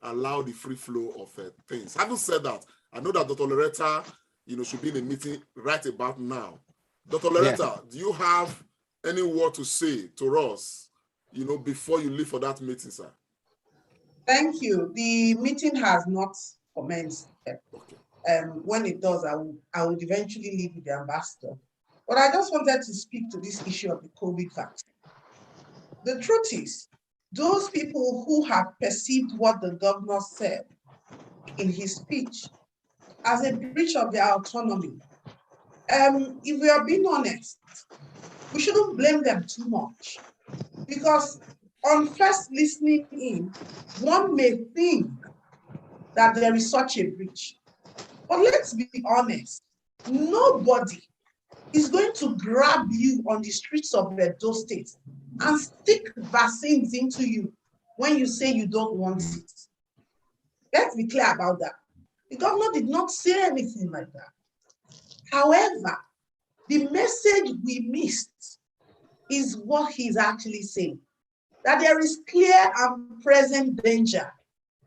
allow the free flow of things. Having said that, I know that Dr. Loretta, you know, should be in a meeting right about now. Dr. Loretta, do you have any word to say to us, you know, before you leave for that meeting, sir? Thank you. The meeting has not commenced yet. Okay. When it does, I would eventually leave with the ambassador. But I just wanted to speak to this issue of the COVID vaccine. The truth is, those people who have perceived what the governor said in his speech as a breach of their autonomy, if we are being honest, we shouldn't blame them too much, because on first listening in, one may think that there is such a breach. But let's be honest, nobody is going to grab you on the streets of Edo State and stick vaccines into you when you say you don't want it. Let's be clear about that. The governor did not say anything like that. However, the message we missed is what he's actually saying, that there is clear and present danger,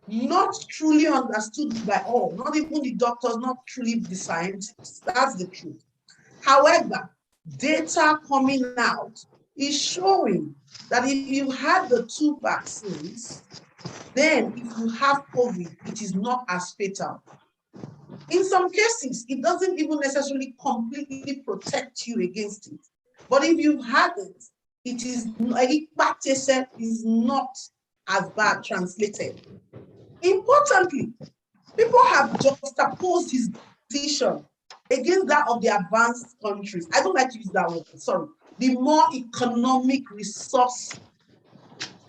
not truly understood by all, not even the doctors, not truly the scientists. That's the truth. However, data coming out is showing that if you had the two vaccines, then if you have COVID, it is not as fatal. In some cases, it doesn't even necessarily completely protect you against it. But if you had it, it is not as bad translated. Importantly, people have juxtaposed his decision against that of the advanced countries. I don't like to use that word, sorry. The more economic resource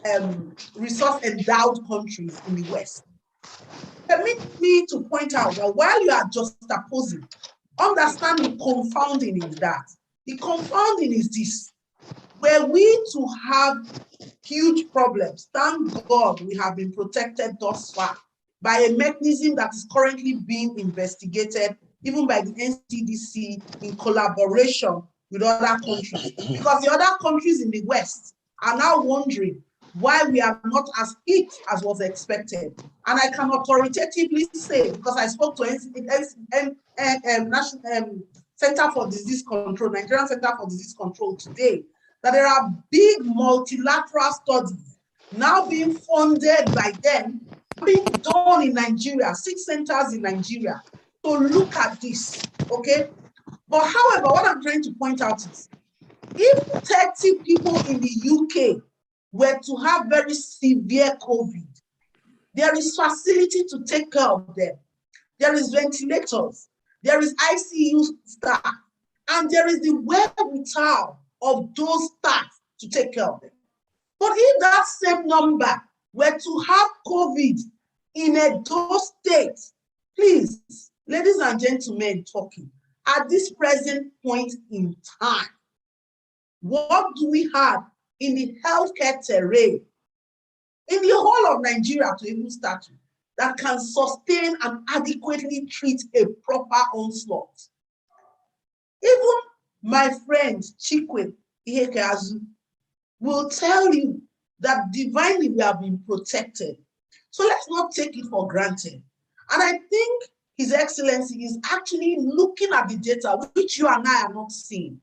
endowed countries in the West. Permit me to point out that while you are juxtaposing, understand the confounding in that. The confounding is this. Were we to have huge problems, thank God we have been protected thus far by a mechanism that is currently being investigated, even by the NCDC in collaboration with other countries. Because the other countries in the West are now wondering why we are not as hit as was expected. And I can authoritatively say, because I spoke to National Center for Disease Control, Nigerian Center for Disease Control today, that there are big multilateral studies now being funded by them, being done in Nigeria, 6 centers in Nigeria, to look at this, okay? But however, what I'm trying to point out is, if 30 people in the UK were to have very severe COVID, there is facility to take care of them. There is ventilators, there is ICU staff, and there is the wherewithal of those staff to take care of them. But if that same number were to have COVID in those states, please, ladies and gentlemen talking, at this present point in time, what do we have in the healthcare terrain, in the whole of Nigeria to even start with, that can sustain and adequately treat a proper onslaught? Even my friend Chikwe Ihekazu will tell you that divinely we have been protected. So let's not take it for granted. And I think His Excellency is actually looking at the data, which you and I are not seeing,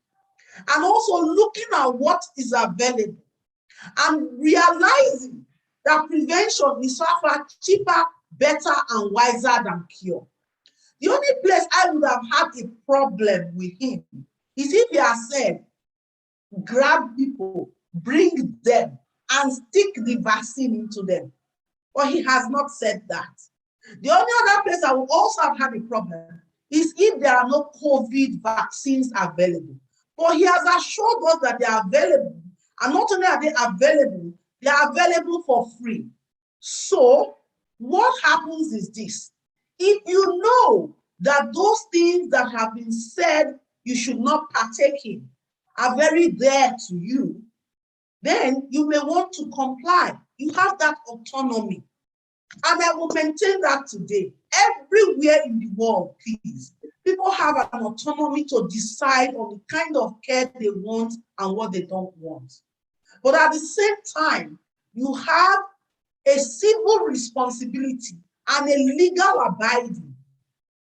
and also looking at what is available and realizing that prevention is far cheaper, better, and wiser than cure. The only place I would have had a problem with him is if he had said, grab people, bring them, and stick the vaccine into them. But he has not said that. The only other place I would also have had a problem is if there are no COVID vaccines available. But he has assured us that they are available. And not only are they are available for free. So what happens is this. If you know that those things that have been said you should not partake in are very dear to you, then you may want to comply. You have that autonomy. And I will maintain that today. Everywhere in the world, please, people have an autonomy to decide on the kind of care they want and what they don't want. But at the same time, you have a civil responsibility and a legal abiding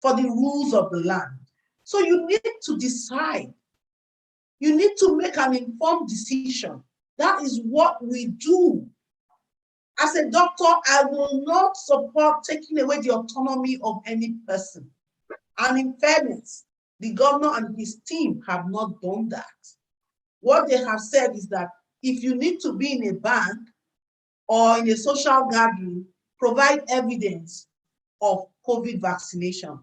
for the rules of the land. So you need to decide. You need to make an informed decision. That is what we do. As a doctor, I will not support taking away the autonomy of any person. And in fairness, the governor and his team have not done that. What they have said is that if you need to be in a bank or in a social gathering, provide evidence of COVID vaccination.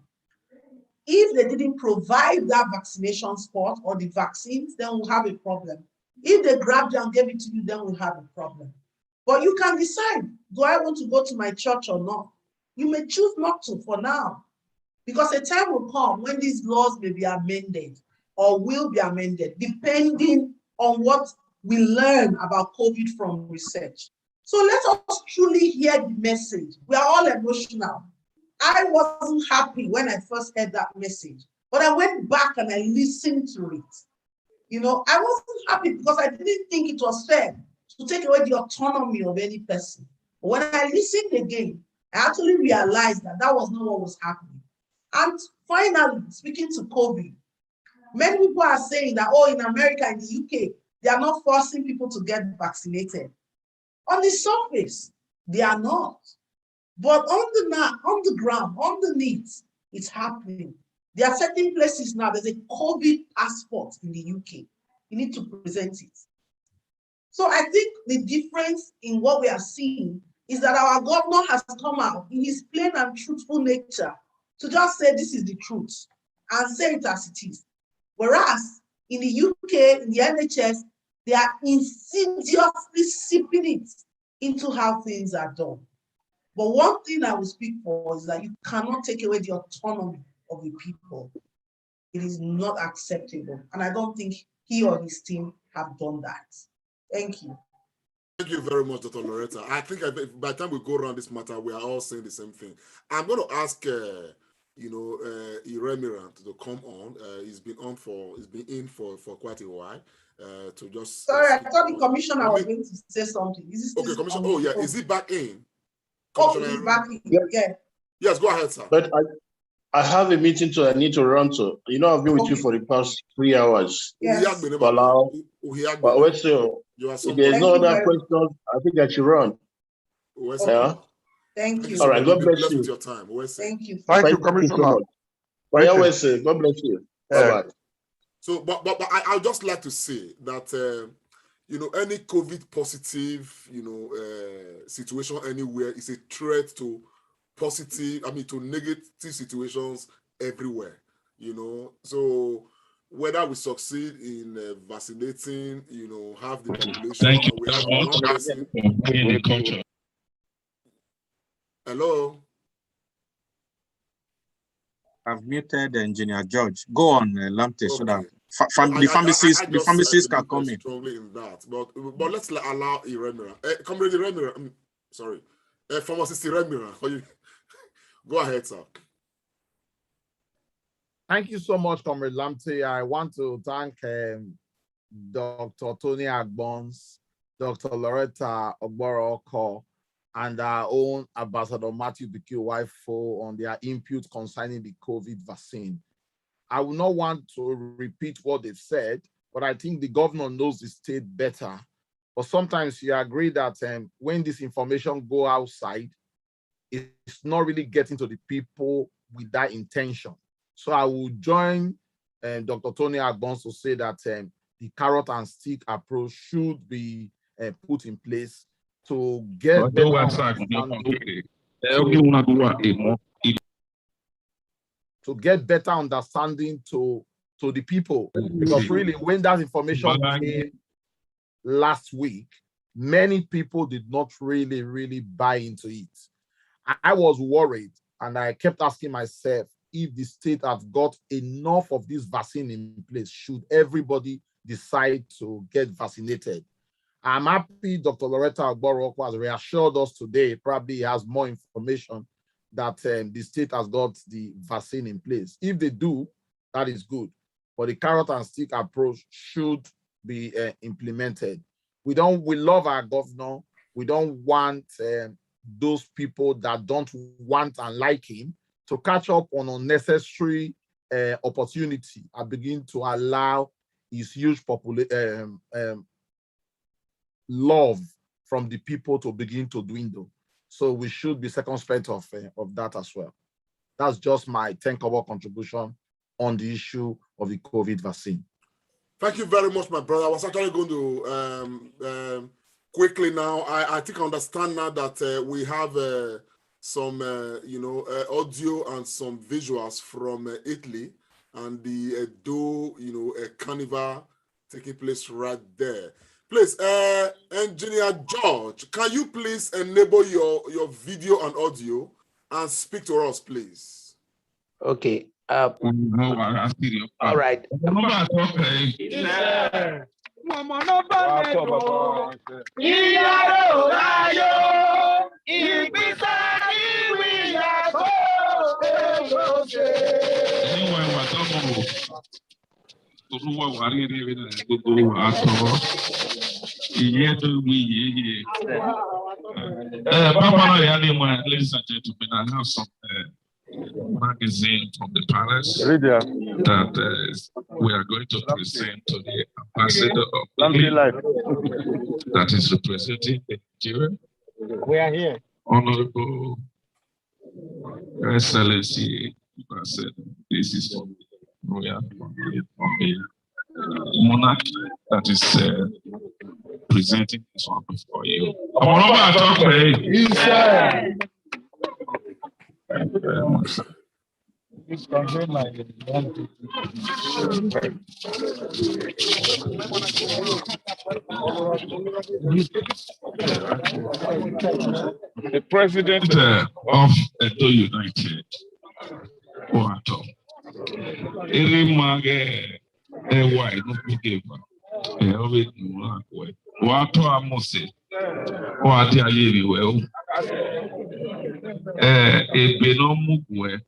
If they didn't provide that vaccination spot or the vaccines, then we'll have a problem. If they grabbed you and gave it to you, then we'll have a problem. But you can decide, do I want to go to my church or not? You may choose not to for now, because a time will come when these laws may be amended or will be amended, depending on what we learn about COVID from research. So let us truly hear the message. We are all emotional. I wasn't happy when I first heard that message, but I went back and I listened to it. You know, I wasn't happy because I didn't think it was fair to take away the autonomy of any person. But when I listened again, I actually realized that that was not what was happening. And finally, speaking to COVID, many people are saying that, oh, in America, in the UK, they are not forcing people to get vaccinated. On the surface, they are not. But on the ground, underneath, it's happening. There are certain places now, there's a COVID passport in the UK. You need to present it. So I think the difference in what we are seeing is that our governor has come out in his plain and truthful nature to just say this is the truth and say it as it is. Whereas in the UK, in the NHS, they are insidiously sipping it into how things are done. But one thing I will speak for is that you cannot take away the autonomy of the people. It is not acceptable. And I don't think he or his team have done that. Thank you. Thank you very much, Dr. Loretta. I think by the time we go around this matter, we are all saying the same thing. I'm going to ask, Iremiran to come on. He's been in for quite a while. To just. Sorry, I thought the commissioner was going to say something. Is this commissioner? Oh yeah, is he back in? Oh, he's back in. Yeah. Yes, go ahead, sir. But I have a meeting I need to run to. You know, I've been with you for the past 3 hours. Yes. If there's no other questions, I think I should run. Yeah. Thank you. All right, God bless you. Thank you. Thank you, Commissioner. God bless you. Bye-bye. So, but I'd just like to say that, any COVID positive, situation anywhere is a threat to to negative situations everywhere, So whether we succeed in vaccinating, half the population, or we have one person. Hello. I've muted Engineer George. Go on, Lamte, so that the pharmacists can come in. Strongly in that, but let's allow Iremira. Comrade Iremira, I'm sorry, pharmacist Iremira. Go ahead, sir. Thank you so much, Comrade Lamte. I want to thank Dr. Tony Agbons, Dr. Loretta Ogboro-Oko, and our own Ambassador Matthew Bikiu-Waifo on their input concerning the COVID vaccine. I will not want to repeat what they've said, but I think the governor knows the state better. But sometimes you agree that when this information go outside, it's not really getting to the people with that intention. So I will join Dr. Tony Agbons to say that the carrot and stick approach should be put in place to get better understanding to the people. Because really, when that information came last week, many people did not really buy into it. I was worried, and I kept asking myself if the state has got enough of this vaccine in place. Should everybody decide to get vaccinated? I'm happy Dr. Loretta Ogboro-Oko has reassured us today. Probably he has more information that the state has got the vaccine in place. If they do, that is good. But the carrot and stick approach should be implemented. We love our governor. We don't want those people that don't want and like him to catch up on unnecessary opportunity and begin to allow his huge love from the people to begin to dwindle. So we should be circumspect of that as well. That's just my 10-kobo contribution on the issue of the COVID vaccine. Thank you very much, my brother. I was actually going to quickly now. I think I understand now that we have some audio and some visuals from Italy and the carnival taking place right there. Please, Engineer George, can you please enable your video and audio and speak to us, please? Okay. All right. Ladies and gentlemen, I have some magazine from the palace that we are going to present to the ambassador of Italy that is representing Nigeria. We are here. Honorable Excellency, this is from the royal family, from the monarch that is presenting this one before you. Thank you very much. The president of Edo United, Wato, Erimage, Ewa, Enupigeva, Ewe Nuakwe, Wato Amose, Wati Ayeri well, Ebenomugwe,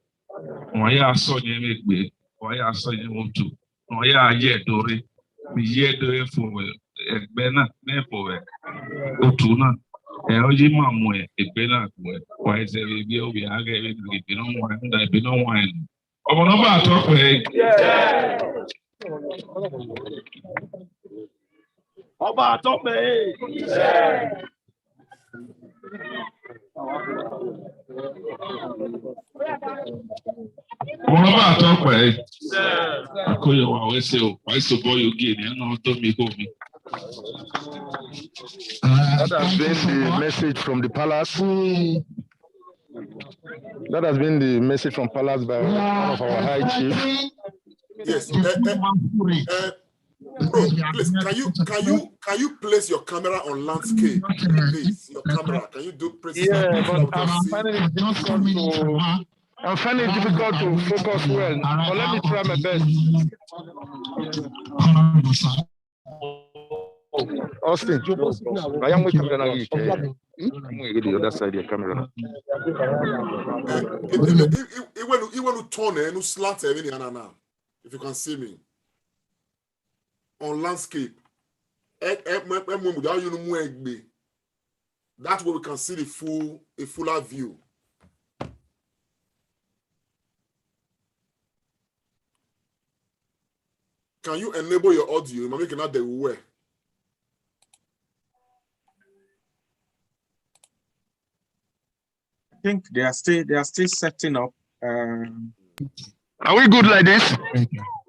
Waya Sonye, Waya Sonye Motu, Waya Yedore, Yedore for Bena, Nepo, Otuna. Oji mamu ebena kwe kwa ese bi obi aga ebe bi no wine da bi no wine obo no ba to pe oba to pe obo no ba to pe ko yo wa we se o why so boy you get no to me go me. That has been the message from the palace. That has been the message from palace by one of our high chiefs. Yes. Bro, please, can you place your camera on landscape, please? Your camera, can you do press? Yeah, but I'm finding it difficult to focus well. But let me try my best. Austin, I am with camera now. I'm going to the other side of the camera. You want to turn and slant if you can see me on landscape. That's where we can see a fuller view. Can you enable your audio? I'm making out the way. I think they are still setting up. Are we good like this?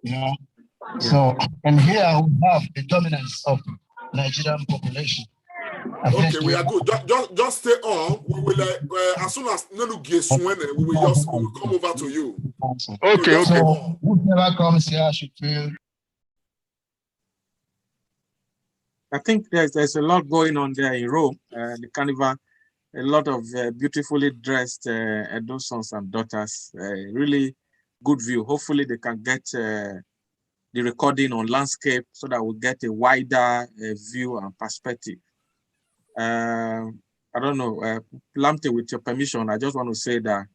Yeah. So, and here we have the dominance of Nigerian population. Okay, we are good. Just stay on. We will, as soon as Nanu gets when we will come over to you. Okay. So, whoever comes here should feel. I think there's a lot going on there in Rome. The carnival, a lot of beautifully dressed Edo sons and daughters. Really good view. Hopefully they can get the recording on landscape so that we'll get a wider view and perspective. I don't know, Lamte, with your permission, I just want to say that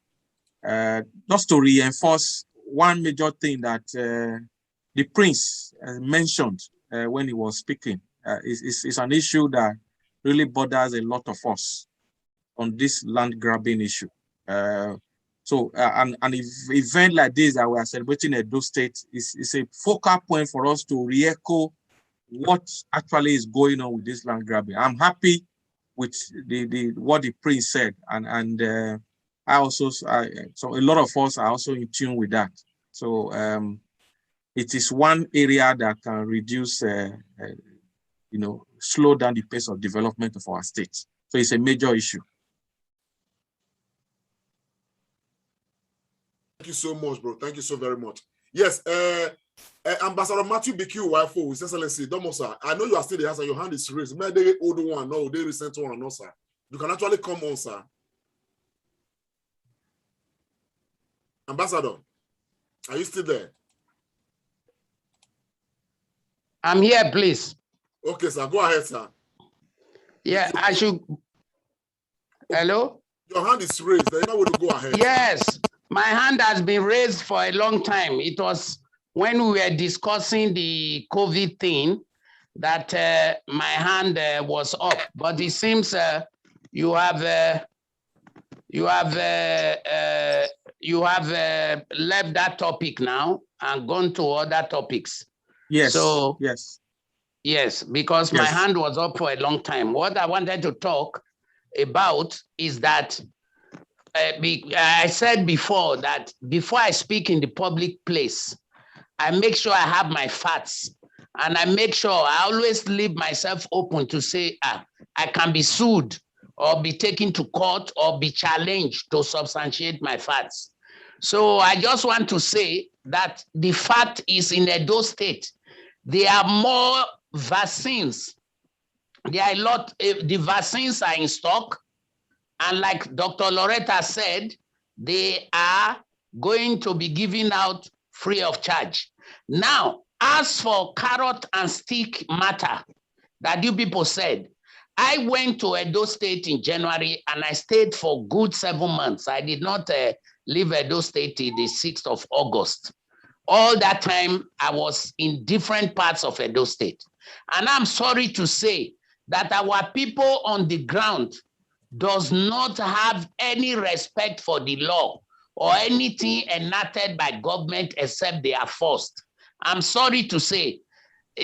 just to reinforce one major thing that the Prince mentioned when he was speaking. It's an issue that really bothers a lot of us on this land grabbing issue. So an event like this that we are celebrating at Edo State is a focal point for us to re-echo what actually is going on with this land grabbing. I'm happy with what the Prince said, and so a lot of us are also in tune with that. So it is one area that can reduce, slow down the pace of development of our state. So it's a major issue. Thank you so much, bro. Thank you so very much. Yes, Ambassador Matthew BQ Wifo, His Excellency, Domosa, I know you are still there, sir. Your hand is raised. Maybe the old one, no, the recent one, no, sir. You can actually come on, sir. Ambassador, are you still there? I'm here, please. Okay, sir. Go ahead, sir. Yeah, I should. Hello? Your hand is raised. You know where to go ahead. Yes, my hand has been raised for a long time. It was when we were discussing the COVID thing that my hand was up. But it seems you have left that topic now and gone to other topics. Yes. So yes, because my hand was up for a long time. What I wanted to talk about is that I said before that before I speak in the public place, I make sure I have my facts, and I make sure I always leave myself open to say, I can be sued or be taken to court or be challenged to substantiate my facts. So I just want to say that the fact is in Edo State, there are more vaccines. There are a lot, the vaccines are in stock. And like Dr. Loretta said, they are going to be giving out free of charge. Now, as for carrot and stick matter that you people said, I went to Edo State in January and I stayed for good 7 months. I did not leave Edo State till the 6th of August. All that time, I was in different parts of Edo State. And I'm sorry to say that our people on the ground does not have any respect for the law or anything enacted by government except they are forced. I'm sorry to say,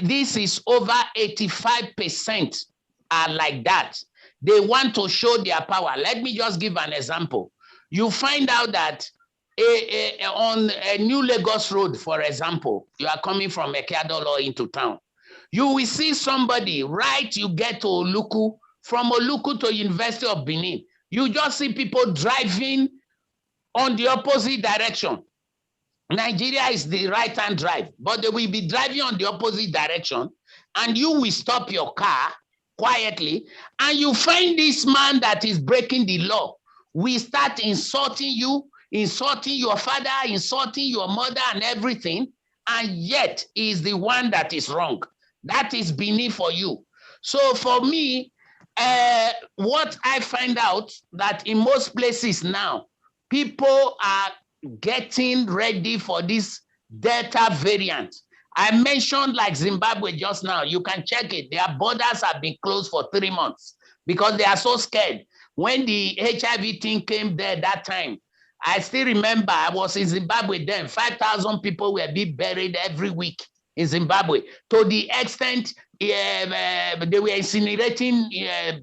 this is over 85% are like that. They want to show their power. Let me just give an example. You find out that on a New Lagos Road, for example, you are coming from Ekeadolo into town. You will see somebody, right, you get to Oluku, from Oluku to University of Benin. You just see people driving on the opposite direction. Nigeria is the right-hand drive, but they will be driving on the opposite direction, and you will stop your car quietly, and you find this man that is breaking the law. We start insulting you, insulting your father, insulting your mother and everything, and yet he is the one that is wrong. That is beneath for you. So for me, what I find out that in most places now, people are getting ready for this Delta variant. I mentioned like Zimbabwe just now. You can check it. Their borders have been closed for 3 months because they are so scared. When the HIV thing came there that time, I still remember I was in Zimbabwe then. 5,000 people were being buried every week in Zimbabwe, to the extent they were incinerating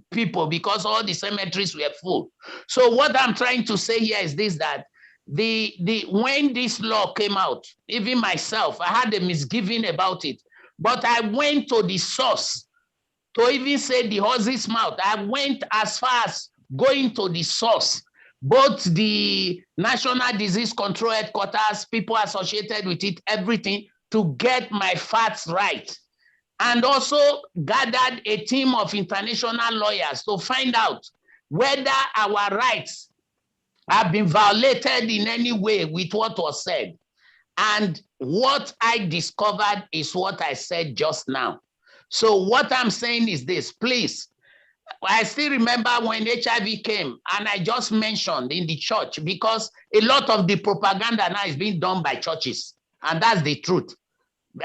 people because all the cemeteries were full. So what I'm trying to say here is this, that when this law came out, even myself, I had a misgiving about it, but I went to the source to even say the horse's mouth. I went as far as going to the source, both the National Disease Control Headquarters, people associated with it, everything, to get my facts right. And also gathered a team of international lawyers to find out whether our rights have been violated in any way with what was said. And what I discovered is what I said just now. So what I'm saying is this, please. I still remember when HIV came, and I just mentioned in the church, because a lot of the propaganda now is being done by churches, and that's the truth.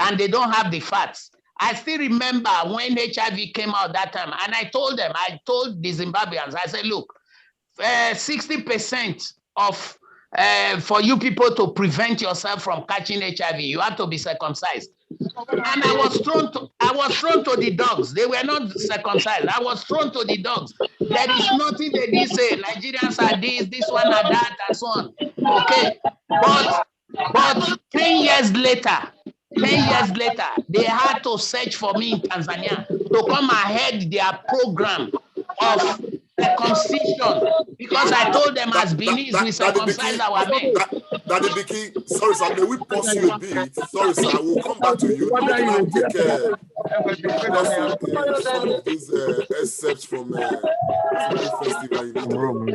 And they don't have the facts. I still remember when HIV came out that time, and I told them, I told the Zimbabweans, I said, look, 60% of for you people to prevent yourself from catching HIV, you have to be circumcised. And I was thrown to the dogs. They were not circumcised. I was thrown to the dogs. There is nothing they didn't say. Nigerians are this one are that, and so on. Okay, but 10 years later, they had to search for me in Tanzania to come ahead their program of circumcision, because I told them as Benin we circumcise our men. Daddy Biki, sorry sir, may we pause you a bit? Sorry sir, we'll come back to you. Let me now take some of these excerpts from the festival in Rome.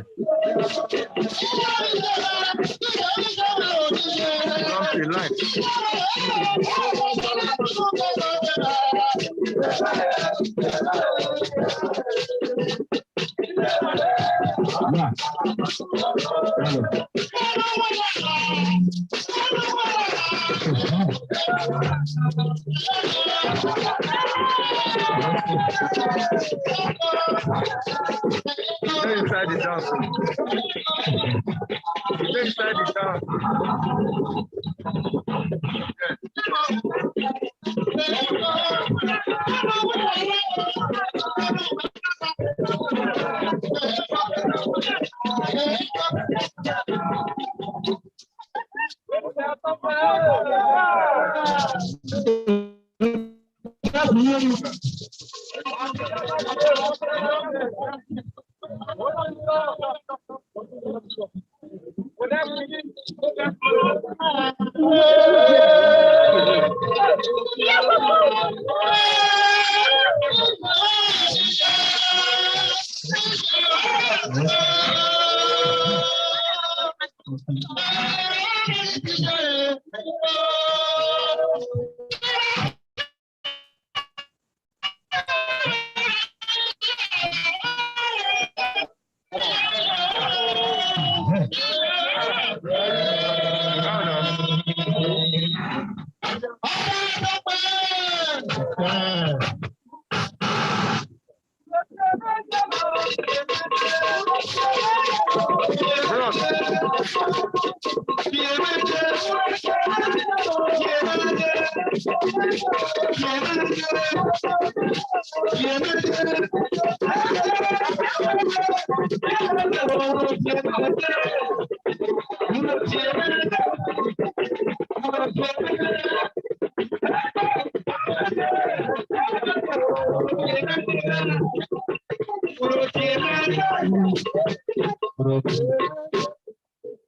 Inside the dance. Inside the dance.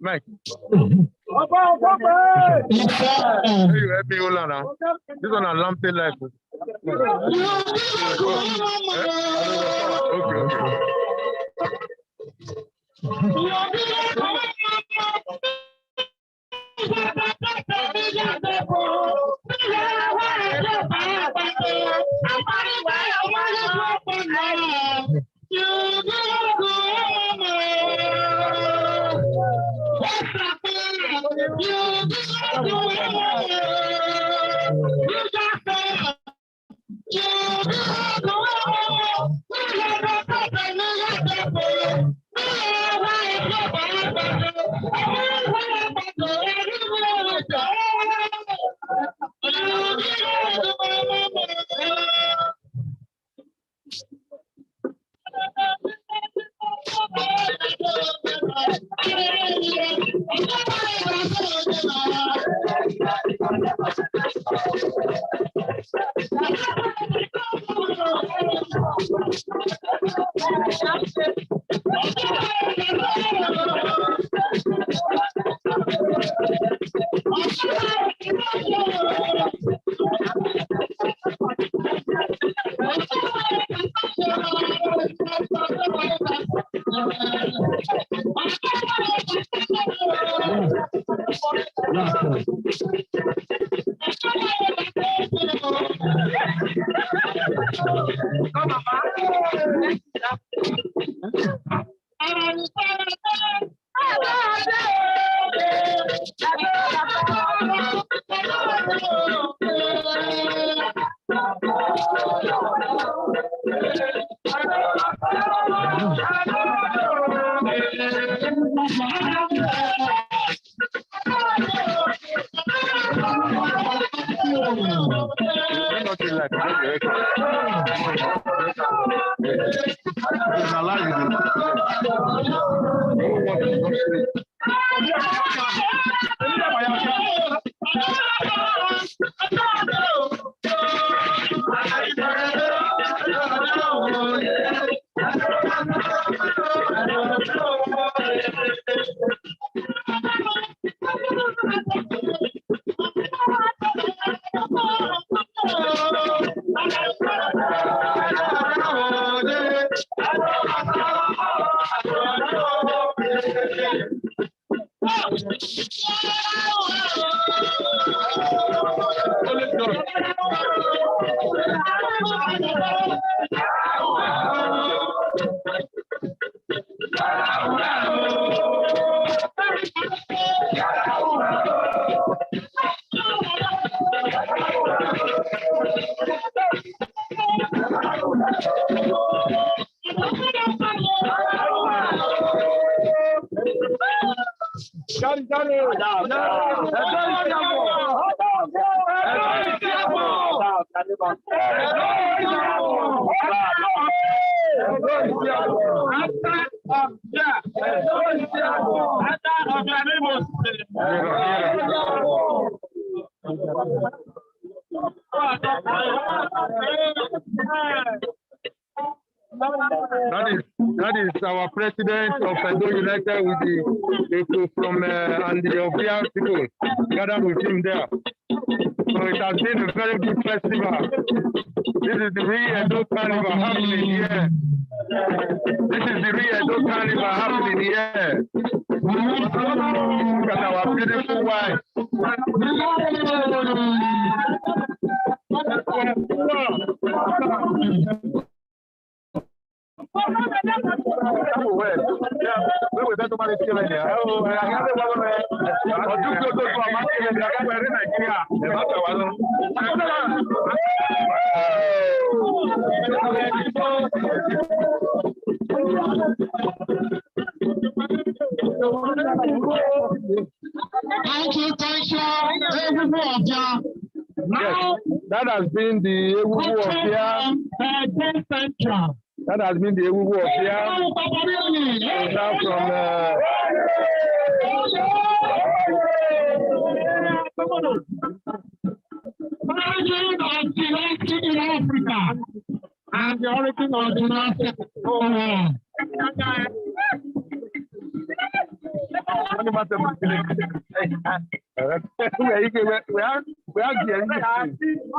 Mike. Hey, you help me hold on now. This one a lampy life. That is our president of Edo United with the from and the Obia people gathered with him there. So it has been a very good festival. This is the real Edo Carnival happening here. This is the real Edo Carnival happening here. Look at our beautiful wife. Yes, that has been the Ewu of here. That has been the Ewu of here. Now from origin of the origin in Africa and the origin of the United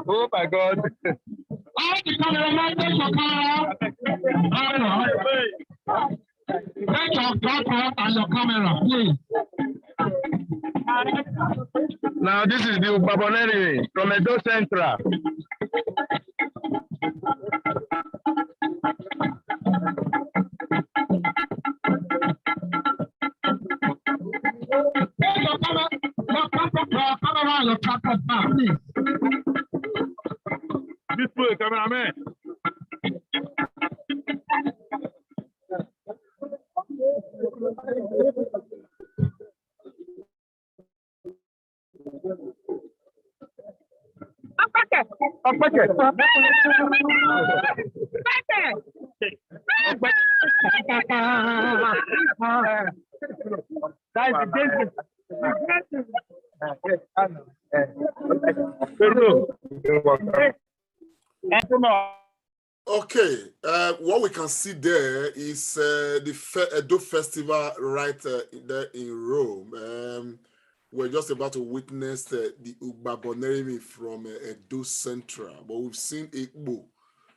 Oh my God. All the cameramen, take your camera. Take your tripod and your camera, please. Now this is the Ubaboneri from Edo Central. Take your camera, your tripod back, please. This way, cameraman. Okay, what we can see there is the Edo Festival right there in Rome. We're just about to witness the Ubaboneri from Edo Central, but we've seen Igbo,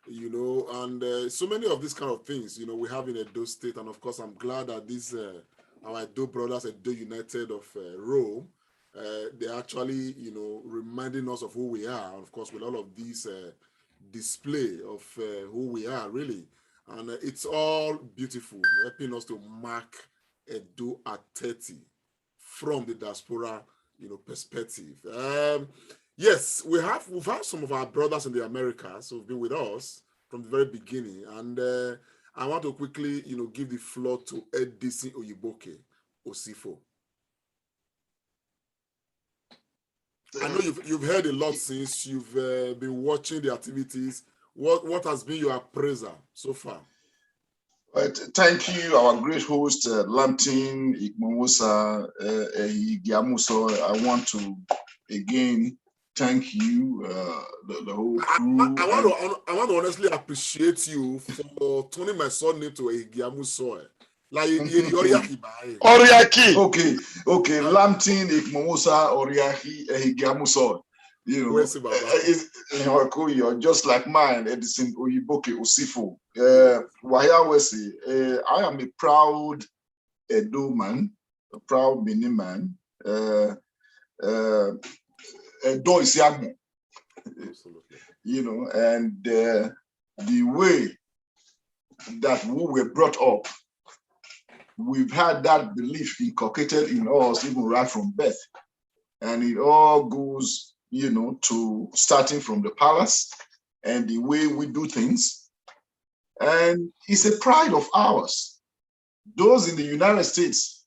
you know, and so many of these kind of things, you know, we have in Edo State, and of course, I'm glad that these our Edo brothers, Edo United of Rome, they're actually, you know, reminding us of who we are, and of course, with all of these display of who we are, really, and it's all beautiful, helping us to mark Edo at 30. From the diaspora, you know, perspective. Yes, we've had some of our brothers in the Americas who've been with us from the very beginning, and I want to quickly, you know, give the floor to Edison Oyiboke Osifo. I know you've heard a lot since you've been watching the activities. What has been your appraisal so far? Right. Thank you, our great host, Lantin Ikmomosa Giamuso. I want to again thank you, the whole crew. I want to honestly appreciate you for turning my son name to Giamuso. Like Oriaki. Okay. Lantin Ikmomosa Oriaki Giamuso. You know, you're just like mine, Edison Oyiboke Osifo. I am a proud Edo man, a proud Benin man. Edo is Yagmo. You know, and the way that we were brought up, we've had that belief inculcated in us even right from birth. And it all goes, you know, to starting from the palace and the way we do things. And it's a pride of ours. Those in the United States,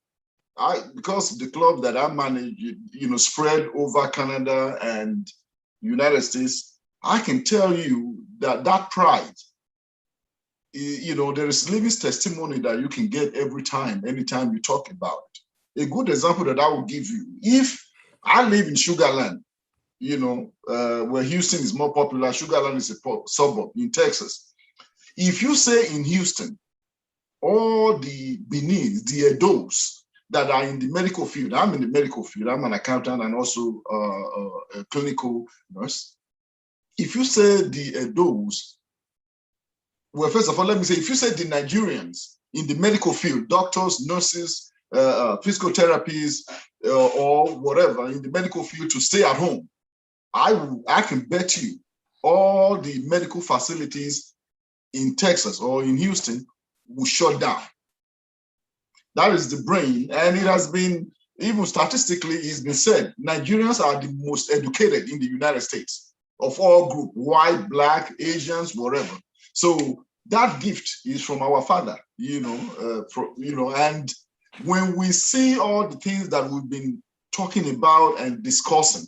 because the club that I manage, you know, spread over Canada and United States, I can tell you that pride, you know, there is living testimony that you can get every time, anytime you talk about it. A good example that I will give you, if I live in Sugar Land, you know, where Houston is more popular, Sugar Land is a suburb in Texas. If you say in Houston, all the Benins, the Edos that are in the medical field, I'm in the medical field, I'm an accountant and also a clinical nurse. If you say the Edos, well, first of all, let me say, if you say the Nigerians in the medical field, doctors, nurses, physical therapists, or whatever in the medical field to stay at home, I can bet you all the medical facilities in Texas or in Houston will shut down. That is the brain. And it has been, even statistically, it's been said, Nigerians are the most educated in the United States of all groups, white, black, Asians, whatever. So that gift is from our Father, and when we see all the things that we've been talking about and discussing,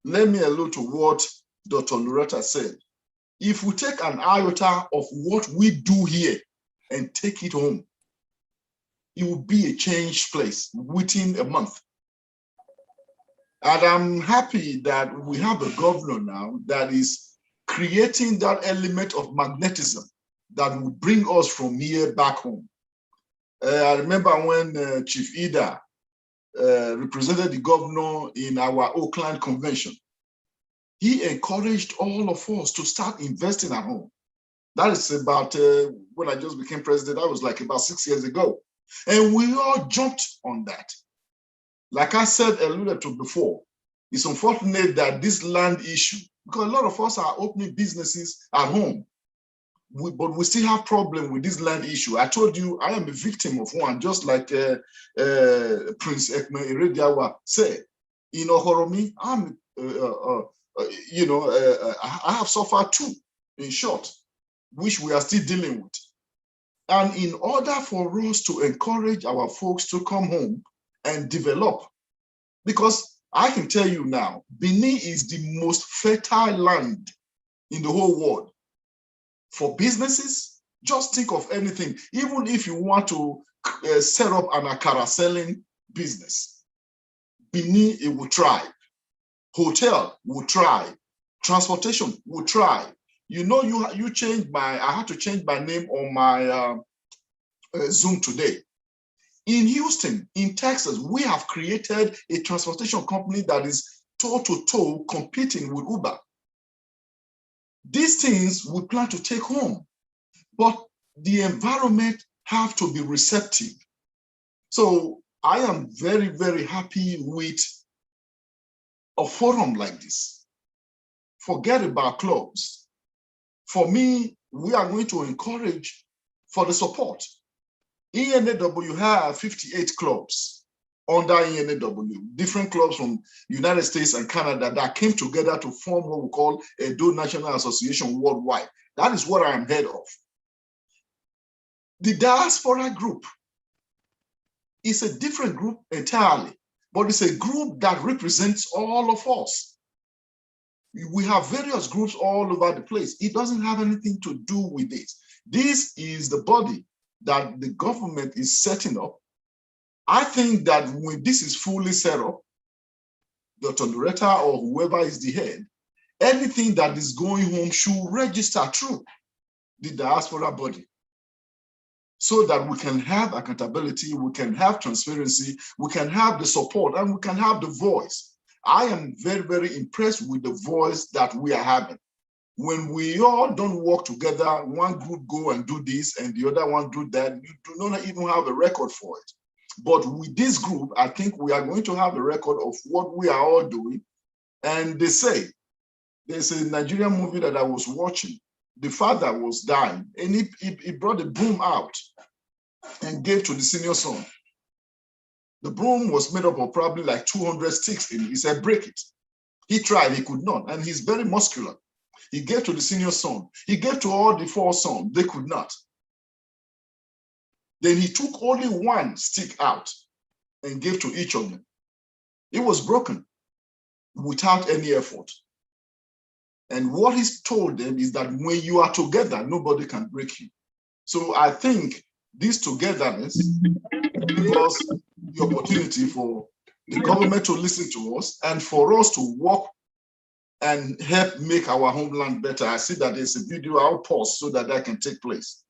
let me allude to what Dr. Loretta said. If we take an iota of what we do here and take it home, it will be a changed place within a month. And I'm happy that we have a governor now that is creating that element of magnetism that will bring us from here back home. I remember when Chief Ida represented the governor in our Oakland convention, he encouraged all of us to start investing at home. That is about, when I just became president, that was like about 6 years ago. And we all jumped on that. Like I said, alluded to before, it's unfortunate that this land issue, because a lot of us are opening businesses at home, but we still have problem with this land issue. I told you, I am a victim of one, just like Prince Ekme Irediawa said. In Ohoromi, I have suffered too, in short, which we are still dealing with. And in order for us to encourage our folks to come home and develop, because I can tell you now, Benin is the most fertile land in the whole world. For businesses, just think of anything. Even if you want to set up an akara selling business, Benin, it will thrive. Hotel will thrive. Transportation will thrive. You know, you changed I had to change my name on my Zoom today. In Houston, in Texas, we have created a transportation company that is toe-to-toe competing with Uber. These things we plan to take home, but the environment have to be receptive. So I am very, very happy with a forum like this. Forget about clubs. For me, we are going to encourage for the support. ENAW have 58 clubs under ENAW, different clubs from United States and Canada that came together to form what we call Edo National Association worldwide. That is what I am head of. The Diaspora group is a different group entirely, but it's a group that represents all of us. We have various groups all over the place. It doesn't have anything to do with this. This is the body that the government is setting up. I think that when this is fully set up, Dr. Loretta or whoever is the head, anything that is going home should register through the diaspora body so that we can have accountability, we can have transparency, we can have the support, and we can have the voice. I am very, very impressed with the voice that we are having. When we all don't work together, one group go and do this and the other one do that, you do not even have a record for it. But with this group, I think we are going to have a record of what we are all doing. And they say, there's a Nigerian movie that I was watching. The father was dying and he brought the broom out and gave to the senior son. The broom was made up of probably like 200 sticks in it. He said, break it. He tried, he could not, and he's very muscular. He gave to the senior son. He gave to all the 4 sons. They could not. Then he took only one stick out and gave to each of them. It was broken without any effort. And what he's told them is that when you are together, nobody can break you. So I think this togetherness gives us the opportunity for the government to listen to us and for us to work and help make our homeland better. I see that there's a video, I'll pause so that can take place.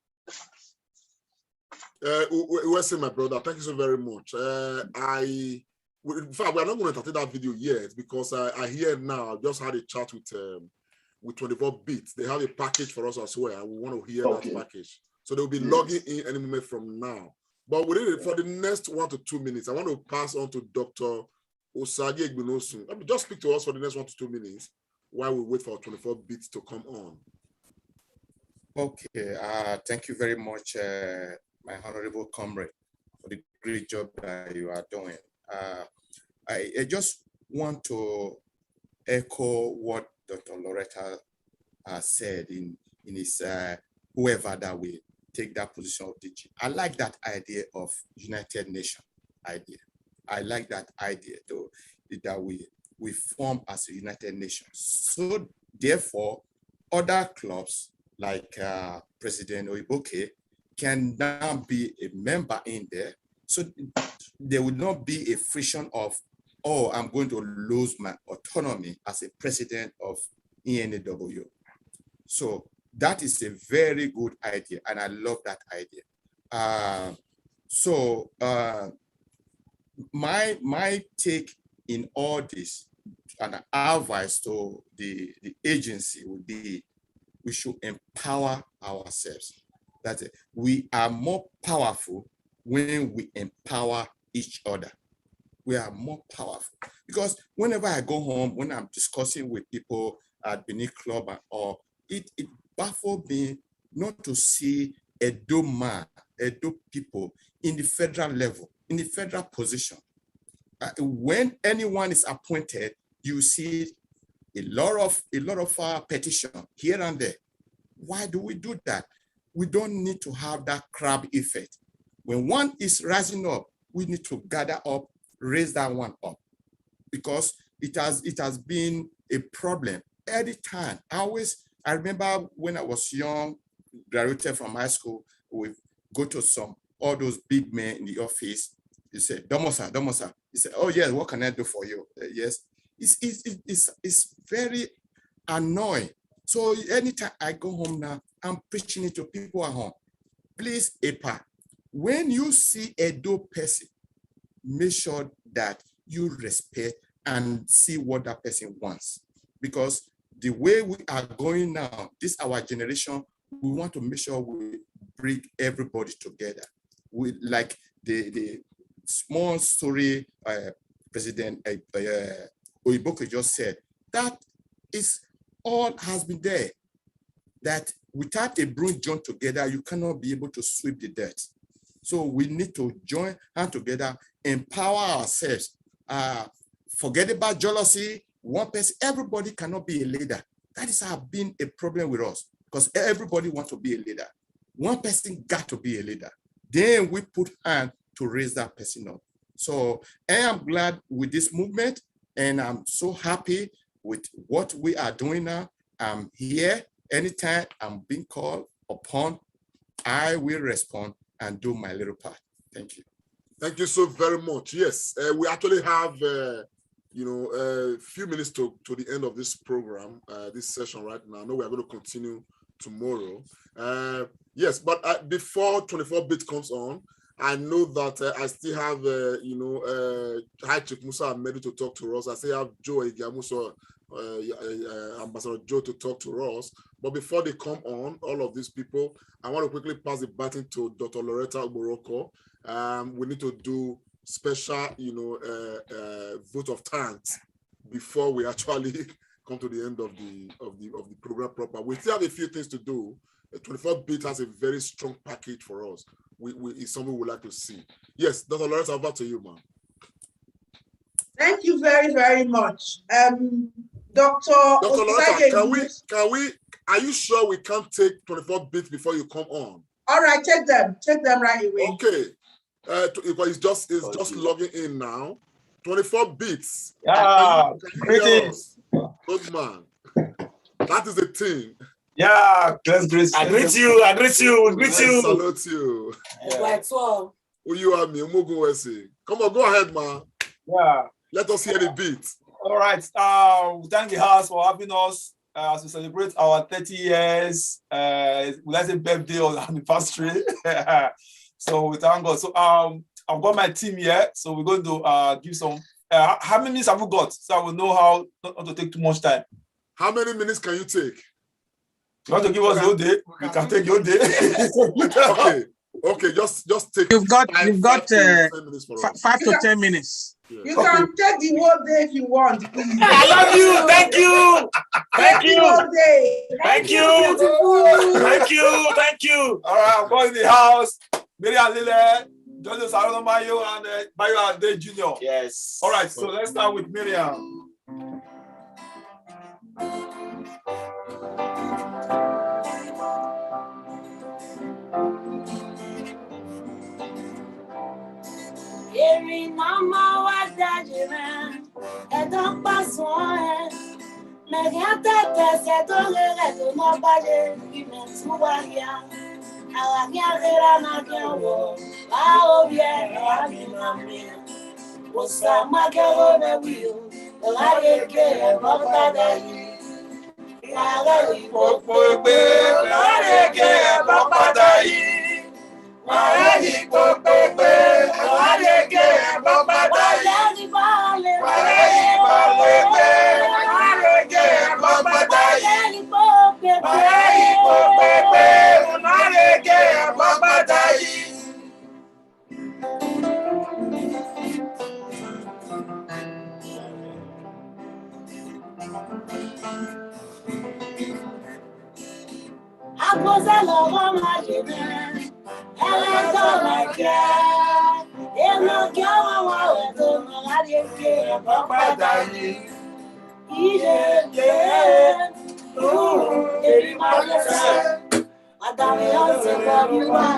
Wesley, my brother, thank you so very much. In fact, we're not going to take that video yet because I hear now, I just had a chat with 24 Bits. They have a package for us as well. We want to hear that package. So they'll be logging in any moment from now. But for the next 1 to 2 minutes, I want to pass on to Dr. Osage Egbinosun. Let me just speak to us for the next 1 to 2 minutes while we wait for 24 Bits to come on. Okay, thank you very much, my honorable comrade, for the great job that you are doing. I just want to echo what Dr. Loretta said in his whoever that will take that position of DG. I like that idea of United Nations idea. I like that idea though, that we form as a United Nations. So therefore, other clubs like President Oiboke can now be a member in there. So there will not be a friction of, oh, I'm going to lose my autonomy as a president of ENAW. So that is a very good idea, and I love that idea. My take in all this, and our advice to the agency would be, we should empower ourselves. That's it. We are more powerful when we empower each other. We are more powerful. Because whenever I go home, when I'm discussing with people at Benin Club, or it baffles me not to see Edo people in the federal level, in the federal position. When anyone is appointed, you see a lot of petition here and there. Why do we do that? We don't need to have that crab effect. When one is rising up, we need to gather up, raise that one up, because it has been a problem every time. I remember when I was young, graduated from high school, we go to all those big men in the office. You say, Domosa, Domosa. He said, oh yes, what can I do for you? Yes. It's very annoying. So anytime I go home now, I'm preaching it to people at home. Please, EPA, when you see a dope person, make sure that you respect and see what that person wants. Because the way we are going now, this our generation, we want to make sure we bring everybody together. We like the small story President Oiboke just said, that is all has been there. That without a broom joined together, you cannot be able to sweep the dirt. So we need to join hands together, empower ourselves. Forget about jealousy. One person, everybody cannot be a leader. That is been a problem with us, because everybody wants to be a leader. One person got to be a leader. Then we put hands to raise that person up. So I am glad with this movement, and I'm so happy with what we are doing now. I'm here. Anytime I'm being called upon, I will respond and do my little part. Thank you. Thank you so very much. Yes, we actually have, a few minutes to the end of this program, this session right now. I know we are going to continue tomorrow. Yes, but before 24-bit comes on, I know that I still have, High Chief Musa Ahmedu to talk to us. I still have Joe Igamuso, Ambassador Joe to talk to us. But before they come on, all of these people, I want to quickly pass the baton to Dr. Loretta Oboroko. We need to do special, vote of thanks before we actually come to the end of the program proper. We still have a few things to do. 24-bit has a very strong package for us. It's something we'd like to see. Yes, Dr. Loretta, over to you, ma'am. Thank you very, very much. Dr. Loretta, are you sure we can't take 24-bit before you come on? All right, take them right away. Okay. It's just logging in now. 24 bits. Yeah, greetings. Good man. That is the thing. Yeah, I greet you. I salute you. Yeah. Who you are, me? Come on, go ahead, man. Yeah. Let us hear the beat. All right. We thank the house for having us as we celebrate our 30 years. Let's say birthday or anniversary. So we thank God. So I've got my team here. So we're going to give some. How many minutes have we got? So I will know how not to take too much time. How many minutes can you take? You want to give us the whole day? We can take your day. Okay. Just take. You've got 5 to 10 10 minutes. You can take the whole day if you want. I love you. Thank you. Thank you. Thank you. All right, I'm going to the house. Miriam Lile, Joseph Sarono Mayo, and Bayo Ade Jr. Yes. All right, so let's start with Miriam. Mama was judgment, and don't pass one. Mais rien t'aide, c'est ton regret, ton mobile, qui m'a tout varia. À la guerre, la guerre, au bien, à bien. Osa magero na wio, la yeke, baba dayi. Yare popope, la yeke, baba dayi. Yare popope, la yeke, baba dayi. Yare bale, la yeke, baba dayi. Yare popope, la yeke, baba dayi. Aposa l'oro magine, elle dans la guerre, et mon cœur va retourner à l'équipe, papa d'ailleurs. Il est et l'image, madame, c'est pas moi,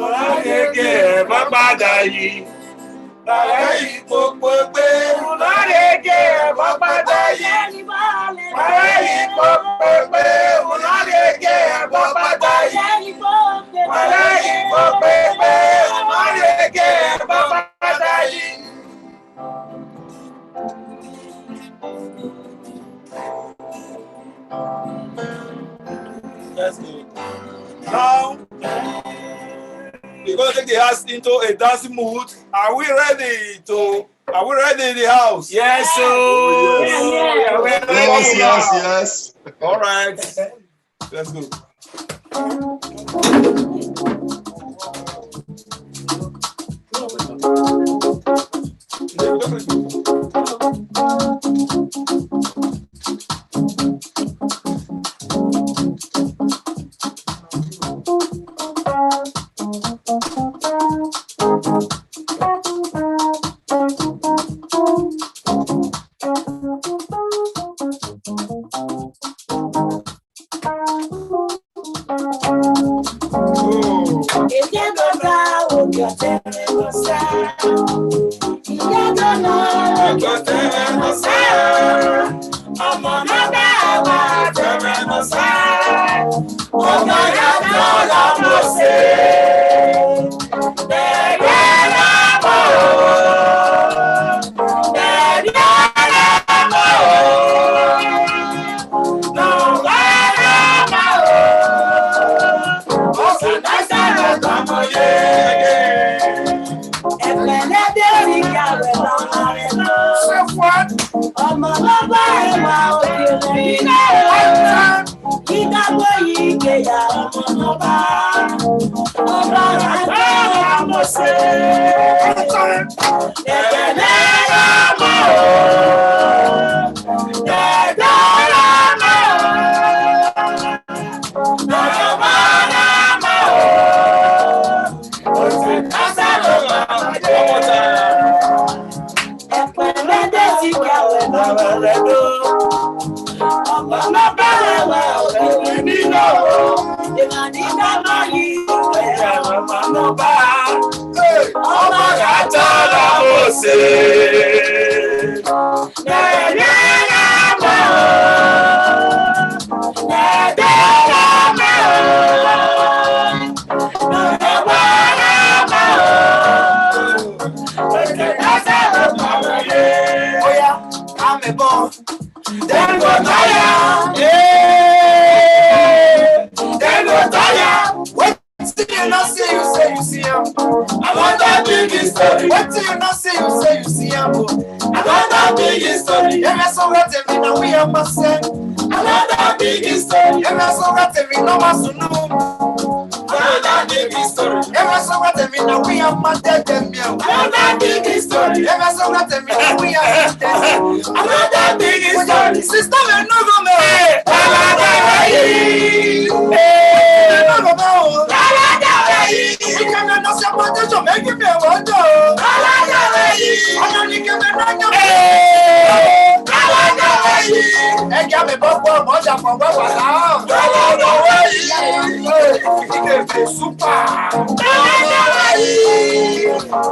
la l'équipe, papa d'ailleurs. Pareil, popope, la l'équipe, papa d'ailleurs. Pareil, popope, la l'équipe, papa d'ailleurs. Pareil, popope, la l'équipe, papa d'ailleurs. That's good. Now, we're going to take the house into a dancing mood. Are we ready in the house? Yes, sir. Oh, yes. Yes. All right. Let's go.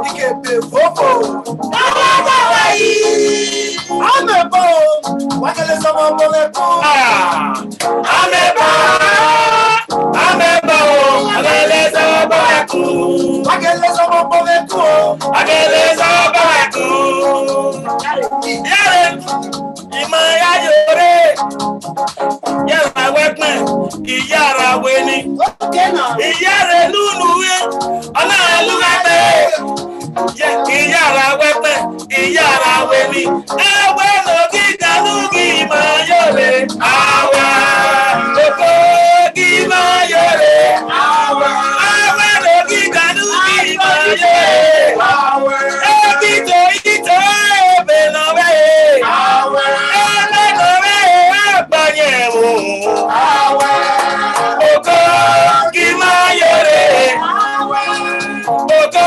Ikepe fofo. Awa yi. Amebo. Wakele sama bolepo. Amebo. Amebo. Wakele sama bolepo. Wakele sama bolepo. Wakele sama bolepo. Yare. Imaya yore. Yara weapon. Iyara weni. Iyare nunu ye. Ona lugate. Iyara weapon. Iyara weni. Ewe no gigalugi mayore. Awa. Oko gimayore. Awa. Ewe no gigalugi mayore. Awa. Ekito ito benowe. Awa. Benowe banyewo. Awa. Oko gimayore. Awa. Oko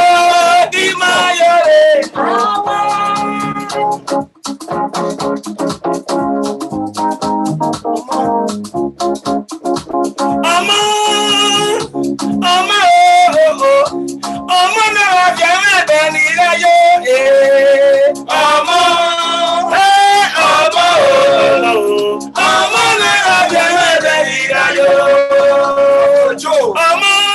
gimayore. Awa. Ọmọ náà jẹ́ ẹ̀bẹ̀ nílẹ̀ yóò ọmọ náà jẹ́ ẹ̀bẹ̀ nílẹ̀ yóò ọmọ náà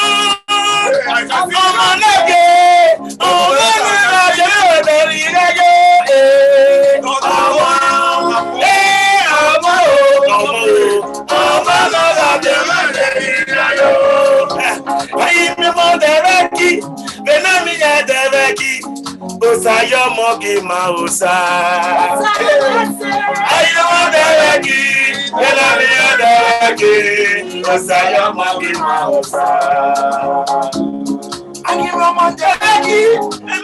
jẹ́ ẹ̀bẹ̀ nílẹ̀ yóò Osayo mogi mausa. Ayo dereki, elami dereki. Osayo mogi mausa. Ayo dereki,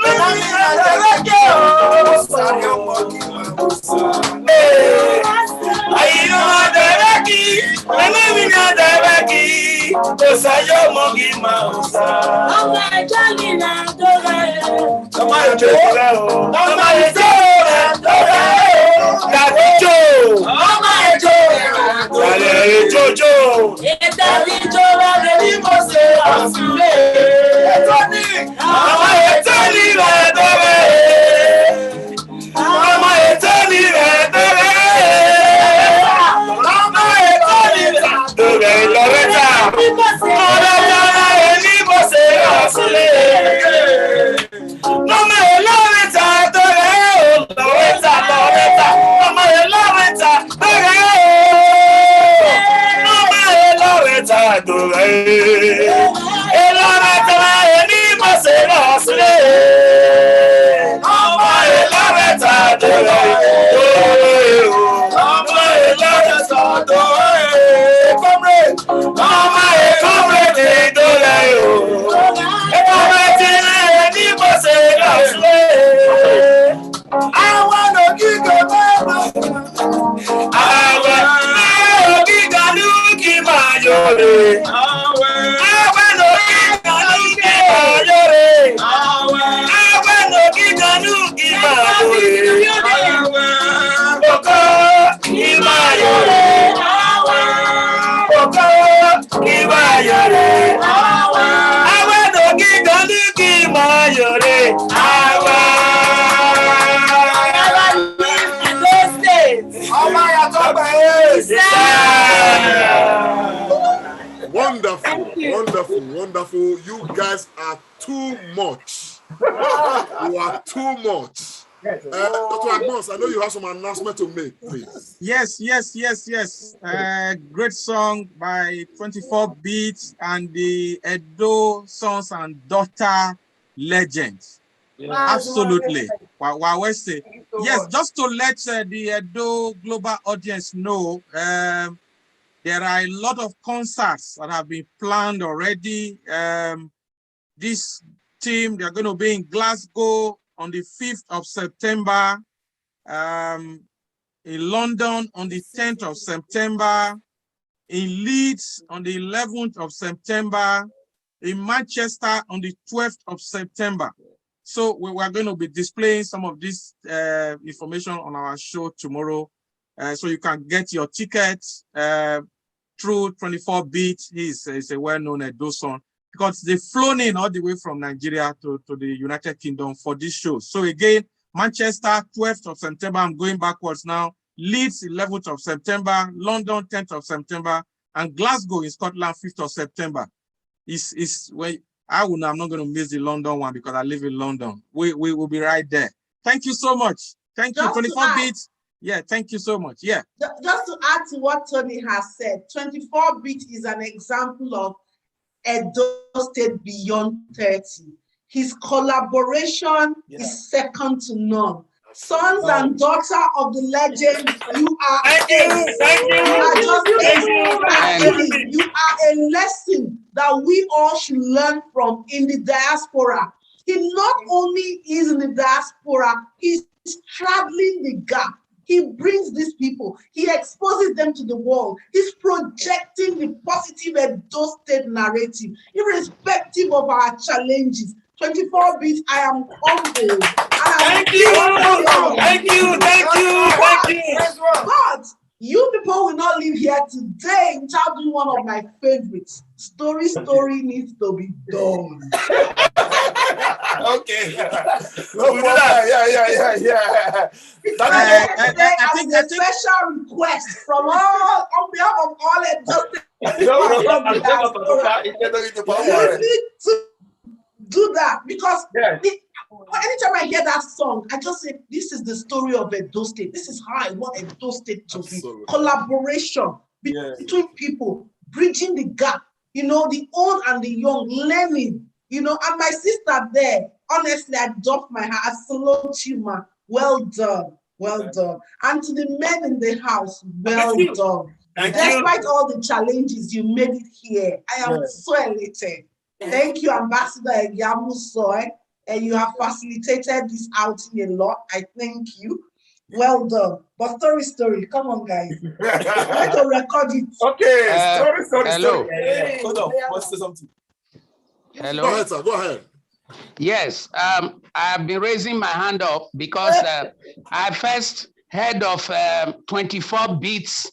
elami dereki. Osayo mogi mausa. Ayo dereki, elami dereki. Osayo mogi mausa. Ọmọ ẹjọ́ ni na dọ́rẹ́. Ọmọ ẹjọ́ rẹ̀ o. Ọmọ ẹjọ́ rẹ̀ dọ́rẹ́ o. Kàdíjò. Ọmọ ẹjọ́ rẹ̀ dọ́rẹ́. Kàlẹ̀ ìjọjọ́. Ìdarí ìjọba rẹ̀ ní mo ṣe àṣìlẹ̀. Ẹjọ́ ni. Ọmọ ẹjọ́ ni rẹ̀ dọ́rẹ́. Ọmọ ẹjọ́ ni rẹ̀ dọ́rẹ́. Ọmọ ẹjọ́ ni rẹ̀ dọ́rẹ́ lọ́rẹ́ta. Wonderful. You guys are too much. You are too much. Dr. Agmos, I know you have some announcement to make, please. Yes. Great song by 24 Beats and the Edo Sons and Daughter Legends. Absolutely. Yes, just to let the Edo global audience know, there are a lot of concerts that have been planned already. This team, they're going to be in Glasgow on the 5th of September, in London on the 10th of September, in Leeds on the 11th of September, in Manchester on the 12th of September. So we are going to be displaying some of this information on our show tomorrow. So you can get your tickets through 24 Beats. He's a well-known Edo son. because they've flown in all the way from Nigeria to the United Kingdom for this show. So again, Manchester, 12th of September, I'm going backwards now. Leeds, 11th of September, London, 10th of September, and Glasgow in Scotland, 5th of September. I'm not going to miss the London one because I live in London. We will be right there. Thank you so much. Thank you. 24 beats. Yeah, thank you so much. Yeah. Just to add to what Tony has said, 24 Beat is an example of Edo State Beyond 30. His collaboration is second to none. Sons and daughters of the legend, you are you are a lesson that we all should learn from in the diaspora. He not only is in the diaspora, he's straddling the gap. He brings these people, he exposes them to the world. He's projecting the positive Edo State narrative, irrespective of our challenges. 24 Beats, I am humbled. Thank you. But you people will not live here today without doing one of my favorites. Story needs to be done. Okay. We'll do that. Yeah. I think a special request from all, on behalf of all you need to do that, because anytime I hear that song, I just say, this is the story of Edo State. This is how I want Edo State to be. Collaboration between people, bridging the gap, the old and the young, learning, and my sister there, honestly, I doff my hat. I salute you, man. Well done. And to the men in the house, well done. Despite all the challenges, you made it here. I am so elated. Thank you, Ambassador Egyamu Soy, and you have facilitated this outing a lot. I thank you. Well done. But story. Come on, guys. Let us record it. Okay, story. Hello. Hold on. What's the something? Hello. Go ahead, sir. Go ahead. Yes, I've been raising my hand up because I first heard of 24 Beats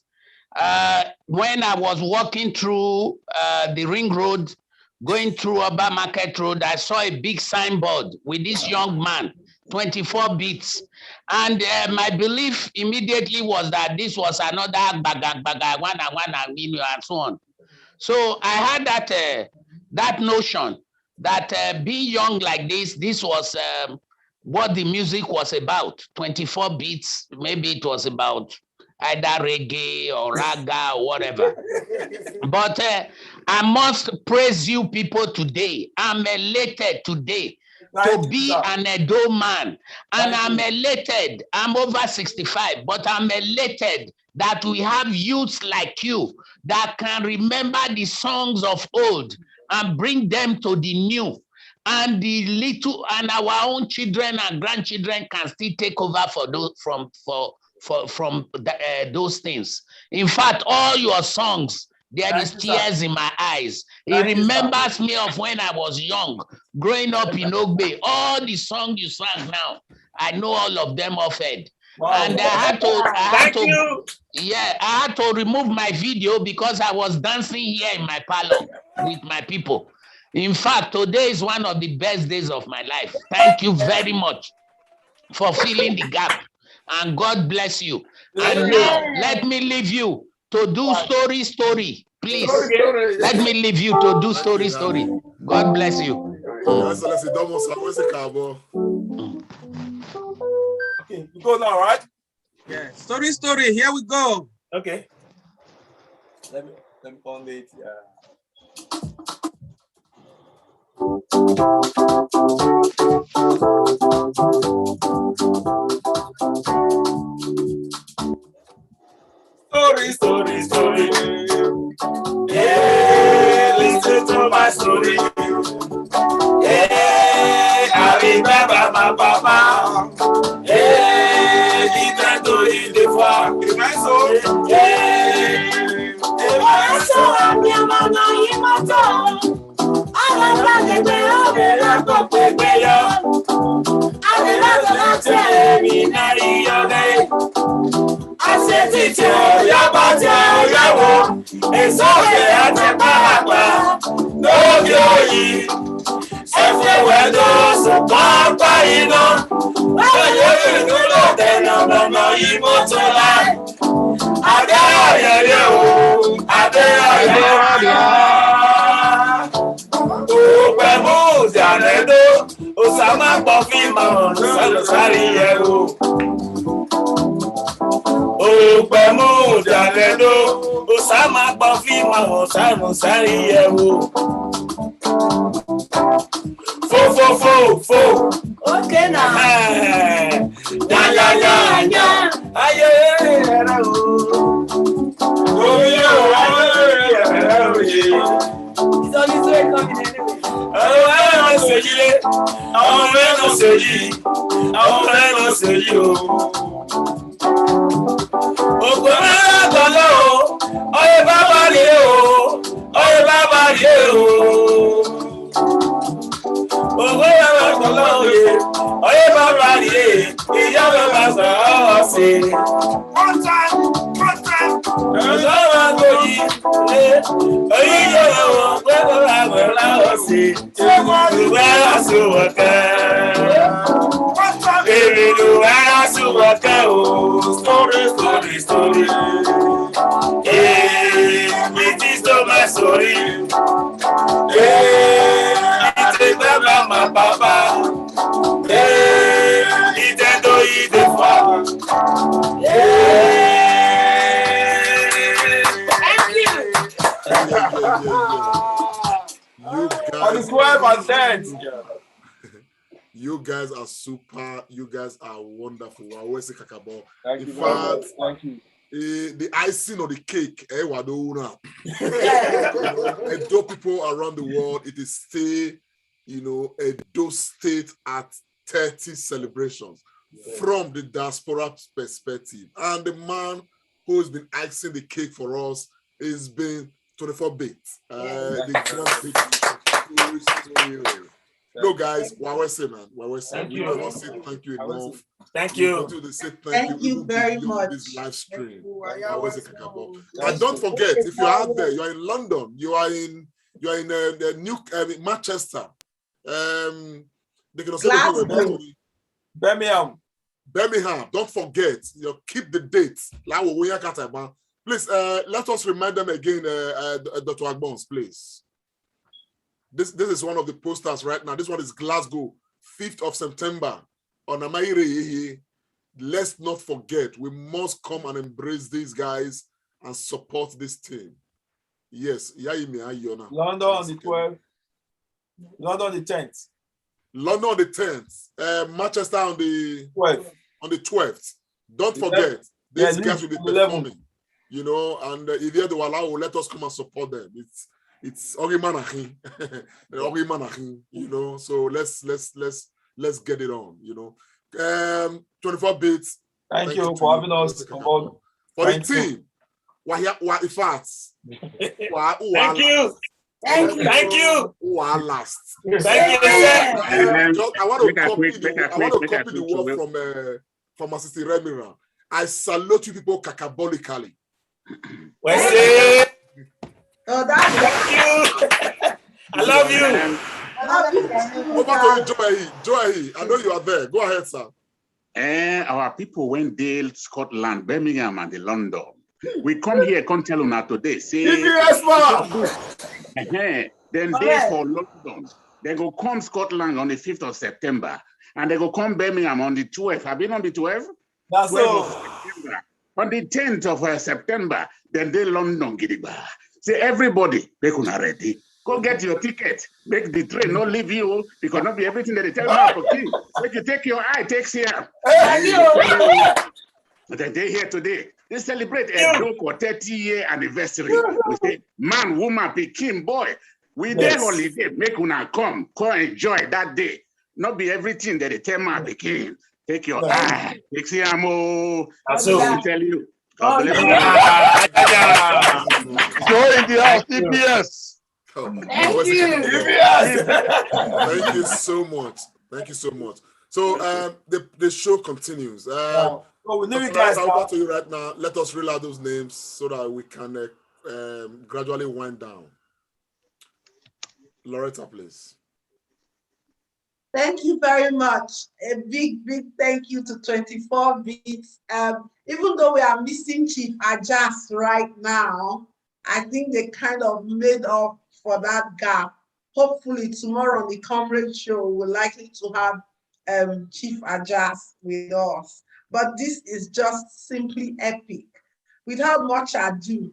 when I was walking through the Ring Road, going through Oba Market Road. I saw a big signboard with this young man, 24 Beats. And my belief immediately was that this was another baga, and so on. So I had that notion that being young like this was what the music was about. 24 Beats, maybe it was about either reggae or raga or whatever. But I must praise you people today. I'm elated today to be an Edo man. And I'm elated. I'm over 65, but I'm elated that we have youths like you that can remember the songs of old and bring them to the new. And the little and our own children and grandchildren can still take over for those from those things. In fact, all your songs, there is tears in my eyes. It remembers me of when I was young, growing up in Ogbe. All the songs you sang now, I know all of them offhand. Wow. And I had to remove my video because I was dancing here in my parlor with my people. In fact, today is one of the best days of my life. Thank you very much for filling the gap. And God bless you. And now let me leave you to do story. Please, let me leave you to do story. God bless you. Okay, we go now, right? Yeah, story. Here we go. Okay. Let me on it. Story. Hey, listen to my story. Hey, I remember my papa. Hey, he tried to eat the farm. Hey, so I'm your mama, you must I Ojoyi, everywhere goes Papa ina. Ojoyi nulo tena mama imotola. Ade ayere o, ade ayere. Ope mu janedo, osama bofi ma salo sari ye o. Ope mu janedo, osama bofi ma salo sari ye o. Fo. Okay now. Ya. Aye, era o. It's on his way coming anyway. I don't say you. Story. It is so my story. It is my papa. It is the father. Thank you. You guys, On the 12 and 10. You guys are super. You guys are wonderful. I always say kakabo. Thank In you. fact, Thank you. The icing on the cake, Edo people around the world, it is still, Edo State at 30 celebrations from the diaspora perspective. And the man who has been icing the cake for us has been 24 bits. No, guys, thank you. Thank you enough. Thank you. Thank you very much. This live stream. And don't forget, if you're out there, you're in London, you are in the New Manchester. They can also Birmingham. Don't forget, keep the dates. Please let us remind them again, Dr. Agbons, please. This is one of the posters right now. This one is Glasgow, 5th of September. On Amaire. Let's not forget, we must come and embrace these guys and support this team. Yes. London on the 12th. London on the 10th. London on the 10th. Manchester on the 12th. On the 12th. Don't forget, these guys will be performing. And if you're the Walao, let us come and support them. It's Orimanahin, So let's get it on. 24 bits. Thank you for having us on board. For the team, Thank you. Thank you. Who are last? Thank you. I want to copy the word from Assistant Remira. I salute you people cacabolically. Oh, thank you. I love you. Over to you, Joey. I know you are there. Go ahead, sir. Our people went there, Scotland, Birmingham, and London. We come here, come tell you today. Say, then they for London. They go come Scotland on the 5th of September, and they go come Birmingham on the 12th. Have you been on the 12th? That's 12th of September. On the 10th of September, then they London Gidigba. Say everybody, they couldn't ready. Go get your ticket. Make the train not leave you because not be everything that they tell you for king. But you take your eye, takes here. Then they here today. They celebrate a joke or 30-year anniversary. We say, man, woman, Peking, boy. We there holiday. Make una come enjoy that day. Not be everything that they tell my Peking. Take your eye. Take here, so I tell you. God bless you. Go in the house, EPS. Thank you. Thank you so much. Thank you so much. So the show continues. We need you guys over to you right now. Let us reel out those names so that we can gradually wind down. Loretta, please. Thank you very much. A big, big thank you to 24 Beats. Even though we are missing Chief Ajas right now, I think they kind of made up for that gap. Hopefully tomorrow on the Comrade Show, we're likely to have Chief Ajas with us. But this is just simply epic. Without much ado,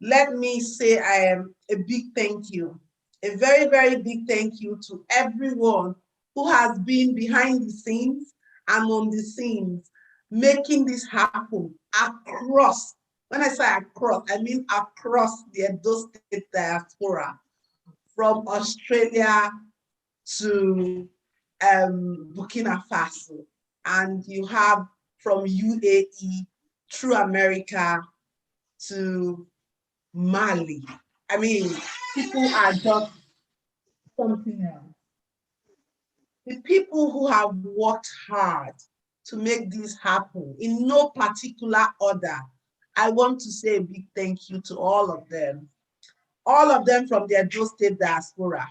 let me say I am a big thank you. A very, very big thank you to everyone who has been behind the scenes and on the scenes, making this happen across. When I say across, I mean across the Edo State diaspora, from Australia to Burkina Faso. And you have from UAE through America to Mali. I mean, people are just something else. The people who have worked hard to make this happen in no particular order, I want to say a big thank you to all of them from the Edo State diaspora.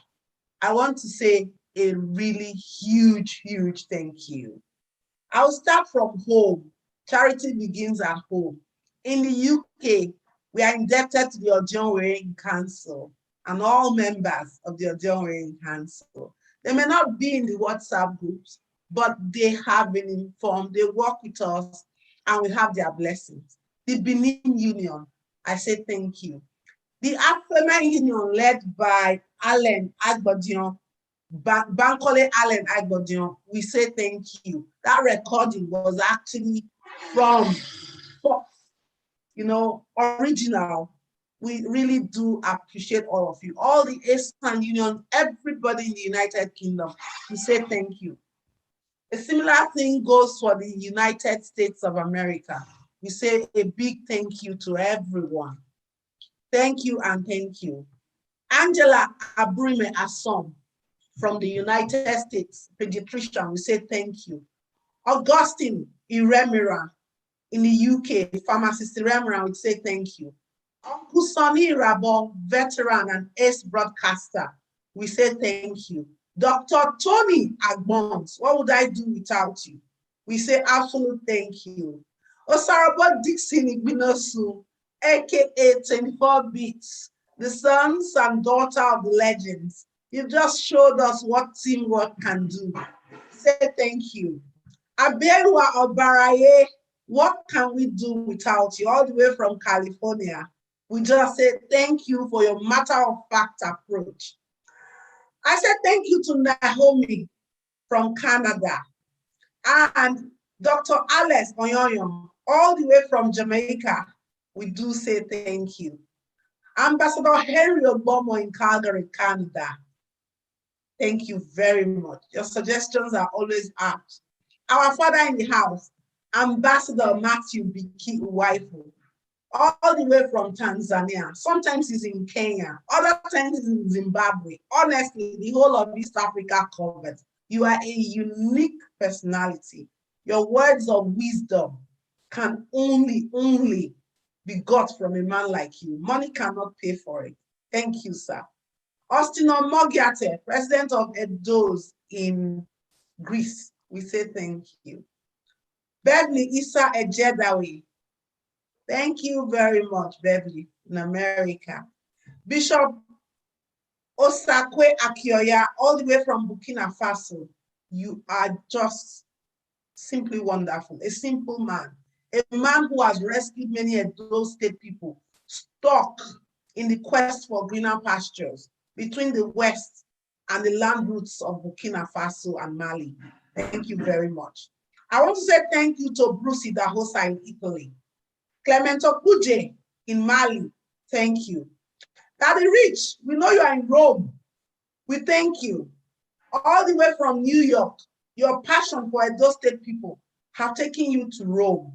I want to say a really huge, huge thank you. I'll start from home. Charity begins at home. In the UK, we are indebted to the Odeon Council and all members of the Odeon Council. They may not be in the WhatsApp groups, but they have been informed. They work with us and we have their blessings. The Benin Union, I say thank you. The Afema Union led by Allen Agbodion, Bankole Allen Agbodion, we say thank you. That recording was actually from Fox, original. We really do appreciate all of you. All the ASEAN Union, everybody in the United Kingdom, we say thank you. A similar thing goes for the United States of America. We say a big thank you to everyone. Thank you and thank you. Angela Abrime Asom from the United States, pediatrician, we say thank you. Augustine Iremira in the UK, pharmacist Iremira, we say thank you. Uncle Sonny Rabo, veteran and ace broadcaster, we say thank you. Dr. Tony Agbons, what would I do without you? We say absolute thank you. Osarabo Dixon Igbinosu, aka 24 Beats, the sons and daughter of the legends. You just showed us what teamwork can do. Say thank you. Aberwa Obaraye, what can we do without you? All the way from California. We just say thank you for your matter-of-fact approach. I said thank you to Naomi from Canada and Dr. Alex Oyoyon, all the way from Jamaica. We do say thank you. Ambassador Henry Obomo in Calgary, Canada. Thank you very much. Your suggestions are always apt. Our father in the house, Ambassador Matthew Biki Uwaifu, all the way from Tanzania. Sometimes he's in Kenya, other times he's in Zimbabwe. Honestly, the whole of East Africa covered. You are a unique personality. Your words of wisdom can only be got from a man like you. Money cannot pay for it. Thank you, sir. Austin Omogiate, president of EDOS in Greece. We say thank you. Beverly Issa Ejedawi. Thank you very much, Beverly, in America. Bishop Osakwe Akioya, all the way from Burkina Faso. You are just simply wonderful. A simple man. A man who has rescued many of those state people stuck in the quest for greener pastures between the West and the land routes of Burkina Faso and Mali. Thank you very much. I want to say thank you to Bruce Idahosa in Italy. Clemento Kuje in Mali, thank you. Daddy Rich, we know you are in Rome. We thank you. All the way from New York, your passion for Edo State people have taken you to Rome.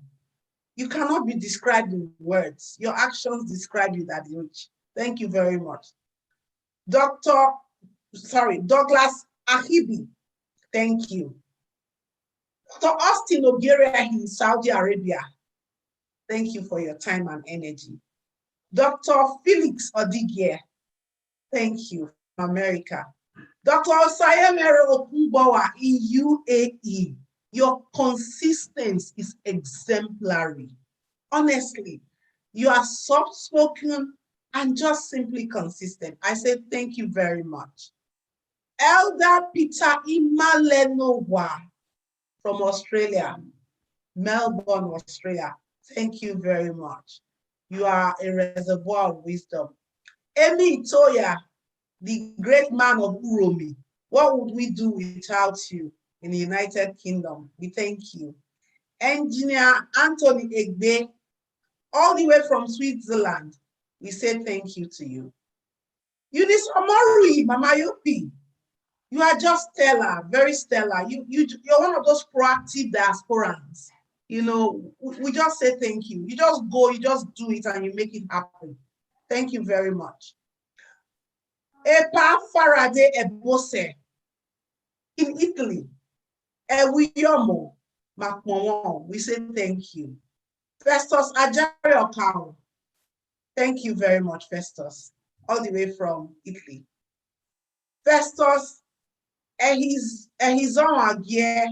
You cannot be described in words. Your actions describe you, Daddy Rich. Thank you very much. Douglas Ahibi, thank you. Dr. Austin Ogeria in Saudi Arabia, thank you for your time and energy. Dr. Felix Odigie, thank you America. Dr. Osayemere Okunbowa in UAE. Your consistency is exemplary. Honestly, you are soft-spoken and just simply consistent. I say thank you very much. Elder Peter Imalenowa from Australia, Melbourne, Australia. Thank you very much. You are a reservoir of wisdom. Emi Itoya, the great man of Uromi. What would we do without you in the United Kingdom? We thank you. Engineer Anthony Egbe, all the way from Switzerland. We say thank you to you. Eunice Omori, Mama Yopi, you are just stellar, very stellar. You're one of those proactive diasporans. You know, we just say thank you. You just go, you just do it, and you make it happen. Thank you very much. Epa Faraday Ebose in Italy. Ewiyomo Makmon, we say thank you. Festus Ajari Okao, thank you very much, Festus, all the way from Italy. Festus Ehizon Agie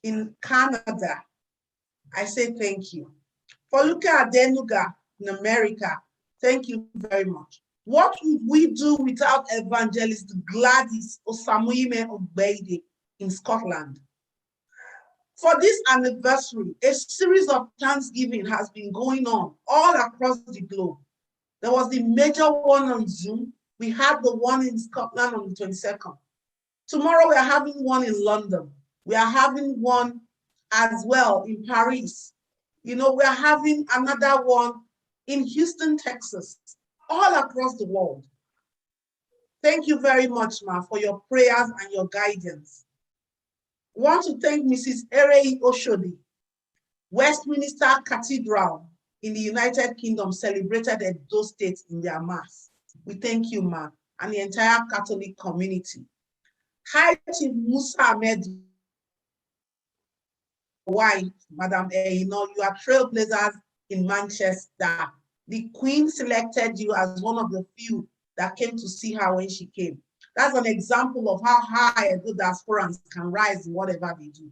in Canada, I say thank you. For Luca Adenuga in America, thank you very much. What would we do without Evangelist Gladys Osamuime Ogbeide in Scotland? For this anniversary, a series of Thanksgiving has been going on all across the globe. There was the major one on Zoom. We had the one in Scotland on the 22nd. Tomorrow we are having one in London. We are having one as well in Paris. You know, we are having another one in Houston, Texas, all across the world. Thank you very much, Ma, for your prayers and your guidance. I want to thank Mrs. Erei Oshodi. Westminster Cathedral in the United Kingdom celebrated Edo State in their mass. We thank you, Ma, and the entire Catholic community. High Chief Musa Ahmed, wife, Madam Eino, you are trailblazers in Manchester. The Queen selected you as one of the few that came to see her when she came. That's an example of how high the diasporans can rise in whatever they do.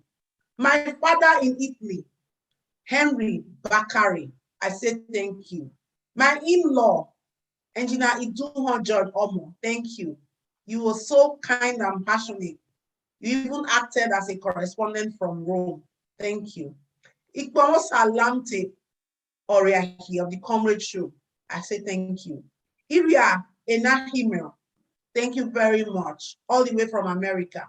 My father in Italy, Henry Bakari, I say thank you. My in-law, Engineer Iduho George Omo, thank you. You were so kind and passionate. You even acted as a correspondent from Rome. Thank you. Ikwawo Salamte Oriahi of the Comrade Show, I say thank you. Iria Enahimel, thank you very much, all the way from America.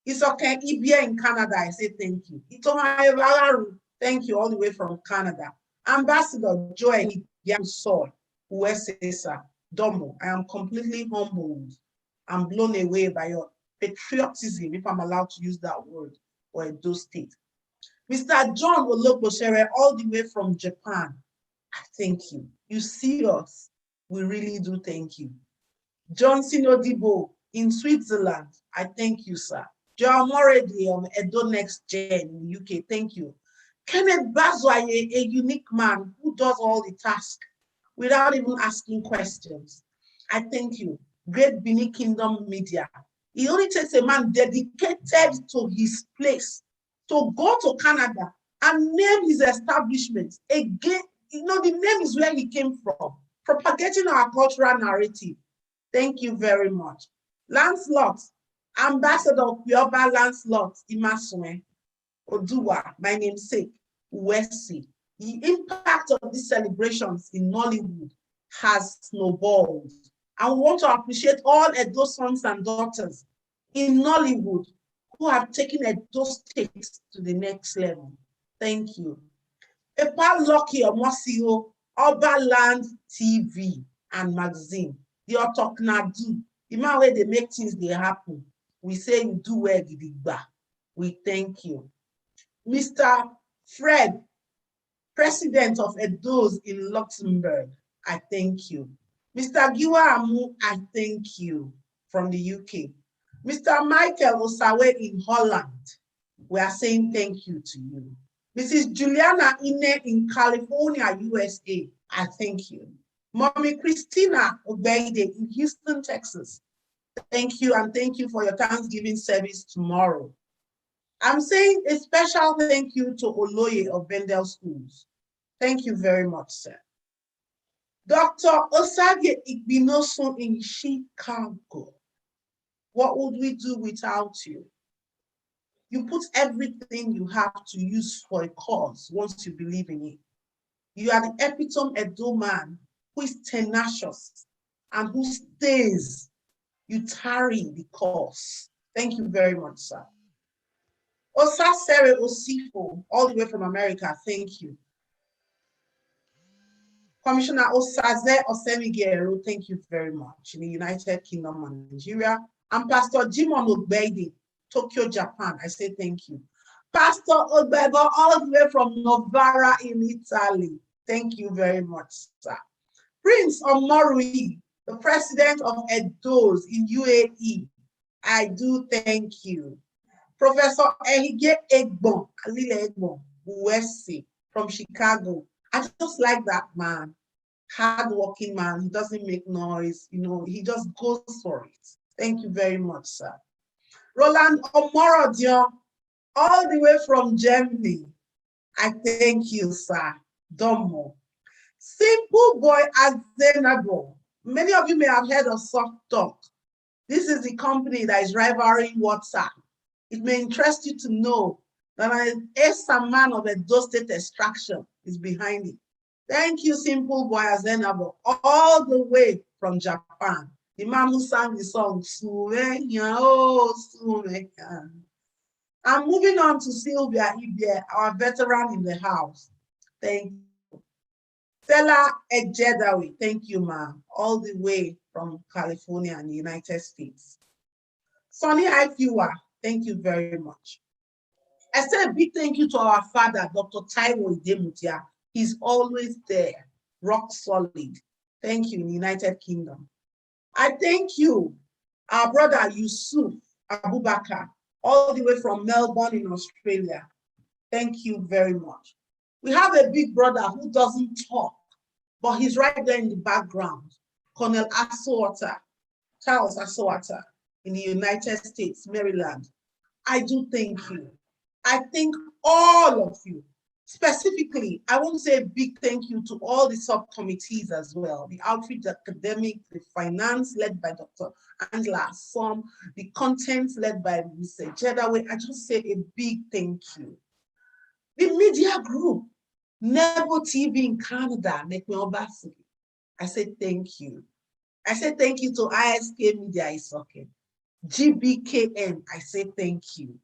It's okay, Ibia in Canada, I say thank you. Itoma Evararu, thank you, all the way from Canada. Ambassador Joy Yamsol, Uesesa, Domo, I am completely humbled and blown away by your patriotism, if I'm allowed to use that word, for Edo State. Mr. John Olokboshere, all the way from Japan, I thank you. You see us, we really do thank you. Johnson Odibo in Switzerland, I thank you, sir. Joel Moredi on Edo Next Gen in the UK, thank you. Kenneth Bazwaye, a unique man who does all the tasks without even asking questions. I thank you. Great Benin Kingdom Media. It only takes a man dedicated to his place to go to Canada and name his establishment. Again, you know, the name is where he came from, propagating our cultural narrative. Thank you very much. Lancelot, Ambassador of Pioba Lancelot Imasue Oduwa, my namesake, Wesi. The impact of these celebrations in Nollywood has snowballed. And we want to appreciate all Edo sons and daughters in Nollywood who have taken Edo State to the next level. Thank you. Epa Lucky Omosio, Oba Land TV and magazine, the Otoknadu, the man where they make things they happen. We say you do well, Gidigba. We thank you. Mr. Fred, President of Edos in Luxembourg, I thank you. Mr. Giwa Amu, I thank you from the UK. Mr. Michael Osawe in Holland, we are saying thank you to you. Mrs. Juliana Ine in California, USA, I thank you. Mommy Christina Obeide in Houston, Texas, Thank you, and thank you for your Thanksgiving service tomorrow. I'm saying a special thank you to Oloye of Bendel Schools. Thank you very much, sir. Dr. Osage Igbinosun in Chicago. What would we do without you? You put everything you have to use for a cause once you believe in it. You are the epitome Edo man who is tenacious and who stays. You tarry the cause. Thank you very much, sir. Osasere Osifo, all the way from America, thank you. Commissioner Osaze Osemigero, thank you very much, in the United Kingdom and Nigeria. And Pastor Jimon Ogbeide, Tokyo, Japan, I say thank you. Pastor Ogbebo, all the way from Novara in Italy, thank you very much, sir. Prince Omorui, the president of EDOS in UAE, I do thank you. Professor Ehige Egbon, Alile Egbon, USC, from Chicago. I just like that man. Hardworking man, he doesn't make noise, you know, he just goes for it. Thank you very much, sir. Roland Omorodion, all the way from Germany. I thank you, sir. Domo. Simple Boy Azenabo. Many of you may have heard of Soft Talk. This is the company that is rivaling WhatsApp. It may interest you to know that an ESA man of Edo State extraction is behind it. Thank you, Simple Boy Azenabo, all the way from Japan. The man who sang the song, Sumenya, oh, Sumenya. I'm moving on to Sylvia Ibie, our veteran in the house. Thank you. Stella Ejedawi, thank you, ma'am, all the way from California and the United States. Sonny Ifiwa, thank you very much. I say a big thank you to our father, Dr. Taiwo Idemutia. He's always there, rock solid. Thank you in the United Kingdom. I thank you, our brother Yusuf Abubakar, all the way from Melbourne in Australia. Thank you very much. We have a big brother who doesn't talk, but he's right there in the background, Colonel Asowata, Charles Asowata in the United States, Maryland. I do thank you. I thank all of you. Specifically, I want to say a big thank you to all the subcommittees as well, the outreach academic, the finance led by Dr. Angela Som, the content led by Mr. Jedaway. I just say a big thank you. The media group, Nebo TV in Canada, I say thank you. I say thank you to ISK Media Isoke, GBKN, I say thank you.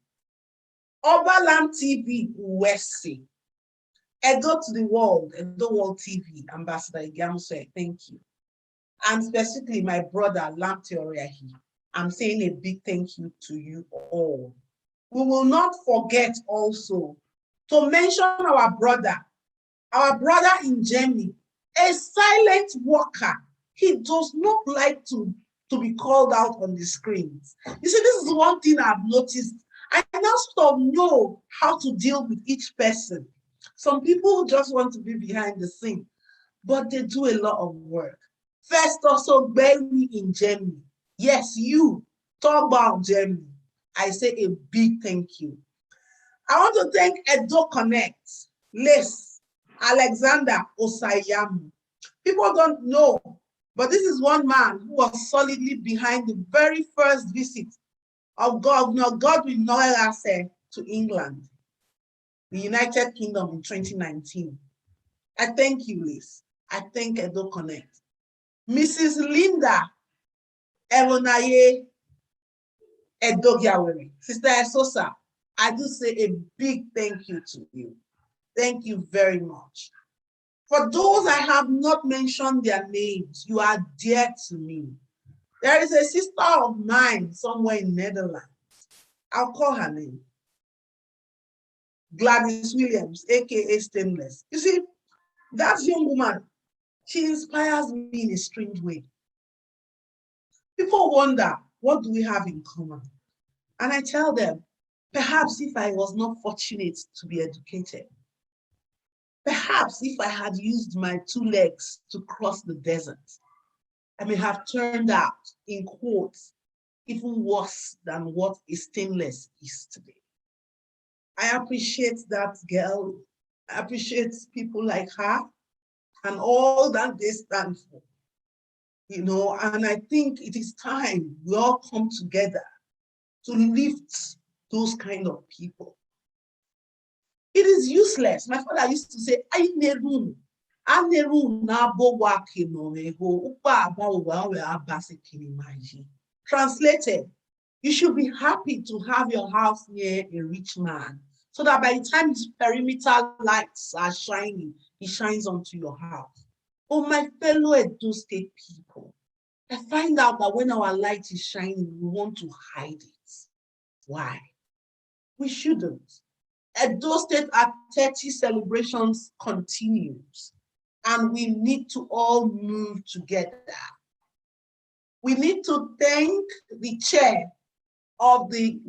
Oberland TV, USC. Edo to the World, Edo World TV, Ambassador Igamse, thank you. And specifically my brother, Lamte Oriahi, I'm saying a big thank you to you all. We will not forget also to mention our brother in Germany, a silent worker. He does not like to be called out on the screens. You see, this is one thing I've noticed. I now sort of know how to deal with each person. Some people just want to be behind the scene, but they do a lot of work. First, also, Berry in Germany. Yes, you, talk about Germany. I say a big thank you. I want to thank Edo Connect, Les, Alexander Osayamu. People don't know, but this is one man who was solidly behind the very first visit of Governor Godwin Noel-Arce to England, the United Kingdom in 2019. I thank you, Liz. I thank Edo Connect. Mrs. Linda Eronaye Edogiawere, Sister Esosa, I do say a big thank you to you. Thank you very much. For those I have not mentioned their names, you are dear to me. There is a sister of mine somewhere in Netherlands. I'll call her name. Gladys Williams, aka Stainless. You see, that young woman, she inspires me in a strange way. People wonder, what do we have in common? And I tell them, perhaps if I was not fortunate to be educated, perhaps if I had used my 2 legs to cross the desert, I may have turned out, in quotes, even worse than what a stainless is today. I appreciate that girl. I appreciate people like her and all that they stand for. You know, and I think it is time we all come together to lift those kind of people. It is useless. My father used to say, translated, you should be happy to have your house near a rich man, so that by the time his perimeter lights are shining, he shines onto your house. Oh, my fellow Edo State people, I find out that when our light is shining, we want to hide it. Why? We shouldn't. Edo State at 30 celebrations continues, and we need to all move together. We need to thank the chair of the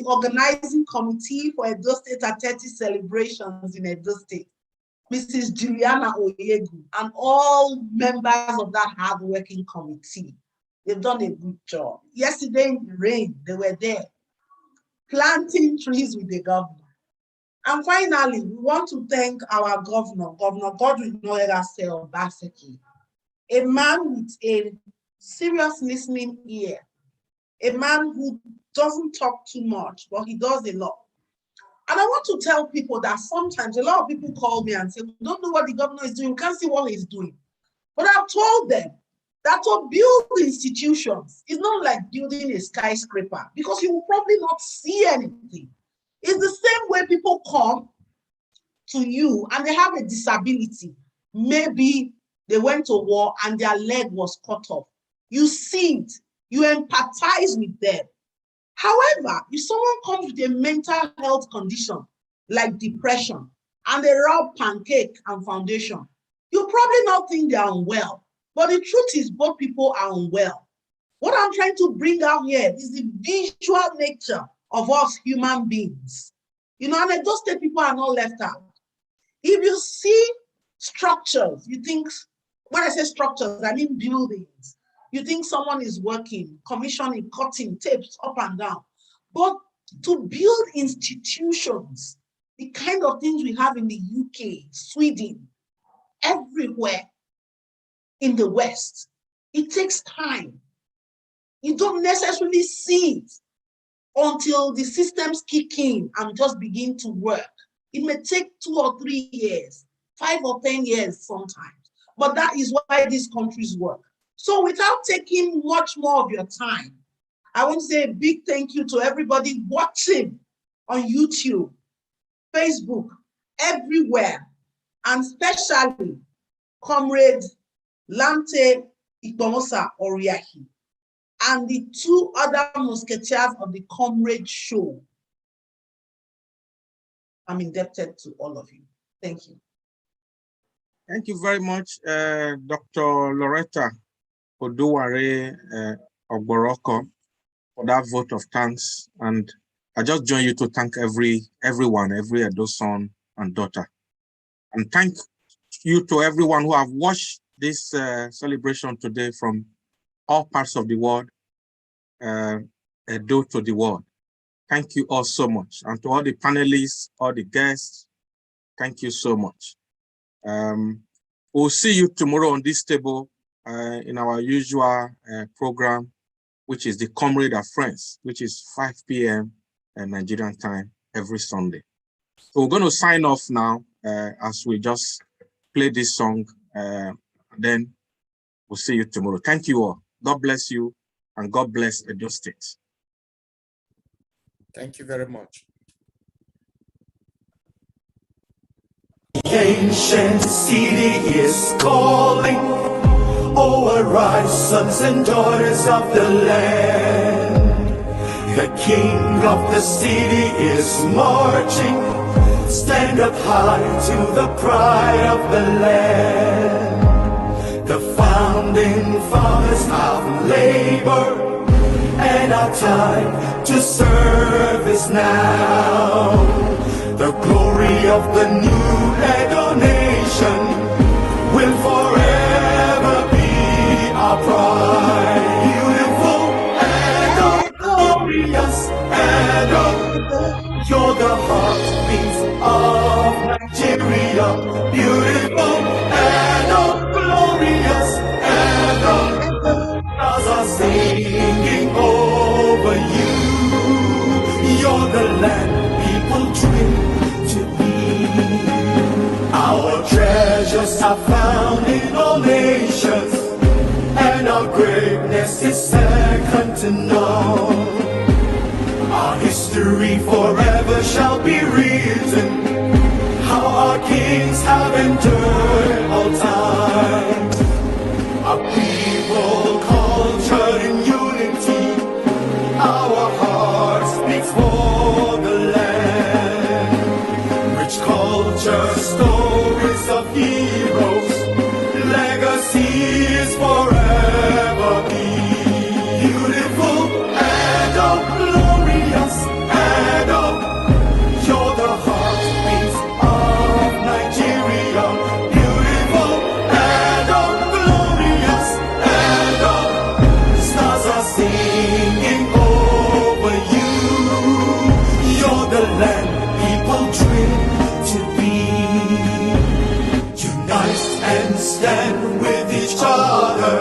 organizing committee for Edo State at 30 celebrations in Edo State, Mrs. Juliana Oyegu, and all members of that hard-working committee. They've done a good job. Yesterday in the rain, they were there, planting trees with the governor. And finally, we want to thank our governor, Governor Godwin Noerase Obaseki, a man with a serious listening ear, a man who doesn't talk too much, but he does a lot. And I want to tell people that sometimes a lot of people call me and say, we don't know what the governor is doing, we can't see what he's doing. But I've told them that to build institutions is not like building a skyscraper, because you will probably not see anything. It's the same way people come to you and they have a disability. Maybe they went to war and their leg was cut off. You see it, you empathize with them. However, if someone comes with a mental health condition like depression and they rub pancake and foundation, you probably not think they are unwell. But the truth is both people are unwell. What I'm trying to bring out here is the visual nature of us human beings. You know, and those people are not left out. If you see structures, you think, when I say structures, I mean buildings. You think someone is working, commissioning, cutting tapes up and down. But to build institutions, the kind of things we have in the UK, Sweden, everywhere in the West, it takes time. You don't necessarily see it until the systems kick in and just begin to work. It may take 2 or 3 years, 5 or 10 years sometimes, but that is why these countries work. So without taking much more of your time, I want to say a big thank you to everybody watching on YouTube, Facebook, everywhere, and especially Comrade Lante Ikpomosa Oriahi, and the 2 other musketeers of the Comrade Show. I'm indebted to all of you. Thank you. Thank you very much, Dr. Loretta Oduware Ogboroko, for that vote of thanks. And I just join you to thank everyone, every Edo son and daughter. And thank you to everyone who have watched this celebration today from all parts of the world, Edo to the world. Thank you all so much. And to all the panelists, all the guests, thank you so much. We'll see you tomorrow on this table in our usual program, which is the Comrade of Friends, which is 5 p.m. Nigerian time every Sunday. So we're going to sign off now as we just play this song. Then we'll see you tomorrow. Thank you all. God bless you, and God bless Edo State. Thank you very much. The ancient city is calling. Oh, arise, sons and daughters of the land. The king of the city is marching. Stand up high to the pride of the land. The founding fathers have labored, and our time to serve is now. The glory of the new Edo nation will forever be our pride. Beautiful Edo You're the heartbeat of Nigeria, beautiful and glorious, and the stars are singing over you. You're the land people dream to be. Our treasures are found in all nations, and our greatness is second to none. Our history forever shall be written, how our kings have endured all time. Our people cultured in unity, our hearts beat for the land. Rich culture, stories of heroes, legacies forever be. Beautiful and glorious, and you're the heartbeat of Nigeria. Beautiful and glorious, and stars are singing over you. You're the land people dream to be. Unite and stand with each other,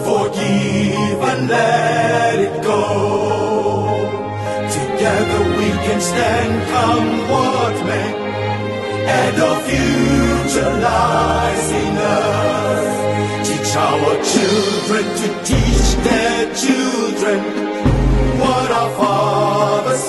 forgive and let it go. Together we can stand, come what may, and our future lies in us. Teach our children to teach their children what our fathers